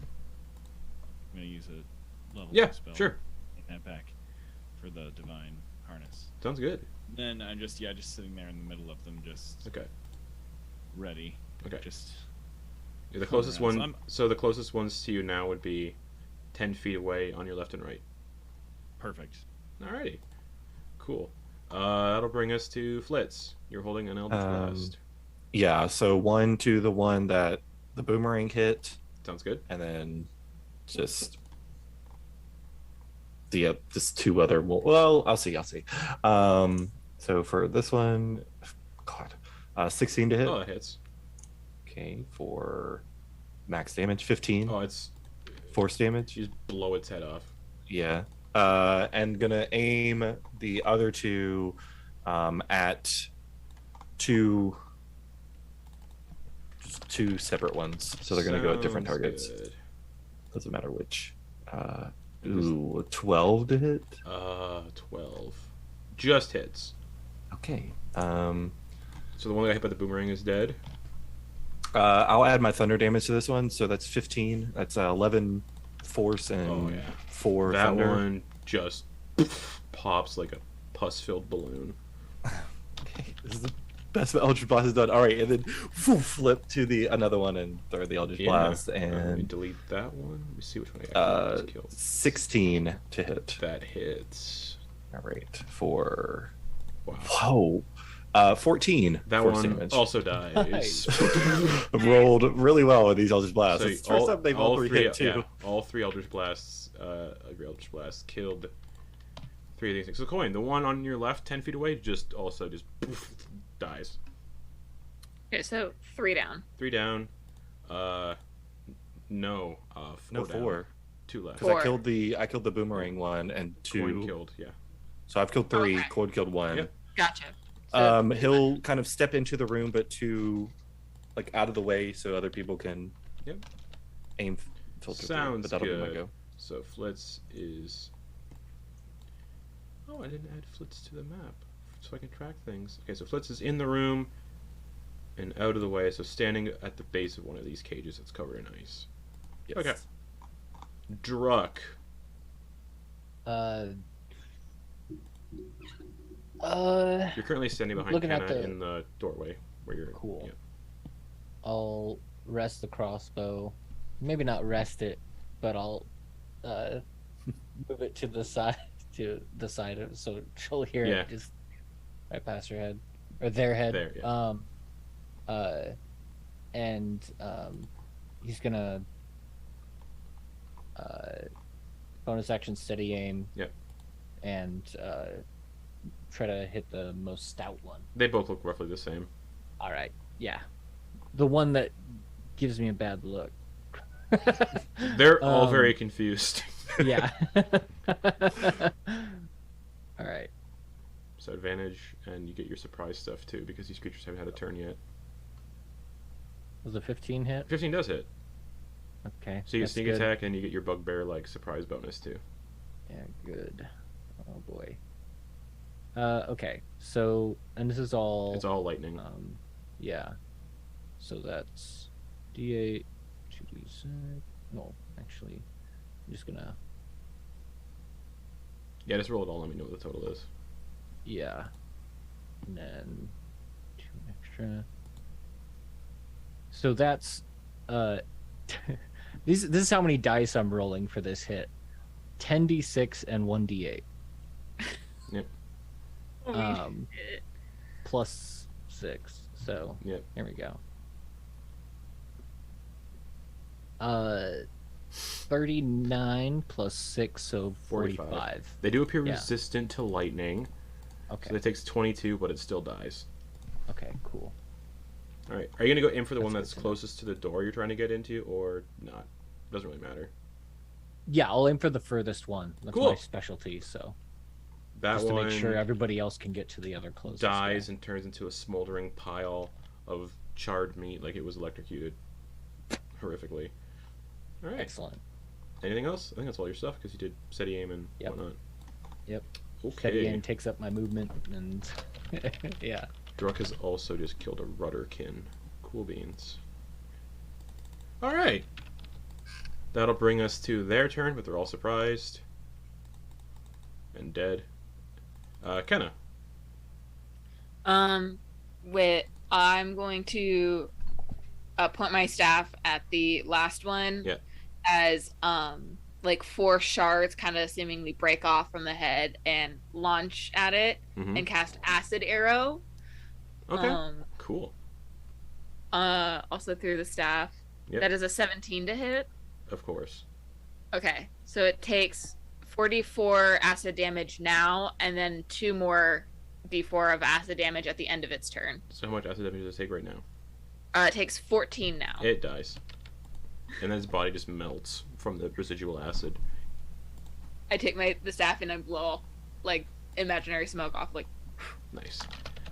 I'm gonna use a level 2 spell. Sure. In that pack for the divine harness. Sounds good. Then I'm just sitting there in the middle of them, just Okay. ready. Okay. Just Yeah, the closest around. one. So the closest ones to you now would be 10 feet away on your left and right. perfect. Alrighty. Cool. That'll bring us to Flitz. You're holding an Eldritch Blast. Yeah, so one to the one that the boomerang hit, Sounds good. and then just just two other. Well, I'll see. So for this one, God, 16 to hit. Oh, that hits. Okay, for max damage, 15. Oh, it's Force damage. you just blow its head off. Yeah. And gonna aim the other two at two separate ones. So they're gonna go at different Sounds targets. good. Doesn't matter which. 12 to hit. 12. Just hits. Okay. So the one that got hit by the boomerang is dead. I'll add my thunder damage to this one, so that's 15. That's 11 force and Oh, yeah. 4 That thunder. one just pops like a pus-filled balloon. Okay, this is the best Eldritch Blast is done. All right, and then flip to another one and throw the Eldritch Blast, Let me and delete that one. Let me see which one I actually killed. 16 to hit. That hits. All right, for Wow. 14 That force one damage. also dies. I've rolled really well with these Eldritch Blasts. So It's the first time they've all three hit too. Yeah, all three Eldritch Blasts, killed 3 of these things. So Quoin, the one on your left, 10 feet away, just dies. Okay, so 3 down. 3 down. No, 4 down. 4. 2 left. Because 4. I killed the boomerang one and 2. Quoin killed, yeah. So I've killed 3. Okay. Quoin killed 1. Yep. Gotcha. So, He'll kind of step into the room, but out of the way so other people can aim filter through. Sounds But that'll be my good. go. So Flitz is... Oh, I didn't add Flitz to the map, so I can track things. Okay, so Flitz is in the room and out of the way, so standing at the base of one of these cages that's covered in ice. Yes. Okay. Druck. You're currently standing behind Looking at Kenna the- in the doorway where you're... Cool. Yeah. I'll rest the crossbow. Maybe not rest it, but I'll move it to the side, so she'll hear Yeah. it just right past her head or their head. There, yeah. And he's gonna bonus action steady aim. Yep. And try to hit the most stout one. They both look roughly the same. All right. Yeah. The one that gives me a bad look. They're all very confused. Yeah. All right. So advantage, and you get your surprise stuff too because these creatures haven't had a turn yet. Was a 15 hit? 15 does hit. Okay. So you get that's sneak good. attack, and you get your bugbear like surprise bonus too. Yeah, good. Oh boy. Okay. So, and this is all. It's all lightning. Yeah. So that's D8, 2D6. No, actually, I'm just gonna. Yeah, just roll it all. Let me know what the total is. Yeah. And then 2 extra. So that's this is how many dice I'm rolling for this hit. 10d6 and 1d8. Plus 6. So Yep. here we go. 39 plus 6, so 45. They do appear Yeah. resistant to lightning. Okay. So it takes 22, but it still dies. Okay, cool. All right. Are you gonna go in for the one That's that's good to know. closest to the door you're trying to get into, or not? Doesn't really matter. Yeah, I'll aim for the furthest one. That's Cool. my specialty, so That just to one make sure everybody else can get to the other closest dies guy. and turns into a smoldering pile of charred meat, like it was electrocuted, horrifically. All right. Excellent. Anything else? I think that's all your stuff because you did steady aim and Yep. whatnot. Yep. Okay. Steady aim takes up my movement, and yeah. Druk has also just killed a rudderkin. Cool beans. All right. That'll bring us to their turn, but they're all surprised and dead. Kenna. I'm going to point my staff at the last one. Yeah. As like 4 shards kind of seemingly break off from the head and launch at it Mhm. and cast acid arrow. Okay. Cool. Also through the staff. Yep. That is a 17 to hit. Of course. Okay, so it takes 44 acid damage now, and then 2 more d4 of acid damage at the end of its turn. So how much acid damage does it take right now? It takes 14 now. It dies. And then his body just melts from the residual acid. I take the staff and I blow like imaginary smoke off. Like, Nice.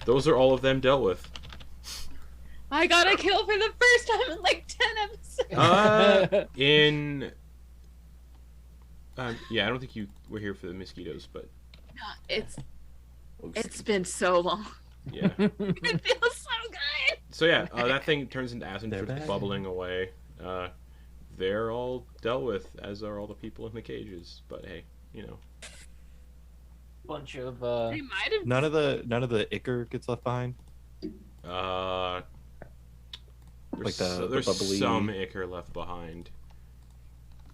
Those are all of them dealt with. I got a kill for the first time in like 10 episodes. Yeah, I don't think you were here for the mosquitoes, but It's been so long. yeah. It feels so good. So yeah, that thing turns into acid They're and starts back. bubbling away. They're all dealt with, as are all the people in the cages. But hey, you know. Bunch of They might have. None of the ichor gets left behind. There's, Like the there's bubbly- some ichor left behind.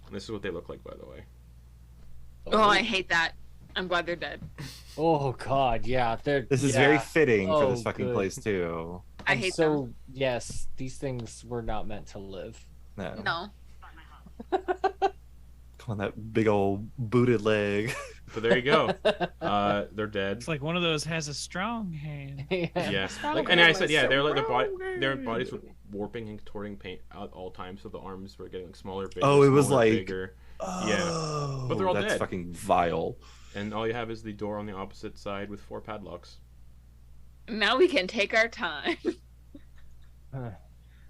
And this is what they look like, by the way. Oh, I hate that. I'm glad they're dead. Oh god, yeah. They're This is yeah. very fitting for this Oh, fucking good. place too. I I'm hate so yes, these things were not meant to live. No. them. No. Come on, that big old booted leg. But there you go. They're dead. It's like one of those has a strong hand. Yeah, like, and I said, yeah, they're like their bodies were warping and contorting paint at all times, so the arms were getting like smaller, bigger. Oh, it was smaller, like- bigger, Oh, But they're all that's dead. fucking vile. and all you have is the door on the opposite side with 4 padlocks. Now we can take our time.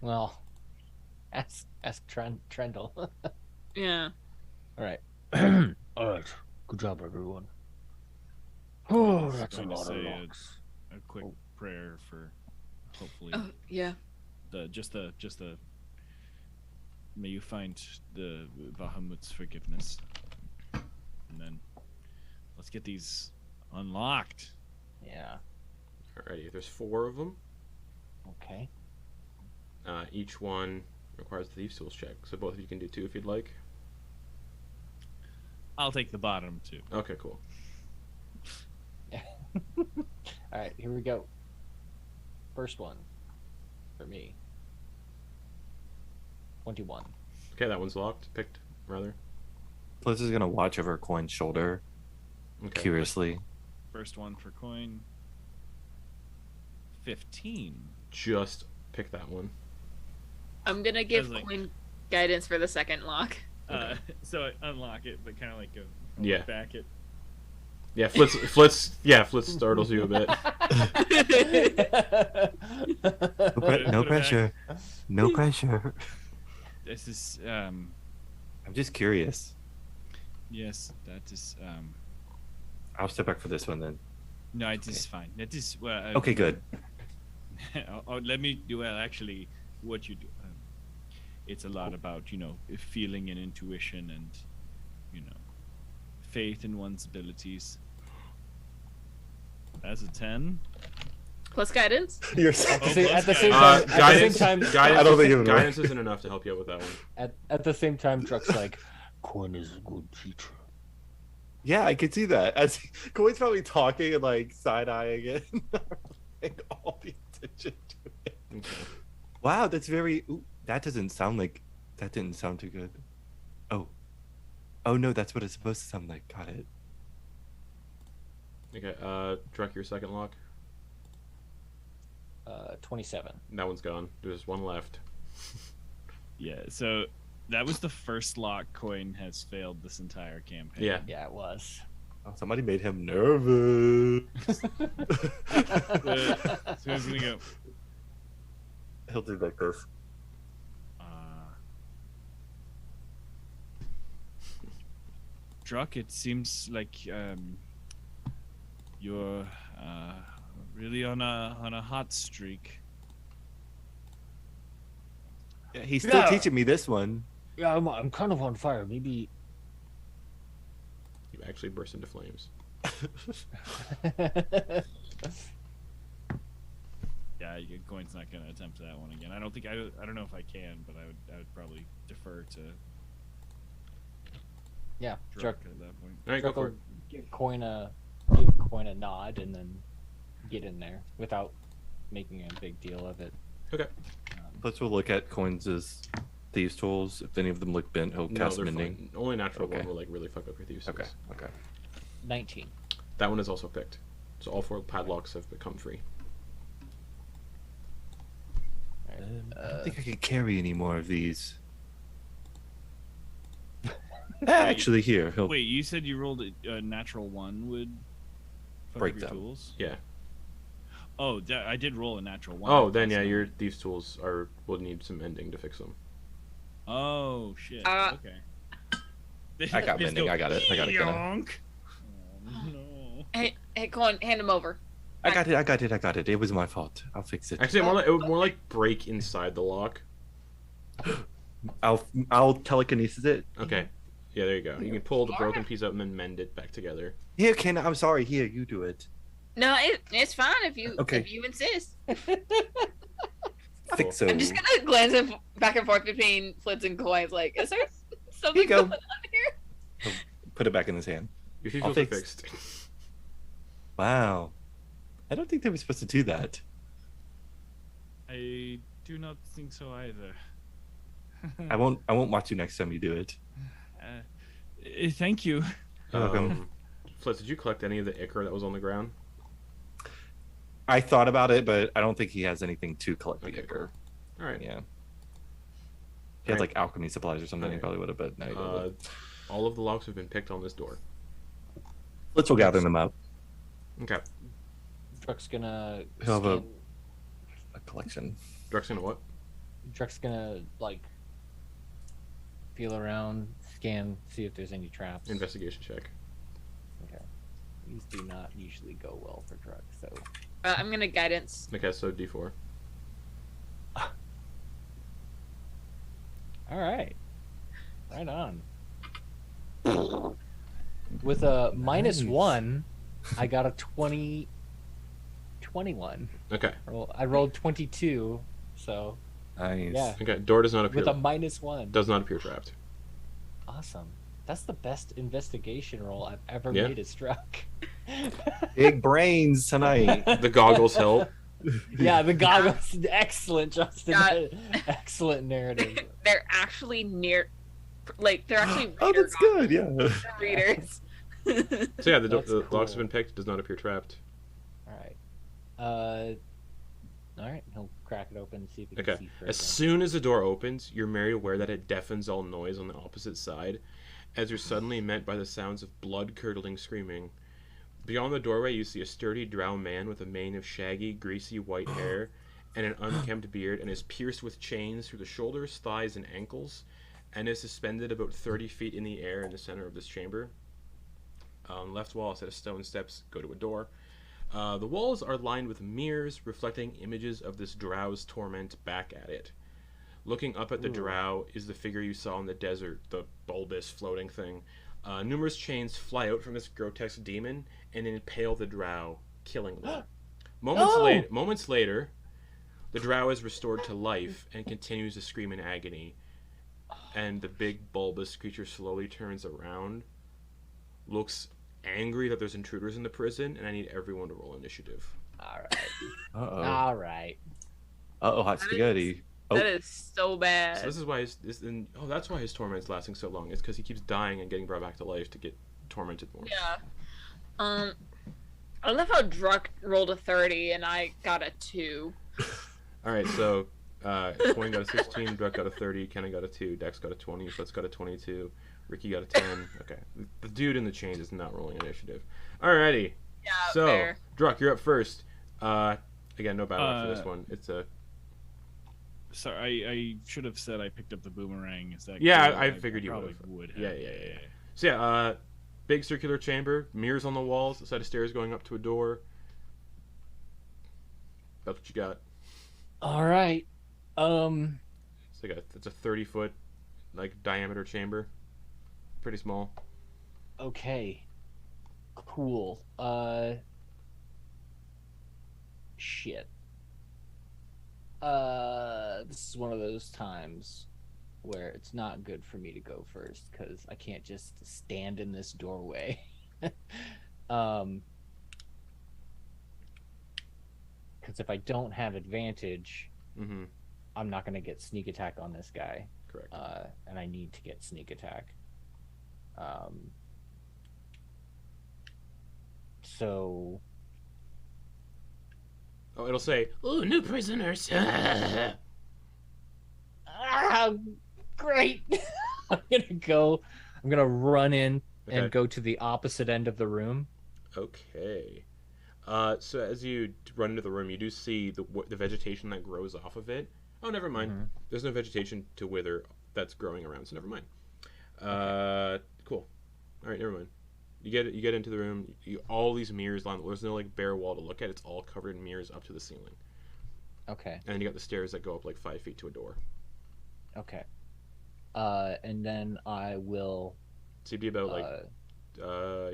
Well, ask Trendle. Yeah. All right. All right. Good job, everyone. Oh, that's a Going to lot of say locks. a quick prayer for hopefully Oh, yeah. just the may you find the Bahamut's forgiveness, and then let's get these unlocked. Yeah. Alrighty, there's 4 of them. Okay. Each one requires the Thieves' Tools check, so both of you can do 2 if you'd like. I'll take the bottom 2. Okay, cool. All right, here we go. First one for me. 21. Okay, that one's locked. Picked, rather. Flitz is gonna watch over Quoin's shoulder Okay. curiously. First one for Quoin. 15. Just pick that one. I'm gonna give That's like- Quinn guidance for the second lock. So I unlock it, but kind of like go Yeah. back it. Yeah, Flitz startles you a bit. No pressure. No pressure. This is I'm just curious. yes, that is I'll step back for this one then. no, it is fine. That is well. Okay, good. Let me do well. Actually, what you do, it's a lot about feeling and intuition and faith in one's abilities. That's a 10. Plus guidance. You're At the same Guidance, time, I don't think even guidance isn't enough to help you out with that one. at the same time, Druck's like, Quoin is a good teacher. Yeah, I could see that. As Koin's probably talking and like side eyeing it, paying all the attention to it. Okay. Wow, that's very. Ooh, that didn't sound too good. Oh no, that's what it's supposed to sound like. Got it. Okay, Druck, your second lock. 27. That one's gone. There's one left. Yeah. So that was the first lock Quoin has failed this entire campaign. Yeah. Yeah, it was. Oh, somebody made him nervous. So he's gonna go. He'll do like this. Druck, it seems like you're really on a hot streak. Yeah, he's still Yeah. teaching me this one. Yeah, I'm kind of on fire. Maybe You actually burst into flames. Yeah, Quoin's not gonna attempt that one again. I don't know if I can, but I would probably defer to Yeah, Druck Druck, at that point. All right, go Druck for will it. give Quoin a nod and then get in there without making a big deal of it. Okay. Let's look at Coins' thieves' tools. If any of them look bent, he'll No, cast they're mending. fine. Only natural Okay. one will like really fuck up your thieves. Okay. tools. Okay. 19. That one is also picked. So all 4 padlocks have become free. I don't think I could carry any more of these. Actually, here he'll Wait, you said you rolled a natural 1 would fuck Break up your them. tools? Yeah. Oh, I did roll a natural 1. Oh, then yeah, That's your thieves' tools will need some mending to fix them. not- Oh shit. Uh, Okay. I got Just mending. go, I got it. Gonna. "Yonk." Oh, no. Hey, Quoin, hand him over. I got it. It was my fault. I'll fix it. Actually, it would more like break inside the lock. I'll telekinesis it. Okay. Yeah, there you go. You can pull the broken piece out and then mend it back together. Here, Ken. I'm sorry. Here, you do it. No, it's fine if you Okay. insist. Think so. I'm just gonna glance back and forth between Flitz and Quoin's like, is there something you go. going on here? Put it back in his hand. Your thieves' I'll tools are fix- fixed. Wow. I don't think they were supposed to do that. I do not think so either. I won't watch you next time you do it. Thank you. You're welcome. Flitz, did you collect any of the ichor that was on the ground? I thought about it, but I don't think he has anything to collect the Okay, ichor. All right. Yeah. He had like alchemy supplies or something. He Alright. probably would have, but no, he didn't. All of the locks have been picked on this door. Let's go gather them up. Okay. Druck's gonna He'll have a- scan- A collection. Druck's gonna what? Druck's gonna like feel around, scan, see if there's any traps. Investigation check. Okay. These do not usually go well for Druck, so I'm gonna guidance. Okay, so D4. all right, right on. With a Nice. -1, I got a 21. Okay. I rolled 22, so Nice. yeah, Okay. Door does not appear. with a -1. Does not appear trapped. Awesome. That's the best investigation roll I've ever Yeah. made at Struck. Big brains tonight. The goggles help. Yeah, the goggles. Excellent, Justin. God. Excellent narrative. They're actually near, like they're actually Oh, that's good. Yeah. readers. So yeah, the That's locks cool. have been picked. Does not appear trapped. All right. All right. He'll crack it open and see if he can Okay. see As further. soon as the door opens, you're very aware that it deafens all noise on the opposite side, as you're suddenly met by the sounds of blood-curdling screaming, Beyond the doorway, you see a sturdy drow man with a mane of shaggy, greasy white hair and an unkempt beard, and is pierced with chains through the shoulders, thighs, and ankles, and is suspended about 30 feet in the air in the center of this chamber. On the left wall, a set of stone steps go to a door. The walls are lined with mirrors reflecting images of this drow's torment back at it. Looking up at the drow is the figure you saw in the desert, the bulbous floating thing. Numerous chains fly out from this grotesque demon and impale the drow, killing them. Moments later, the drow is restored to life and continues to scream in agony. And the big bulbous creature slowly turns around, looks angry that there's intruders in the prison, and I need everyone to roll initiative. Alright. Uh-oh. Alright. Uh-oh, hot spaghetti. That is so bad. So this is why that's why his torment's lasting so long. It's because he keeps dying and getting brought back to life to get tormented more. Yeah. I love how Druck rolled a 30 and I got a 2. Alright, so Quoin got a 16, Druck got a 30, Kenna got a 2, Dex got a 20, Flitz got a 22, Ricky got a 10. Okay. The dude in the chains is not rolling initiative. Alrighty. Yeah, So, fair. Druck, you're up first. Again, no battle for this one. It's a... Sorry, I should have said I picked up the boomerang. Is that Yeah, good? I figured you probably would have. would have. Yeah. So yeah, big circular chamber, mirrors on the walls, a set of stairs going up to a door. That's what you got. Alright. It's a 30-foot like diameter chamber. Pretty small. Okay. Cool. Shit. This is one of those times where it's not good for me to go first because I can't just stand in this doorway. Because if I don't have advantage, Mm-hmm. I'm not going to get sneak attack on this guy. Correct. And I need to get sneak attack. So Oh, it'll say, "Ooh, new prisoners." Great. I'm gonna run in Okay. and go to the opposite end of the room. Okay. So as you run into the room, you do see the vegetation that grows off of it. Oh, never mind. Mhm. There's no vegetation to wither that's growing around, so never mind. Cool. All right, never mind. You get into the room. All these mirrors line. There's no like bare wall to look at. It's all covered in mirrors up to the ceiling. Okay. And then you got the stairs that go up like 5 feet to a door. Okay. And then I will. So you'd be about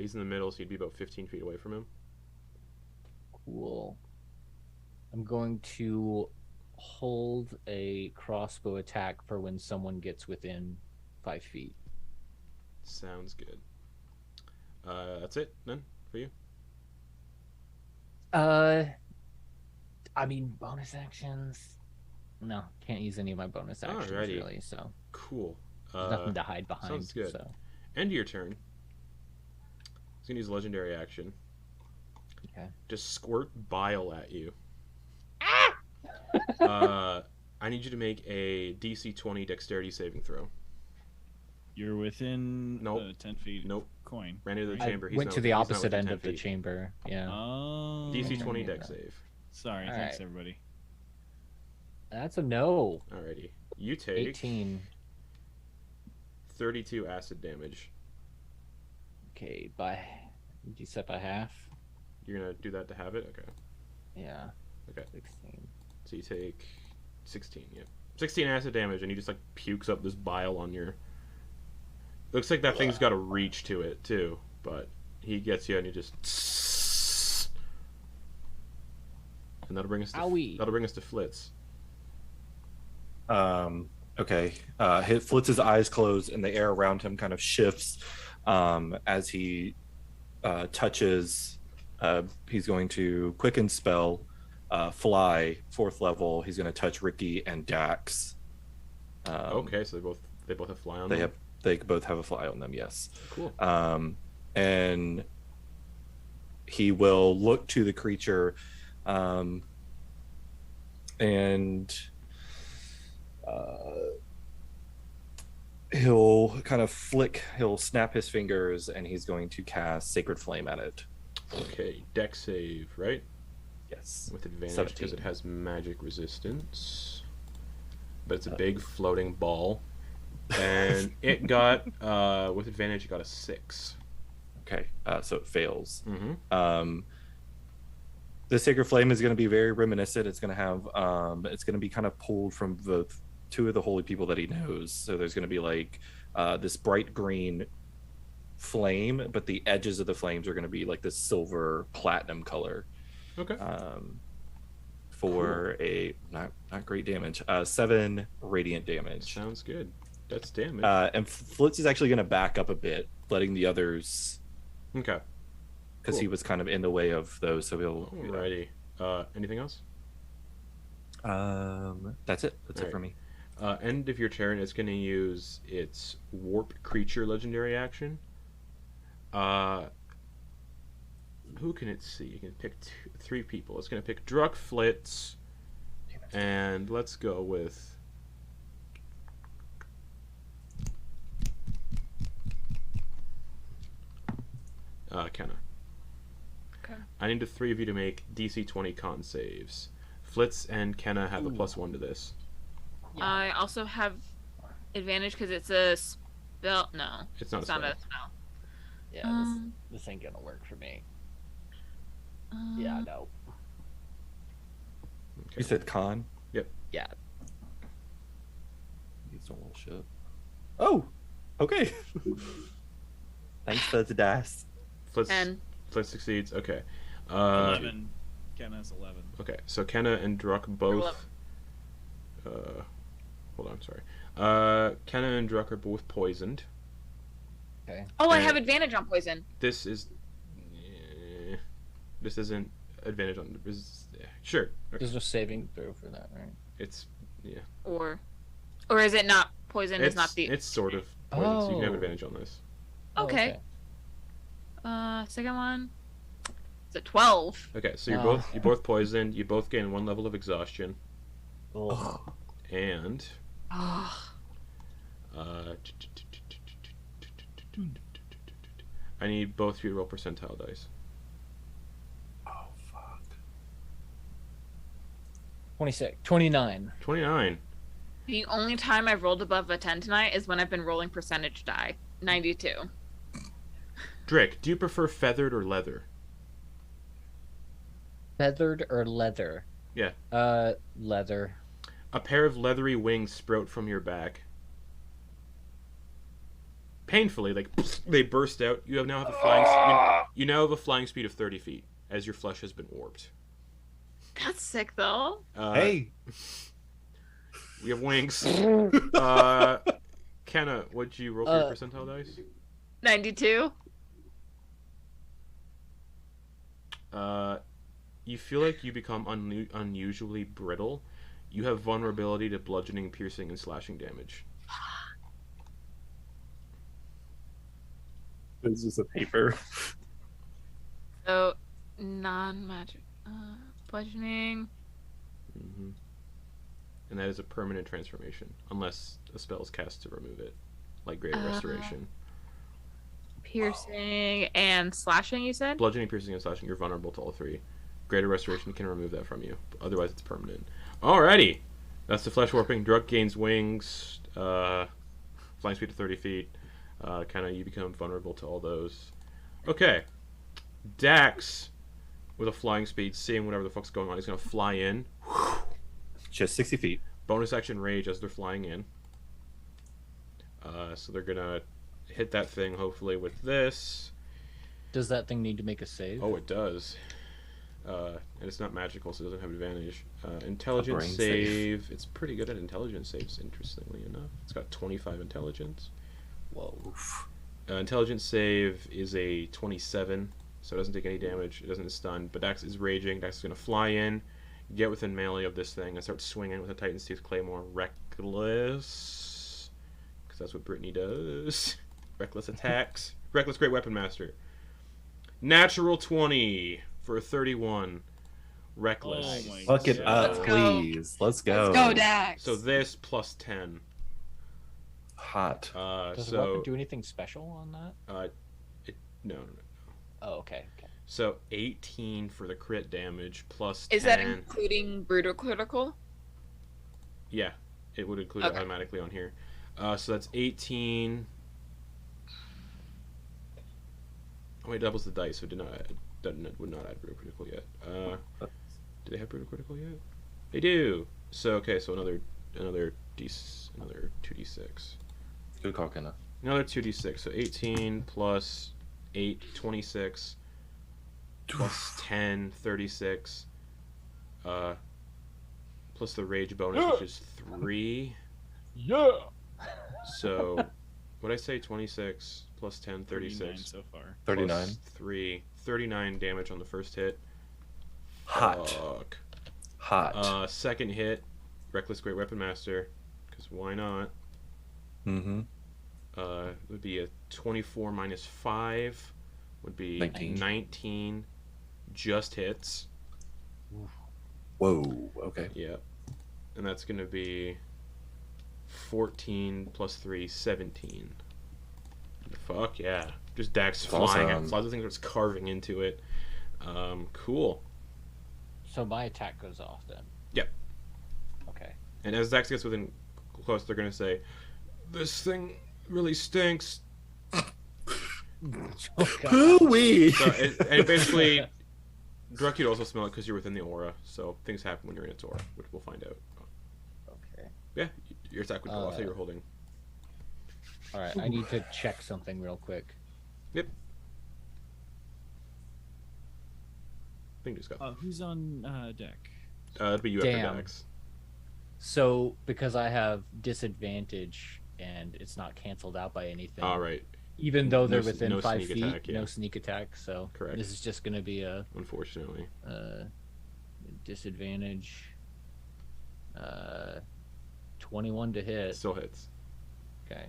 he's in the middle, so you'd be about 15 feet away from him. Cool. I'm going to hold a crossbow attack for when someone gets within 5 feet. Sounds good. That's it then for you. I mean, bonus actions. No, can't use any of my bonus actions Alrighty. really. So Cool. there's nothing to hide behind. sounds good. So End of your turn. He's gonna use legendary action. okay. Just squirt bile at you. I need you to make a DC 20 dexterity saving throw. You're within Nope. 10 feet. Nope. Coin. Ran into the I chamber. went not- to the he's not opposite within end 10 of the feet. chamber. Yeah. Oh. DC 20 Yeah. dex save. Sorry. All Thanks, right. everybody. That's a no. Alrighty. You take 18. 32 acid damage. Okay, you said by half? You're gonna do that to have it? Okay. Yeah. Okay. 16. So you take 16, yeah. 16 acid damage, and he just like pukes up this bile on your. Looks like that thing's got a reach to it too, but he gets you, and you just. And that'll bring us to Owie. Flitz. Okay. Flitz's eyes close and the air around him kind of shifts as he touches. He's going to quicken spell, fly 4th level. He's going to touch Ricky and Dax. Okay, so they both have fly on them. They both have a fly on them. Yes. Cool. And he will look to the creature, and he'll kind of he'll snap his fingers, and he's going to cast Sacred Flame at it. Okay, deck save, right? Yes. With advantage 17. because it has magic resistance. But it's a big floating ball. And it got, with advantage, it got a 6. Okay, so it fails. Mm-hmm. The Sacred Flame is going to be very reminiscent. It's going to have, it's going to be kind of pulled from the two of the holy people that he knows. So there's going to be like this bright green flame, but the edges of the flames are going to be like this silver platinum color. Okay. For a not great damage. 7 radiant damage. Sounds good. That's damage. And Flitz is actually going to back up a bit, letting the others. Okay. Because Cool. he was kind of in the way of those, so he'll. Alrighty. Anything else? That's it. That's it for me. End of your turn, it's going to use its Warp Creature legendary action. Who can it see? You can pick 3 people. It's going to pick Druck, Flitz, and let's go with... Kenna. Okay. I need the 3 of you to make DC 20 con saves. Flitz and Kenna have a +1 to this. I also have advantage because it's a spell. No, It's not a it's not spell. a spell. Yeah, this ain't gonna work for me. Yeah, no. Okay. You said con? Yeah. He's doing a little shit. Oh! Okay. Thanks for the dice. Flitz, 10. Flitz succeeds. Okay. 11. Kenna's 11. Okay, so Kenna and Druck both. Hold on, sorry. Kenna and Druck are both poisoned. Okay. Oh, I And- have advantage on poison. This is. This isn't advantage on. Sure. Okay. There's no saving throw for that, right? It's. Yeah. Or is it not poison? Is not the. It's sort of poison, so you can have Oh. advantage on this. Okay. Second one. It's a 12. Okay, so you're Oh. both poisoned. You both gain 1 level of exhaustion, Ugh. and Oh. I need both of you to roll percentile dice. Oh, fuck. 26. 29. 29. The only time I've rolled above a 10 tonight is when I've been rolling percentage die. 92. Drake, do you prefer feathered or leather? Feathered or leather? Yeah. Leather. A pair of leathery wings sprout from your back. Painfully, like they burst out. You now have a flying. You now have a flying speed of 30 feet as your flesh has been warped. That's sick, though. Hey! We have wings. Kenna, what'd you roll for your percentile dice? 92. You feel like you become unusually brittle. You have vulnerability to bludgeoning, piercing, and slashing damage. It's just a paper. So, non-magic. Bludgeoning. Mm-hmm. And that is a permanent transformation, unless a spell is cast to remove it, like Greater Restoration. Piercing and slashing, you said? Bludgeoning, piercing, and slashing, you're vulnerable to all 3. Greater Restoration can remove that from you. Otherwise, it's permanent. Alrighty! That's the flesh warping. Druck gains wings. Flying speed of 30 feet. You become vulnerable to all those. Okay. Dax, with a flying speed, seeing whatever the fuck's going on, he's going to fly in. Just 60 feet. Bonus action rage as they're flying in. So they're going to hit that thing, hopefully, with this. Does that thing need to make a save? Oh, it does. And it's not magical, so it doesn't have advantage. Intelligence brain save. It's pretty good at intelligence saves, interestingly enough. It's got 25 intelligence. Whoa. Intelligence save is a 27, so it doesn't take any damage. It doesn't stun. But Dax is raging. Dax is going to fly in, get within melee of this thing, and start swinging with a Titan's Teeth Claymore. Reckless. Because that's what Brittany does. Reckless attacks. Reckless Great Weapon Master. Natural 20 for a 31. Reckless. Oh my Fuck it God. up, Let's go. please. Let's go. Let's go, Dax. So this plus 10. Hot. Does the weapon do anything special on that? No. Oh, okay. Okay. So 18 for the crit damage plus 10. Is that including brutal critical? Yeah, it would include it automatically on here. So that's 18. Oh, it doubles the dice, so it would not add brutal critical yet. Do they have brutal critical yet? They do. So okay, so another 2d6. Good call, Kenna. Another 2d6. So 18 plus 8, 26. Plus 10, 36. Plus the rage bonus, which is 3. Yeah. So, what'd I say? 26 plus 10, 36. So far. 39. Plus 3. 39 damage on the first hit. Hot. Fuck. Hot. Second hit, Reckless Great Weapon Master, because why not? Mm-hmm. Would be a 24 minus 5. Would be 19. Just hits. Whoa. Okay. Yeah. And that's going to be 14 plus 3, 17. Fuck yeah. Just Dax flying. Awesome. Lots of things starts carving into it. Cool. So my attack goes off then. Yep. Okay. And as Dax gets within close, they're going to say, "This thing really stinks." Hoo-wee! So and basically, Druk, you'd also smell it because you're within the aura. So things happen when you're in its aura, which we'll find out. Okay. Yeah, your attack would go off that you're holding. All right, I need to check something real quick. Yep. Thing just got. Who's on deck? It'd be you Damn. after Dax. So because I have disadvantage and it's not canceled out by anything. All right. Even though they're No within 5 sneak feet, attack, yeah. no sneak attack. So Correct. this is just going to be a Unfortunately. disadvantage. 21 to hit. Still hits. Okay.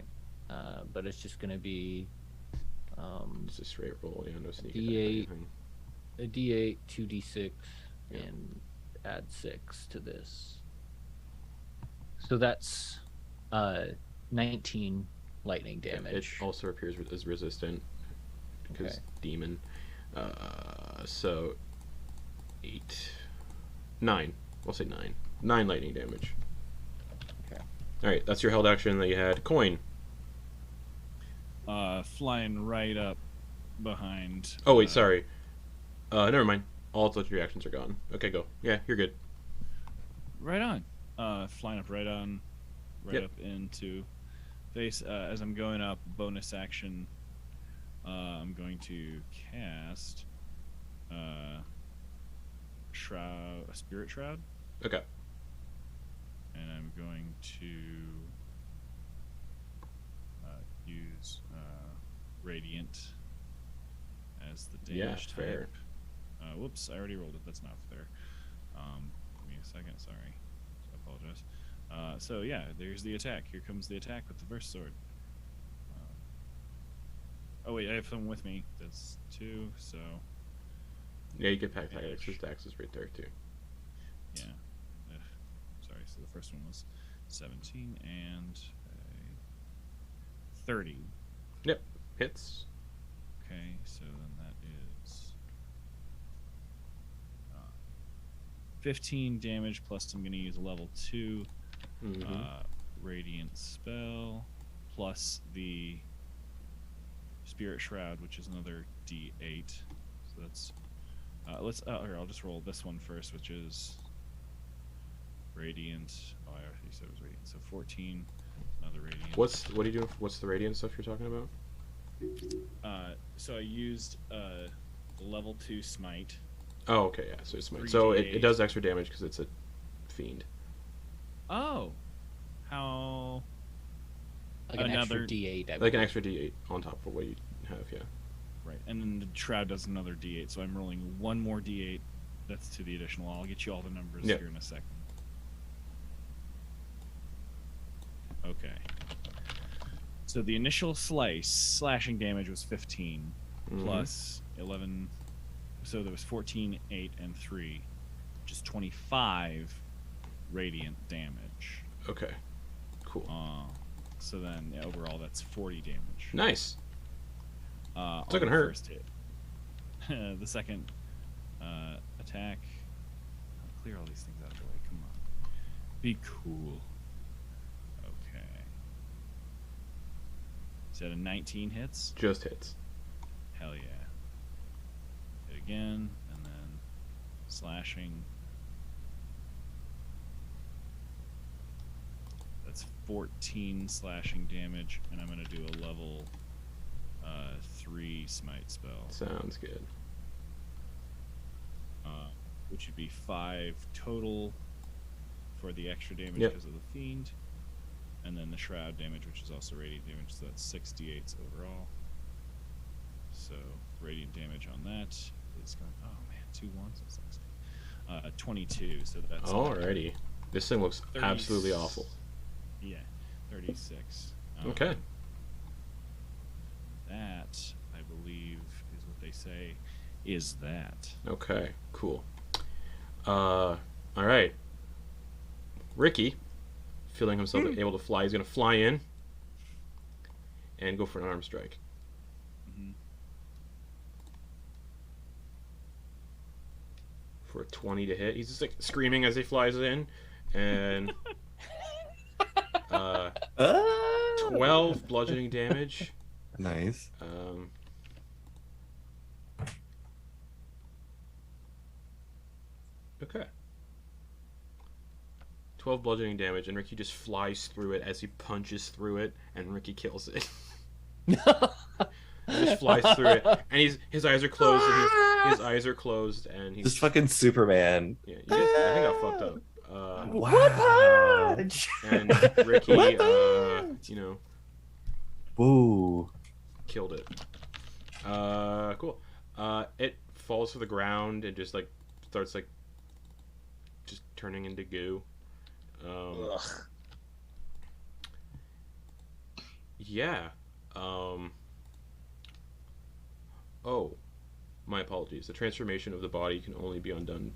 But it's just going to be It's a straight roll, yeah, no sneak D8. attack or anything. a D8, 2D6, Yeah. and add 6 to this. So that's 19 lightning damage. It also appears as resistant because Okay. demon. So 9. We'll say 9. 9 lightning damage. Okay. All right, that's your held action that you had. Quoin. Flying right up behind. Oh wait, sorry. Never mind. All its legendary actions are gone. Okay, go. Yeah, you're good. Right on. Flying up right on, Yep. up into face. As I'm going up, bonus action. I'm going to cast a spirit shroud, Okay. and I'm going to use radiant as the damage type. fair. Whoops, I already rolled it. That's not fair. Give me a second. Sorry. I apologize. So yeah, there's the attack. Here comes the attack with the first sword. Oh wait, I have someone with me. That's 2. So Yeah, you get pack extra. Dax is right there too. yeah. Ugh. Sorry. So the first one was 17 and 30. Yep. Hits. Okay, so then that is 15 damage plus I'm going to use a level 2 Mhm. radiant spell plus the spirit shroud, which is another d8. So that's here, I'll just roll this one first, which is radiant. Oh, I already said it was radiant. So 14, another radiant. What are you doing? What's the radiant stuff you're talking about? So I used level 2 smite. Oh, okay, yeah. So it's smite. 3d8. So it does extra damage because it's a fiend. Oh, how? Like an extra Another- D8. I Like an believe. extra D8 on top of what you have, yeah. Right, and then the shroud does another d8, so I'm rolling one more d8. That's to the additional. I'll get you all the numbers Yep. here in a second. Okay. So the initial slashing damage was 15 Mhm. plus 11. So there was 14, 8, and 3, which is 25 radiant damage. Okay. Cool. So then overall that's 40 damage. Nice. On It's not gonna the hurt. first hit. the second attack. I'll clear all these things out of the way. Come on. Be cool. Okay. Is that a 19 hits? Just hits. Hell yeah. Hit again, and then slashing. That's 14 slashing damage, and I'm going to do a level 3 smite spell. Sounds good. Which would be 5 total for the extra damage Yep. because of the fiend. And then the shroud damage, which is also radiant damage, so that's 68 overall. So radiant damage on that is going. Oh man, 2 1s. That sucks. 22. So that's. Alrighty. This thing looks 30 absolutely awful. Yeah, 36. Okay. That I believe is what they say. Is that? Okay. Cool. All right. Ricky, feeling himself able to fly, he's gonna fly in and go for an arm strike. Mhm. For a 20 to hit. He's just like screaming as he flies in, and 12 bludgeoning damage. Nice. Okay. 12 bludgeoning damage, and Ricky just flies through it as he punches through it, and Ricky kills it. He just flies through it, and his eyes are closed, and his eyes are closed, and he's Just fucking Superman. yeah. I think I fucked up. Wow. And Ricky, you know, Woo. killed it. Cool. It falls to the ground and just like starts like just turning into goo. Yeah. Oh, my apologies. The transformation of the body can only be undone.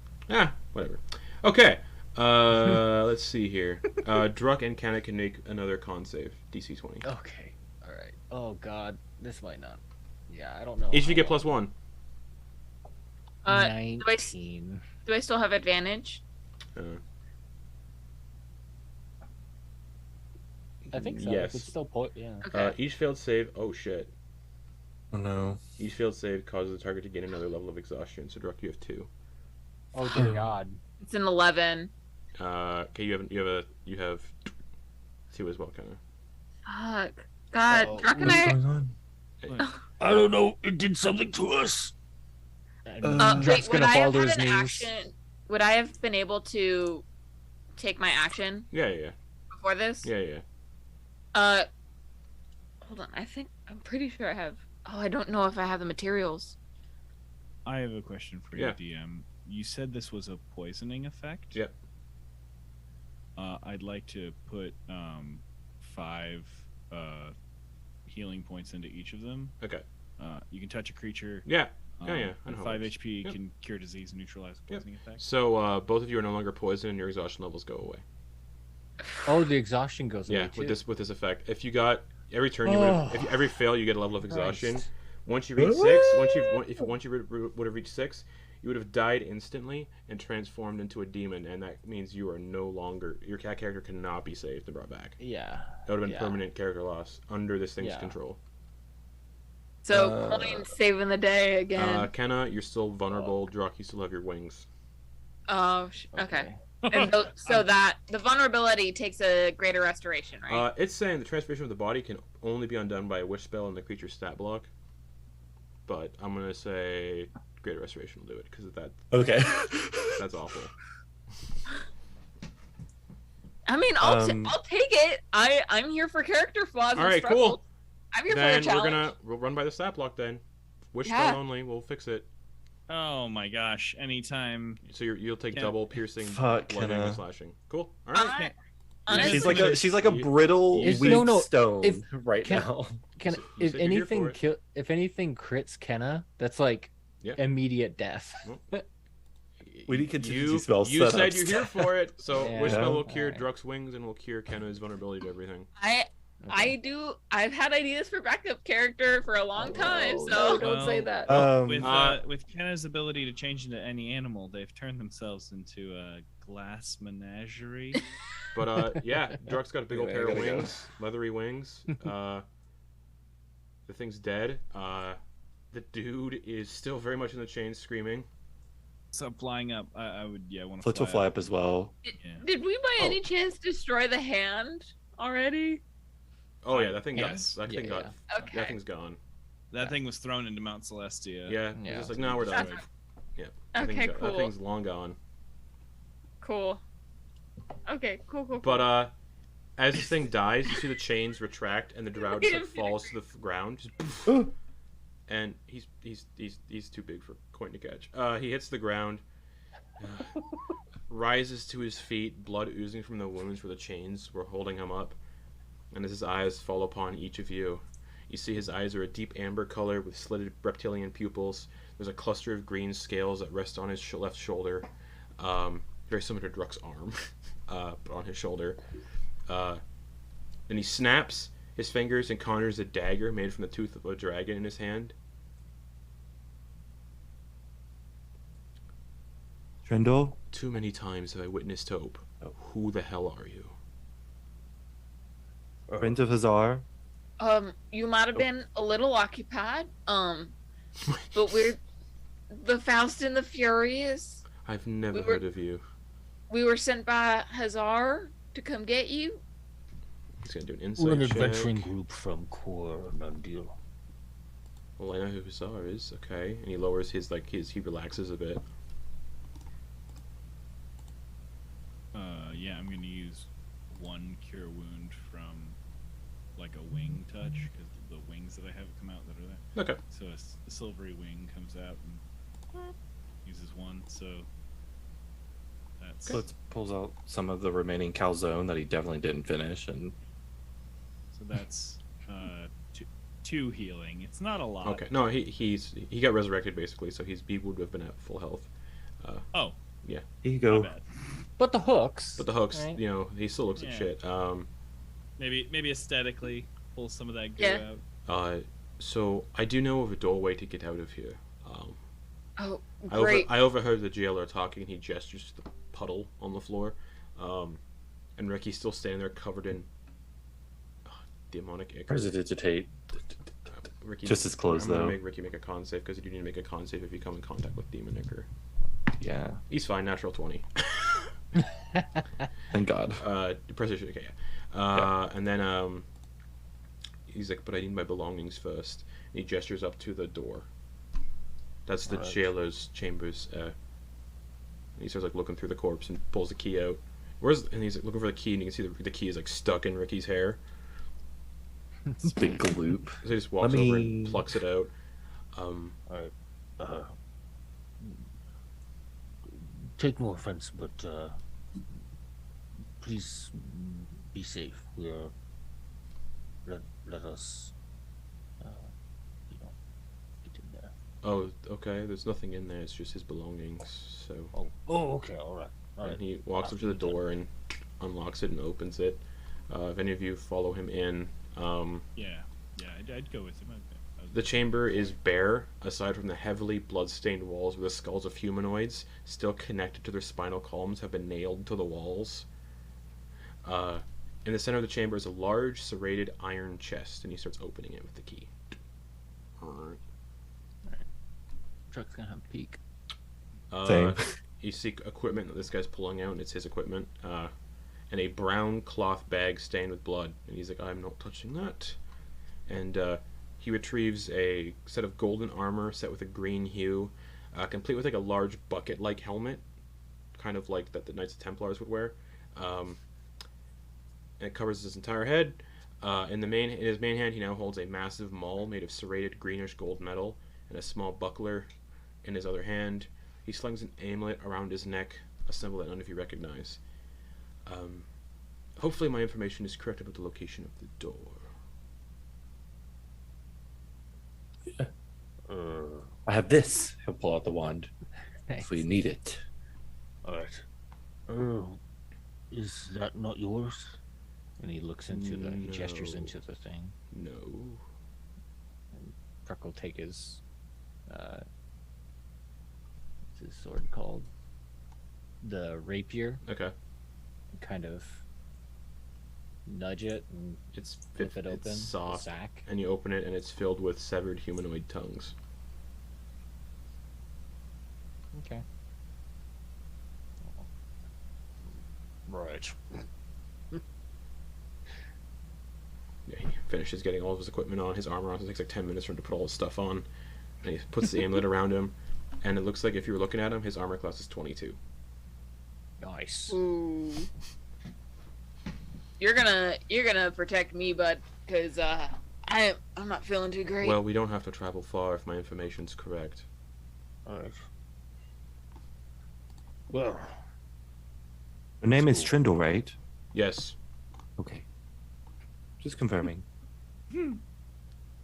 Whatever. Okay. Let's see here. Druck and Canna can make another con save. DC 20. Okay. All right. Oh God, this might not. Yeah, I don't know. Each of you get +1. 19. Do I still have advantage? I think so. Yes. It's still yeah. Okay. Each failed save. Oh shit. Oh no. Each failed save causes the target to gain another level of exhaustion. So Druck, you have 2. Oh dear God. It's an 11. Okay, you have 2 as well, kind of. Fuck. God. Oh, How can What's I? going on? I don't know. It did something to us. And Wait, Druck's would gonna I fall have to had his an knees. action? Would I have been able to take my action Yeah. before this? Yeah. Hold on. I'm pretty sure I have. Oh, I don't know if I have the materials. I have a question for you, Yeah. DM. You said this was a poisoning effect? Yep. I'd like to put 5 healing points into each of them. Okay. You can touch a creature. Yeah. Yeah. I know And how it 5 works. HP Yep. can cure disease and neutralize Yep. poisoning effects. So both of you are no longer poisoned, and your exhaustion levels go away. Oh, the exhaustion goes away Yeah, too. with this effect. If you got every turn, you would have, if you, every fail, you get a level of exhaustion. Christ. Once you reach 6, once you would have reached 6, you would have died instantly and transformed into a demon, and that means you are no longer your cat character cannot be saved and brought back. Yeah. That would have been Yeah. permanent character loss under this thing's Yeah. control. So Quoin saving the day again. Kenna, you're still vulnerable. Druck, you still have your wings. Okay. And so that the vulnerability takes a greater restoration, right? It's saying the transformation of the body can only be undone by a wish spell and the creature's stat block. But I'm gonna say greater restoration will do it because of that. Okay. That's awful. I mean, I'll take it. I'm here for character flaws. All right, and struggles. cool. I'm here Then for a challenge. we'll run by the stat block then. Wish Yeah. spell only. We'll fix it. Oh my gosh! Anytime. So you'll take Yeah. double piercing, Fuck, bludgeoning, Kenna. and slashing. Cool. All right. Honestly, She's like a brittle Is- weak no, no, stone if- right can- now. Can You if said you're here for anything it. if anything crits Kenna, that's like Yeah. immediate death. We need contingency spells You set said up. you're here for it. So Yeah. wish spell will cure Alright. Druck's wings and will cure Kenna's vulnerability to everything. I've had ideas for backup character for a long time, Oh, so no, don't say that. With Kenna's ability to change into any animal, they've turned themselves into a glass menagerie. But yeah, Druck's got a big old Anyway, pair I of gotta go. wings, leathery wings. The thing's dead. The dude is still very much in the chains, screaming. So flying up, I would want to. Flitz will fly up as well. Did we by any chance destroy the hand already? Oh yeah, that thing Yes. got. That thing Yeah, got. Okay. That thing's gone. That thing was thrown into Mount Celestia. Yeah. Yeah. It's just like, no, we're done. That's- Yeah. That Okay, thing's That cool. thing's long gone. Cool. Okay, cool. But as this thing dies, you see the chains retract and the drow just like falls to the ground. Just, and he's too big for Quoin to catch. He hits the ground, rises to his feet, blood oozing from the wounds where the chains were holding him up. And as his eyes fall upon each of you, you see his eyes are a deep amber color with slitted reptilian pupils. There's a cluster of green scales that rest on his left shoulder, very similar to Druck's arm, but on his shoulder. Then he snaps his fingers and conjures a dagger made from the tooth of a dragon in his hand. Trendle? Too many times have I witnessed hope. Who the hell are you? Friends of Hazzar? You might have been a little occupied. But we're the Faust and the Furious. I've never We were- heard of you. We were sent by Hazzar to come get you. He's gonna do an We're an insight check. adventuring group from Quoin. Well, I know who Hazzar is. Okay, and he lowers he relaxes a bit. Yeah, I'm gonna use one cure wound from like a wing touch because the wings that I have come out that are there. Okay. So a silvery wing comes out and uses one. So that's Flitz pulls out some of the remaining calzone that he definitely didn't finish, and so that's two healing. It's not a lot. Okay. No, he got resurrected basically, so he would have been at full health. Oh, here you my go. bad. But the hooks. But the hooks, Right. he still looks like Yeah. shit. Maybe aesthetically pull some of that goo Yeah. out. So I do know of a doorway to get out of here. Oh, I great. I overheard the jailer talking, and he gestures to the puddle on the floor. And Ricky's still standing there covered in demonic ichor. Prestidigitate. Ricky, Just as close, I'm gonna though. make Ricky make a con save because you do need to make a con save if you come in contact with demon ichor. Yeah. He's fine, natural 20. Thank God. Precision, okay, yeah. And then he's like, but I need my belongings first. And he gestures up to the door. That's the Alright. jailer's chambers. And he starts like looking through the corpse and pulls the key out. And he's like looking for the key, and you can see the key is like stuck in Ricky's hair. It's a big gloop. So he just walks Let over me- and plucks it out. Take no offense, but please be safe. We're let us, get in there. Oh, okay. There's nothing in there. It's just his belongings. So. Oh, okay, all right. And he walks up to the door and unlocks it and opens it. If any of you follow him in, Yeah, I'd go with him. the chamber is bare, aside from the heavily blood-stained walls where the skulls of humanoids, still connected to their spinal columns, have been nailed to the walls. In the center of the chamber is a large, serrated iron chest, and he starts opening it with the key. Alright. Truck's gonna have a peek. Same. You see equipment that this guy's pulling out, and it's his equipment. And a brown cloth bag stained with blood. And he's like, I'm not touching that. And he retrieves a set of golden armor set with a green hue, complete with like a large bucket-like helmet, kind of like that the Knights of Templars would wear. And it covers his entire head. In his main hand, he now holds a massive maul made of serrated greenish gold metal, and a small buckler in his other hand. He slings an amulet around his neck, a symbol that none of you recognize. Hopefully my information is correct about the location of the door. I have this. He'll pull out the wand Thanks. if we need it. All right. Is that not yours? And he looks into he gestures No. into the thing. No. Freck will take his, what's his sword called? The rapier, Okay. and kind of nudge it and It's flip it open. It's the soft, sack. and you open it, and it's filled with severed humanoid tongues. Okay. Right. Yeah, he finishes getting all of his equipment on, his armor on. So it takes like 10 minutes for him to put all his stuff on. And he puts the amulet around him. And it looks like if you were looking at him, his armor class is 22. Nice. Ooh. You're gonna protect me, bud, because I'm not feeling too great. Well, we don't have to travel far if my information's correct. Alright. Well, Her name is Cool. Trindle, right? Yes, Okay. Just confirming. Trendle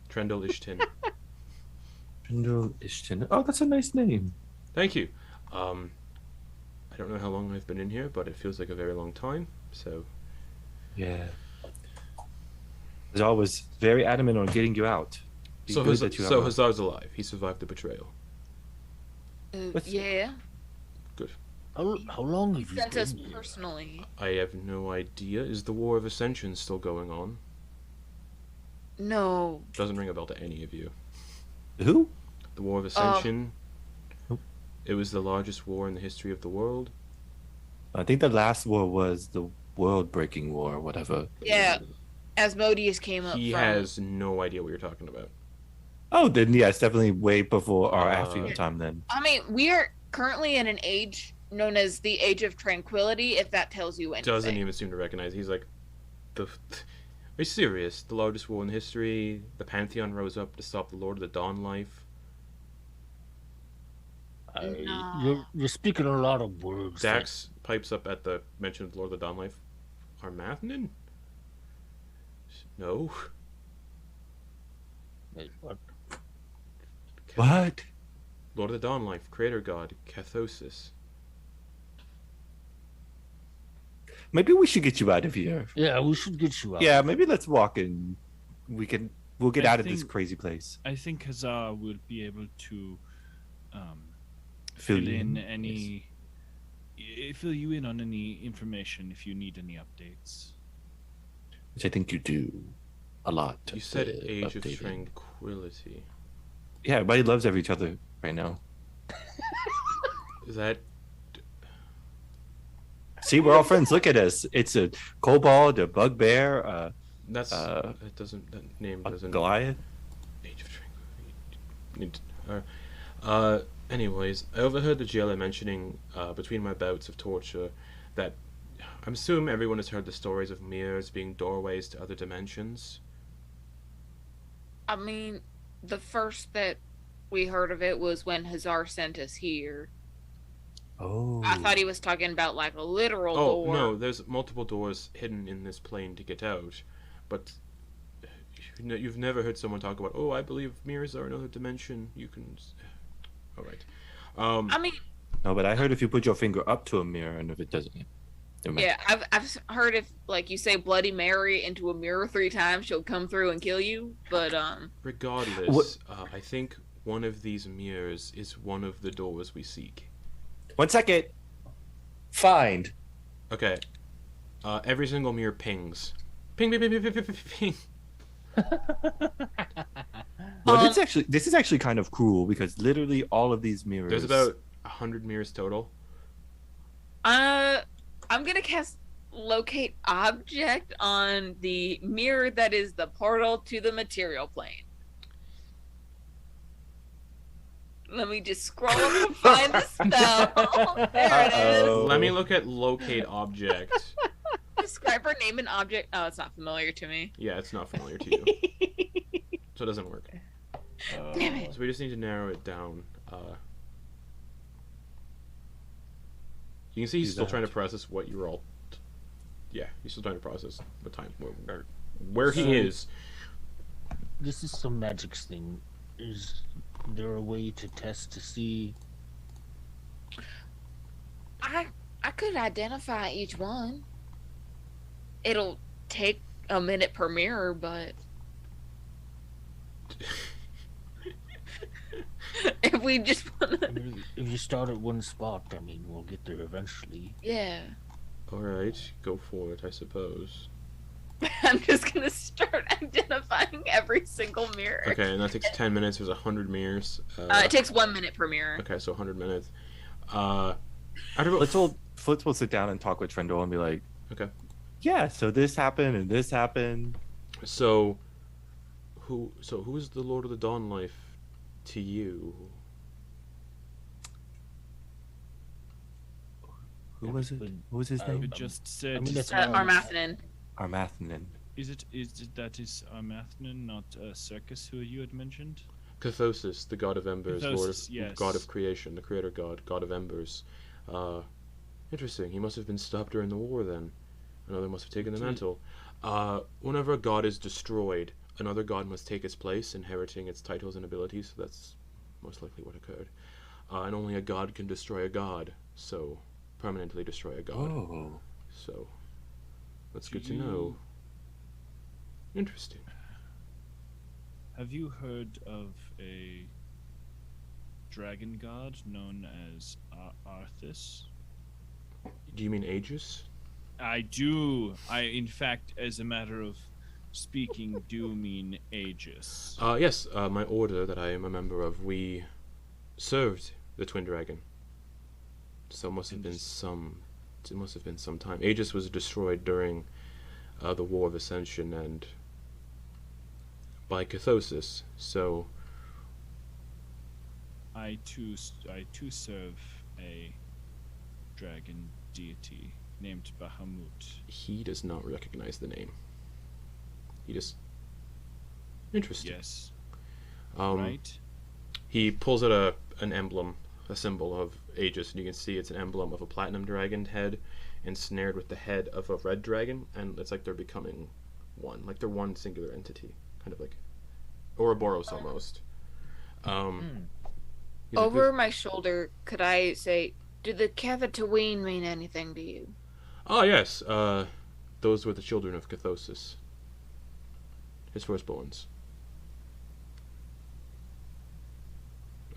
Ishtin. Trindle Ishtin. Oh, that's a nice name. Thank you. I don't know how long I've been in here, but it feels like a very long time. So, Yeah. Hazzar was very adamant on getting you out. Be so, good Haz- that you so have a- Hazzar's alive. He survived the betrayal. What's- Yeah. how long have you Sent us been here? personally. I have no idea. Is the War of Ascension still going on? No. Doesn't ring a bell to any of you. Who? The War of Ascension. Nope. It was the largest war in the history of the world. I think the last war was the world-breaking war, or whatever. Yeah. Asmodeus came up He from. has no idea what you're talking about. Oh, then yeah, it's definitely way before or after your Uh, time. Then I mean, we are currently in an age known as the Age of Tranquility, if that tells you anything. Doesn't even seem to recognize. He's like, are you serious? The largest war in history. The Pantheon rose up to stop the Lord of the Dawn life. No. You're speaking a lot of words. that- Dax pipes up at the mention of the Lord of the Dawn life. Armathnin? No. Wait, what? what? Lord of the Dawn life, creator god, Cathosis. Maybe we should get you out of here. Yeah, we should get you out. Yeah, maybe let's walk and we'll get I out of this think- crazy place. I think Hazzar will be able to Fill fill you in in, any fill you in on any information if you need any updates. Which I think you do a lot. You said uh, Age of updating. Tranquility. Yeah, everybody loves each other right now. Is that See, we're all friends. Look at us. It's a kobold, a bugbear, that's Uh, that name a doesn't Goliath. Age of Tranquility. Anyways, I overheard the jailer mentioning between my bouts of torture that I'm assuming everyone has heard the stories of mirrors being doorways to other dimensions. I mean, the first that we heard of it was when Hazzar sent us here. Oh. I thought he was talking about like a literal Oh door. no, there's multiple doors hidden in this plane to get out, but you've never heard someone talk about. Oh, I believe mirrors are another dimension. You can. All right. I mean, No, but I heard if you put your finger up to a mirror and if it doesn't. Never mind. yeah, I've heard if like you say Bloody Mary into a mirror 3 times, she'll come through and kill you. But Regardless, I think one of these mirrors is one of the doors we seek. 1 second. Find. Okay. Every single mirror pings. Ping, ping, ping, ping, ping, ping, ping. Well, this is actually kind of cruel because literally all of these mirrors. There's about 100 mirrors total. I'm gonna cast Locate Object on the mirror that is the portal to the material plane. Let me just scroll up and find the spell. There it is. Uh-oh. Let me look at locate object. Describe her name and object. Oh, it's not familiar to me. Yeah, it's not familiar to you, so it doesn't work. Damn it. So we just need to narrow it down. You can see he's Do still that. trying to process what you're all. Yeah, he's still trying to process the time where he So- is. This is some magics thing. Is there a way to test to see? I could identify each one. It'll take a minute per mirror, but if we just want to, If you start at one spot, I mean, we'll get there eventually. yeah. All right, go for it, I suppose. I'm just gonna start identifying every single mirror. Okay, and that takes 10 minutes. There's 100 mirrors. It takes 1 minute per mirror. Okay, so 100 minutes. After about Flitz will sit down and talk with Trendle and be like, Okay. yeah, so this happened and this happened. So who is the Lord of the Dawn life to you? Who was it? What was his I name? It just said. I mean, it's Armathanin. Armathanin. Is it that is Armathanin, not Circus, who you had mentioned? Cathosis, the god of embers, Lord of, Cathosis, yes. god of creation, the creator god, god of embers. Interesting. He must have been stopped during the war then. Another must have taken the mantle. Whenever a god is destroyed, another god must take its place, inheriting its titles and abilities. So that's most likely what occurred. And only a god can destroy a god, so permanently destroy a god. Oh. So that's good to know. Interesting. Have you heard of a dragon god known as Arthas? Do you mean Aegis? I do. In fact, as a matter of speaking, do mean Aegis. Yes, my order that I am a member of, we served the Twin Dragon. So it must have been some time. Aegis was destroyed during the War of Ascension and by Cathosis. So I too serve a dragon deity named Bahamut. he does not recognize the name. He just interesting. Yes. Right. He pulls out an emblem, a symbol of Aegis, and you can see it's an emblem of a platinum dragon head ensnared with the head of a red dragon, and it's like they're becoming one, like they're one singular entity, kind of like Ouroboros almost. He's like, Over my shoulder, could I say, do the Cavataween mean anything to you? Oh yes, those were the children of Cathosis, his firstborns.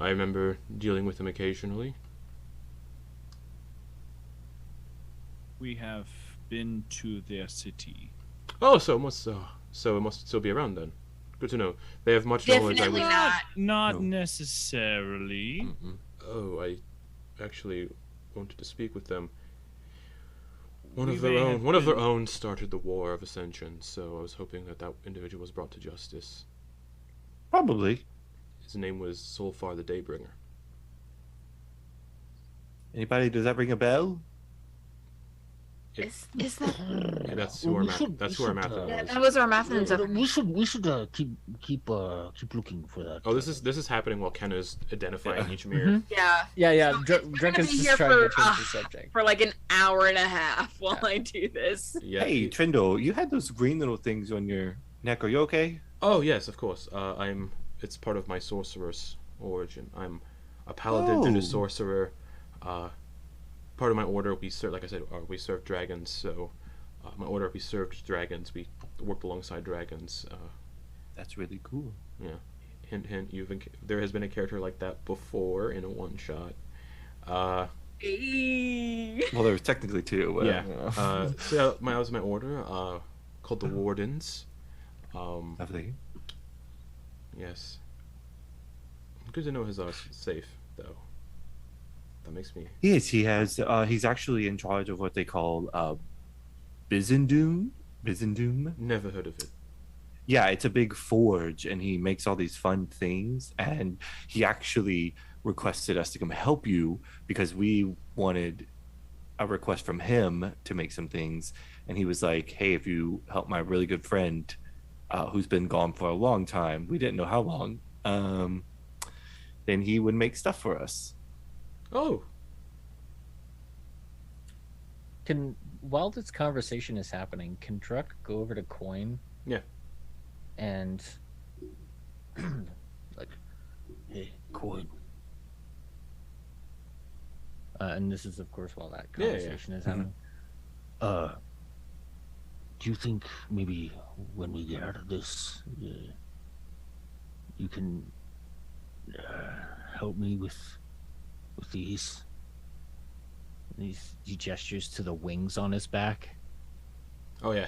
I remember dealing with them occasionally. We have been to their city. Oh, so it must still be around then. Good to know. They have much knowledge. Definitely not. Not No. necessarily. Oh, I actually wanted to speak with them. One We of may have their been- own started the War of Ascension, so I was hoping that individual was brought to justice. Probably. His name was Solfar the Daybringer. Anybody? Does that ring a bell? Is that? Yeah, that's Well, who we our should- that's we who our should, math Yeah, was. that was Armathanins. We should keep looking for that. Oh, this is happening while Kenna's identifying each mirror. Yeah. Yeah. So we're gonna Drunken's be just here trying to for, change the subject. For like an hour and a half while I do this. Yeah. Hey, Trindle, you had those green little things on your neck. Are you okay? Oh yes, of course. It's part of my sorcerer's origin. I'm a paladin and a Oh. sorcerer. Part of my order, we serve, like I said, we serve dragons. So, my order, we served dragons. We worked alongside dragons. That's really cool. Yeah. Hint, hint. There has been a character like that before in a one shot. Eee. Well, there was technically two. But, Yeah. you know. So yeah, that was my order. Called the Wardens. Lovely. Yes. Good to know Hazzar's safe, though. That makes me. Yes, he has. He's actually in charge of what they call Bizendum. Bizendum. Never heard of it. Yeah, it's a big forge, and he makes all these fun things. And he actually requested us to come help you because we wanted a request from him to make some things. And he was like, "Hey, if you help my really good friend, who's been gone for a long time, we didn't know how long, then he would make stuff for us." Oh, While this conversation is happening, can Druck go over to Quoin? Yeah. And like, Hey, Quoin. and this is of course while that Yeah, yeah. conversation is happening. Do you think maybe when we get out of this, you can help me with these? He gestures to the wings on his back. Oh yeah.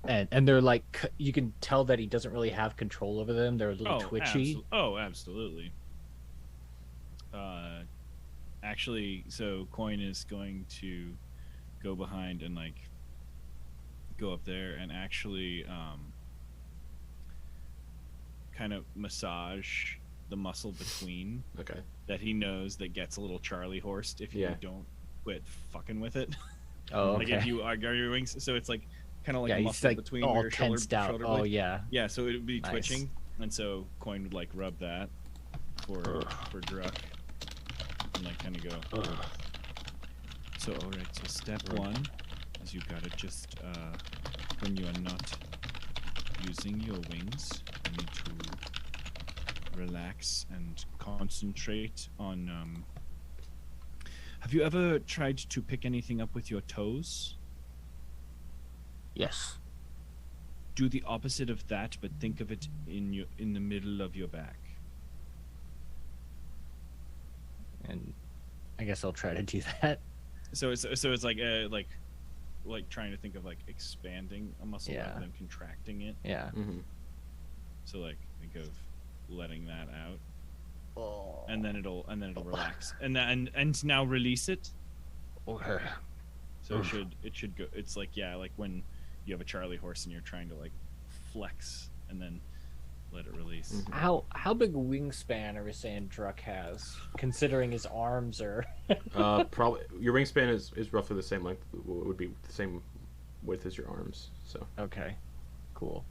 And they're like, you can tell that he doesn't really have control over them. They're a little twitchy. Absolutely. Actually, so Quoin is going to go behind and like go up there and actually kind of massage the muscle between. Okay. That he knows that gets a little Charlie horsed if you don't quit fucking with it. Oh, okay. Like if you are your wings, so it's like kind of like he's muscle like between all your tensed out. shoulder Oh blades. yeah. Yeah, so it would be Nice. twitching, and so Quoin would like rub that for Druck, and like kind of go. So all right, so step one is you gotta just when you are not using your wings, you need to relax and concentrate on. Have you ever tried to pick anything up with your toes? Yes. Do the opposite of that, but think of it in the middle of your back. And I guess I'll try to do that. So it's like trying to think of like expanding a muscle rather than contracting it. Yeah. Mm-hmm. So like think of letting that out, Oh. and then it'll relax, and now release it. Okay. So it should go. It's like like when you have a Charlie horse and you're trying to like flex and then let it release. Mm-hmm. How big a wingspan are we saying Druck has, considering his arms are? Probably your wingspan is roughly the same length. Would be the same width as your arms. So Okay, cool.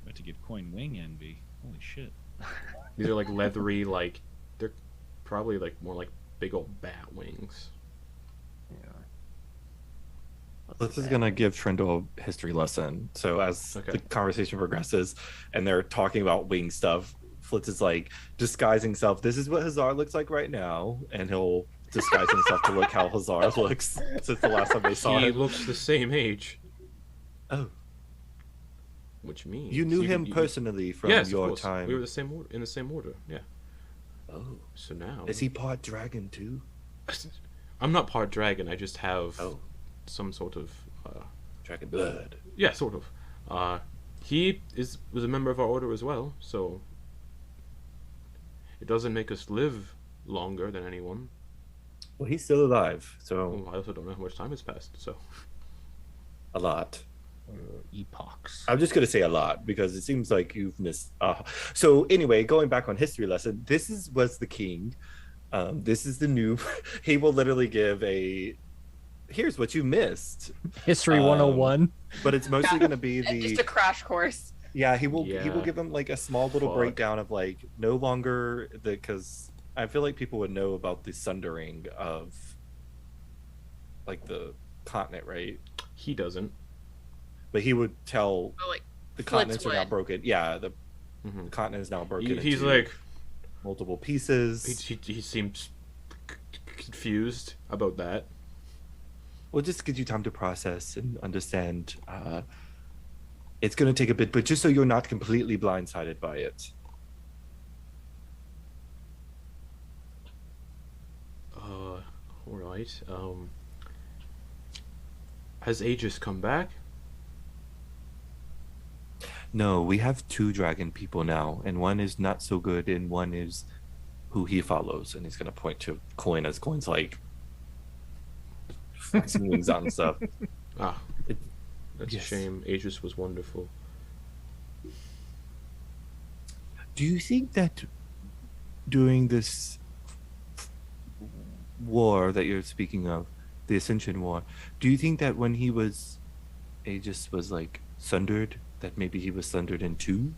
About to get Quoin wing envy. Holy shit. these are like leathery, like they're probably like more like big old bat wings. Yeah. This is gonna give Trindle a history lesson. So as the conversation progresses and they're talking about wing stuff, Flitz is like disguising himself. This is what Hazzar looks like right now, and he'll disguise himself to look how Hazzar looks since the last time they saw He him. looks the same age. Oh, which means you knew him personally from yes, your of course. time. We were in the same order. Yeah. Oh, so now is he part dragon too? I'm not part dragon. I just have Oh. some sort of Dragon blood. yeah, sort of. He was a member of our order as well, so it doesn't make us live longer than anyone. Well, he's still alive, so I also don't know how much time has passed. So a lot. Epochs. I'm just gonna say a lot because it seems like you've missed. So anyway, going back on history lesson, was the king. This is the new. He will literally give a. Here's what you missed. History 101. But it's mostly gonna be the. Just a crash course. Yeah, he will give him like a small little breakdown of like no longer because I feel like people would know about the sundering of like the continent, right? he doesn't. But he would tell Like, the continents are now would. broken. Yeah, the continent is now broken. He's into like multiple pieces. he seems confused about that. Well, just gives you time to process and understand. It's going to take a bit, but just so you're not completely blindsided by it. All right. Has Aegis come back? No, we have 2 dragon people now, and one is not so good, and one is who he follows. And he's going to point to Quoin as Quoin's like some wings on and stuff. That's a shame. Aegis was wonderful. Do you think that during this war that you're speaking of, the Ascension War, do you think that when Aegis was like sundered, that maybe he was sundered in 2?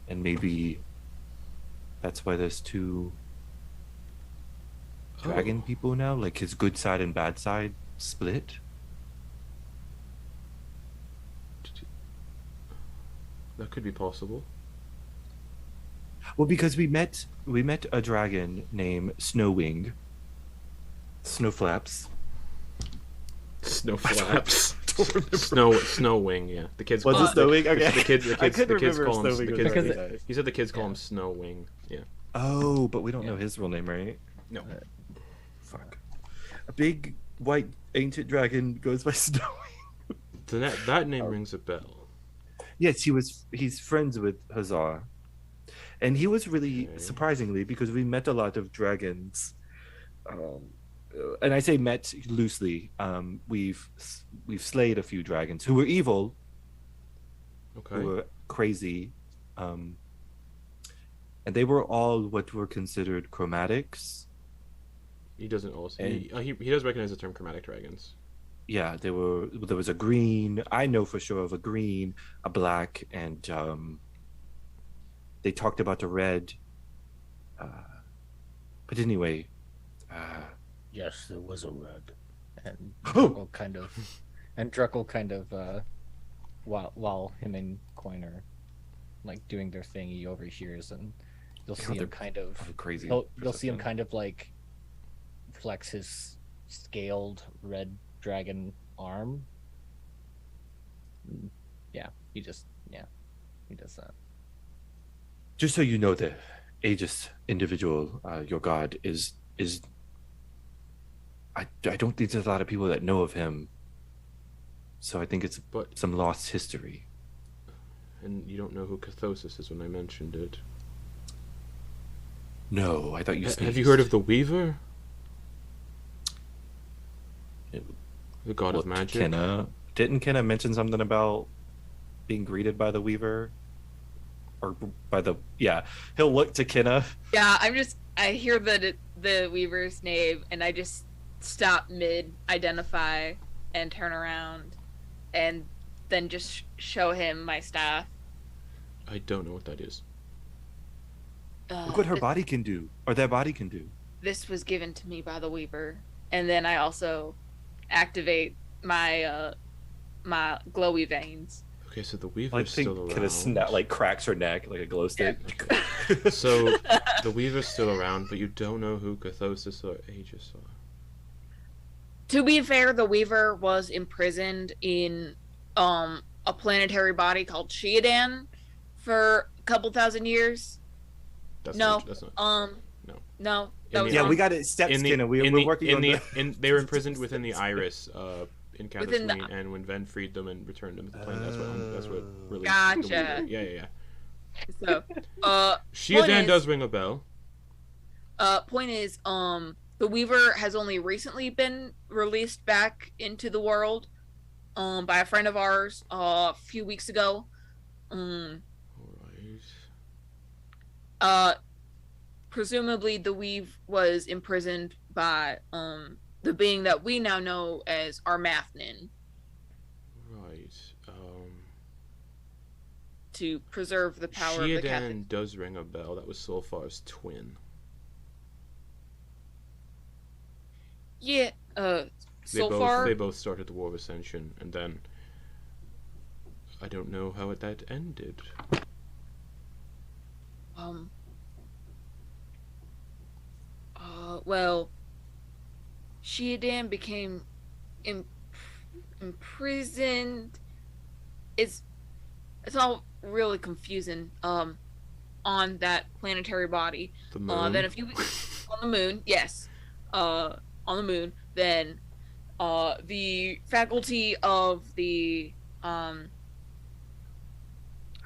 And maybe that's why there's 2 dragon people now? Like his good side and bad side split? That could be possible. Well, because we met a dragon named Snowwing. Snowflaps. Snow flaps. Snow wing. Yeah, the kids. Was call it Snow Wing? Okay. The kids I couldn't the kids remember call him. Snow Wing The was kids, really nice. he said the kids call him Snow Wing. Yeah. Oh, but we don't know his real name, right? No. Fuck. A big white ancient dragon goes by Snow Wing. That name rings a bell. Yes, he's friends with Hazzar. And he was really surprisingly, because we met a lot of dragons. And I say met loosely. We've slayed a few dragons who were evil, Okay. who were crazy, and they were all what were considered chromatics. He doesn't also. And- He does recognize the term chromatic dragons. Yeah, there was a green. I know for sure of a green, a black, and they talked about a red. But anyway, Yes, there was a red. And Oh! Druckle kind of while him and Quoin are like doing their thing, he overhears, and you'll see they're him kind of crazy. you'll see him kind of like flex his scaled red dragon arm. Yeah, he does that. Just so you know, the Aegis individual, your god, is. I don't think there's a lot of people that know of him. So I think it's But some lost history. and you don't know who Cathosis is when I mentioned it. No, I thought you Have you heard of the Weaver? It- The god of magic. Didn't Kenna mention something about being greeted by the Weaver? Or by the... Yeah, he'll look to Kenna. Yeah, I hear the Weaver's name, and I just stop mid-identify and turn around, and then just show him my staff. I don't know what that is. Look what her body can do. Or their body can do. This was given to me by the Weaver, and then I also activate my my glowy veins. Okay, so the I Weaver's think still Kenna around. cracks her neck like a glow stick. So the Weaver's still around, but you don't know who Cathosis or Aegis are. To be fair, the Weaver was imprisoned in a planetary body called Sheodan for a couple thousand years. That's No, not, that's not. No, that was Yeah, wrong. we got it. Steps, in the, Kenna. We're in the, working in on the, the... in, they were imprisoned within the Iris in Within the- Cathosis, and when Ven freed them and returned them to the plane, that's what released Gotcha. the Weaver. Yeah. So, Sheodan is- does ring a bell. point is, the Weaver has only recently been released back into the world, by a friend of ours, a few weeks ago. Alright. Presumably the Weave was imprisoned by, the being that we now know as Armathnin Right. to preserve the power of the Catholic. Sheodan does ring a bell. That was Solfar's twin. Yeah, They so far, they both started the War of Ascension, and then I don't know how that ended. well, Sheodan became imprisoned. It's all really confusing. On that planetary body. The moon. Then a few weeks on the moon. Yes. On the moon. Then, the faculty of the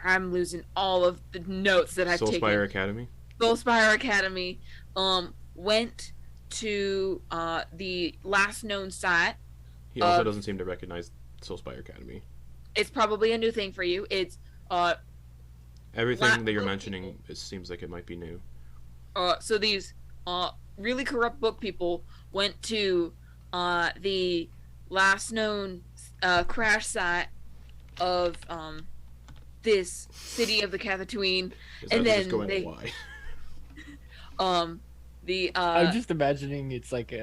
I'm losing all of the notes that I've taken. Soulspire Academy. Soulspire Academy went to the last known site. He also doesn't seem to recognize Soulspire Academy. It's probably a new thing for you. It's Everything that you're mentioning, it seems like it might be new. so these really corrupt book people went to the last known crash site of this city of the Cathatooine, Is and that just then going they why? I'm just imagining it's like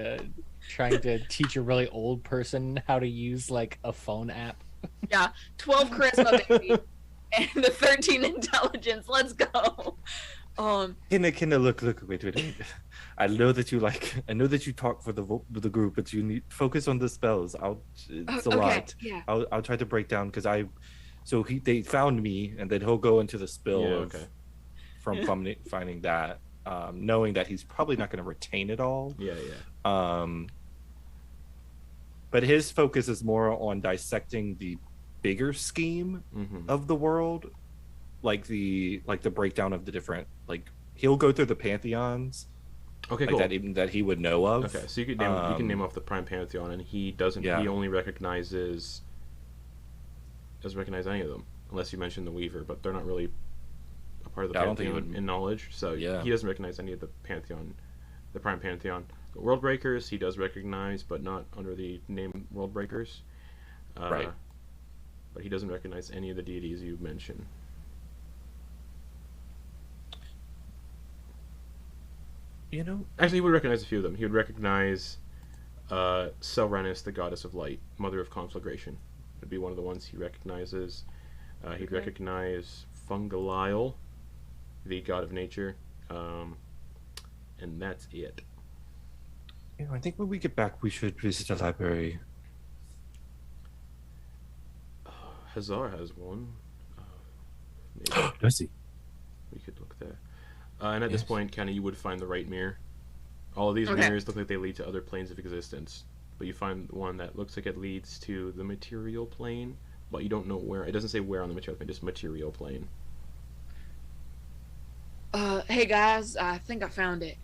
trying to teach a really old person how to use like a phone app. 12 charisma baby and the 13 intelligence. Let's go. Kinda, look, wait. I know that you talk for the group, but you need focus on the spells. It's a lot. Yeah. I'll try to break down because they found me, and then he'll go into the spill from finding that, knowing that he's probably not going to retain it all. Yeah. But his focus is more on dissecting the bigger scheme of the world, like the breakdown of the different, like he'll go through the pantheons. Okay, like cool. that he would know of. Okay, so you can name off the Prime Pantheon, and he doesn't. Yeah. He only doesn't recognize any of them unless you mention the Weaver, but they're not really a part of the Pantheon in knowledge. So he doesn't recognize any of the Pantheon, the Prime Pantheon. The World Breakers he does recognize, but not under the name World Breakers. Right. But he doesn't recognize any of the deities you mentioned. You know, actually, he would recognize a few of them. He would recognize Selranis, the goddess of light, mother of conflagration. Would be one of the ones he recognizes. He'd recognize Fungalile, the god of nature, and that's it. You know, I think when we get back, we should visit the library. Hazzar has one. Does he? We could look there. And at this point, Kenny, you would find the right mirror. All of these mirrors look like they lead to other planes of existence, but you find one that looks like it leads to the material plane, but you don't know where. It doesn't say where on the material plane, just material plane. Hey guys, I think I found it.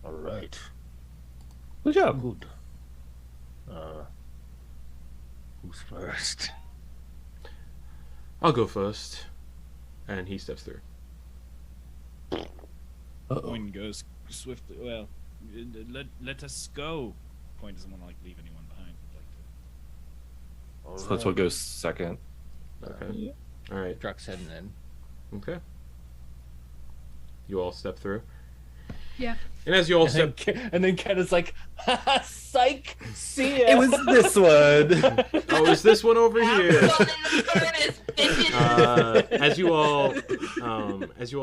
All right. Good job. Good. Who's first? I'll go first. And he steps through. Quoin goes swiftly. Well, let us go. Quoin doesn't want to leave anyone behind. So that's what goes second. Okay. All right. Druck's heading in. Okay. You all step through. Yeah. And as you all step, And then Ken is like, "Psych, see ya." It was this one. oh, is this one over here? As you all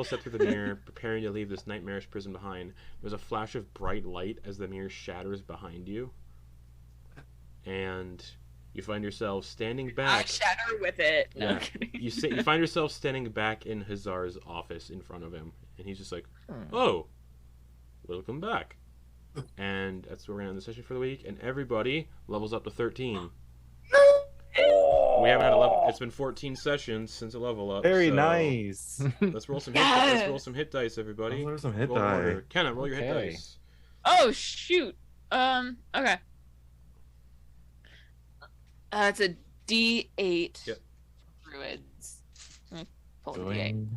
step through the mirror, preparing to leave this nightmarish prison behind, there's a flash of bright light as the mirror shatters behind you, and you find yourself standing back. I shatter with it. No, Yeah. I'm kidding. You find yourself standing back in Hazzar's office in front of him, and he's just like, "Oh, welcome back." And that's where we're gonna end the session for the week. And everybody levels up to 13. We haven't had a level. It's been 14 sessions since a level up. Very so nice. Let's roll some hit. Yes! Let's roll some hit dice, everybody. Roll some hit Roll in die. order. Kenna, roll your hit Okay. dice. Oh shoot. Okay. It's a D8. Yep. Druids. Pull the D8.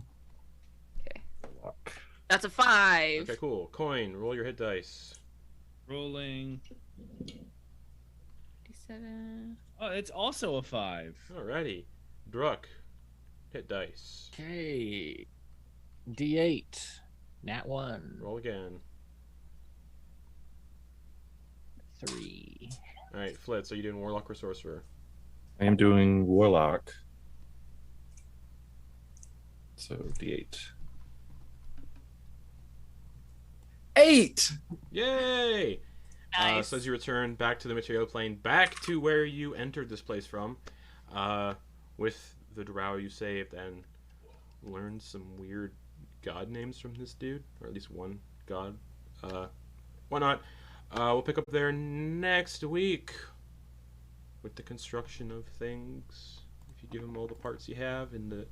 Okay. Luck. That's a 5. Okay, cool. Quoin, roll your hit dice. Rolling. D7. Oh, it's also a 5. Alrighty. Druck, hit dice. Okay. D8. Nat 1. Roll again. 3. Alright, Flitz, are you doing Warlock or Sorcerer? I am doing Warlock. So D8. 8! Yay! Nice. So as you return back to the material plane, back to where you entered this place from, with the drow you saved, and learned some weird god names from this dude, or at least one god. Why not? We'll pick up there next week with the construction of things. If you give him all the parts you have in the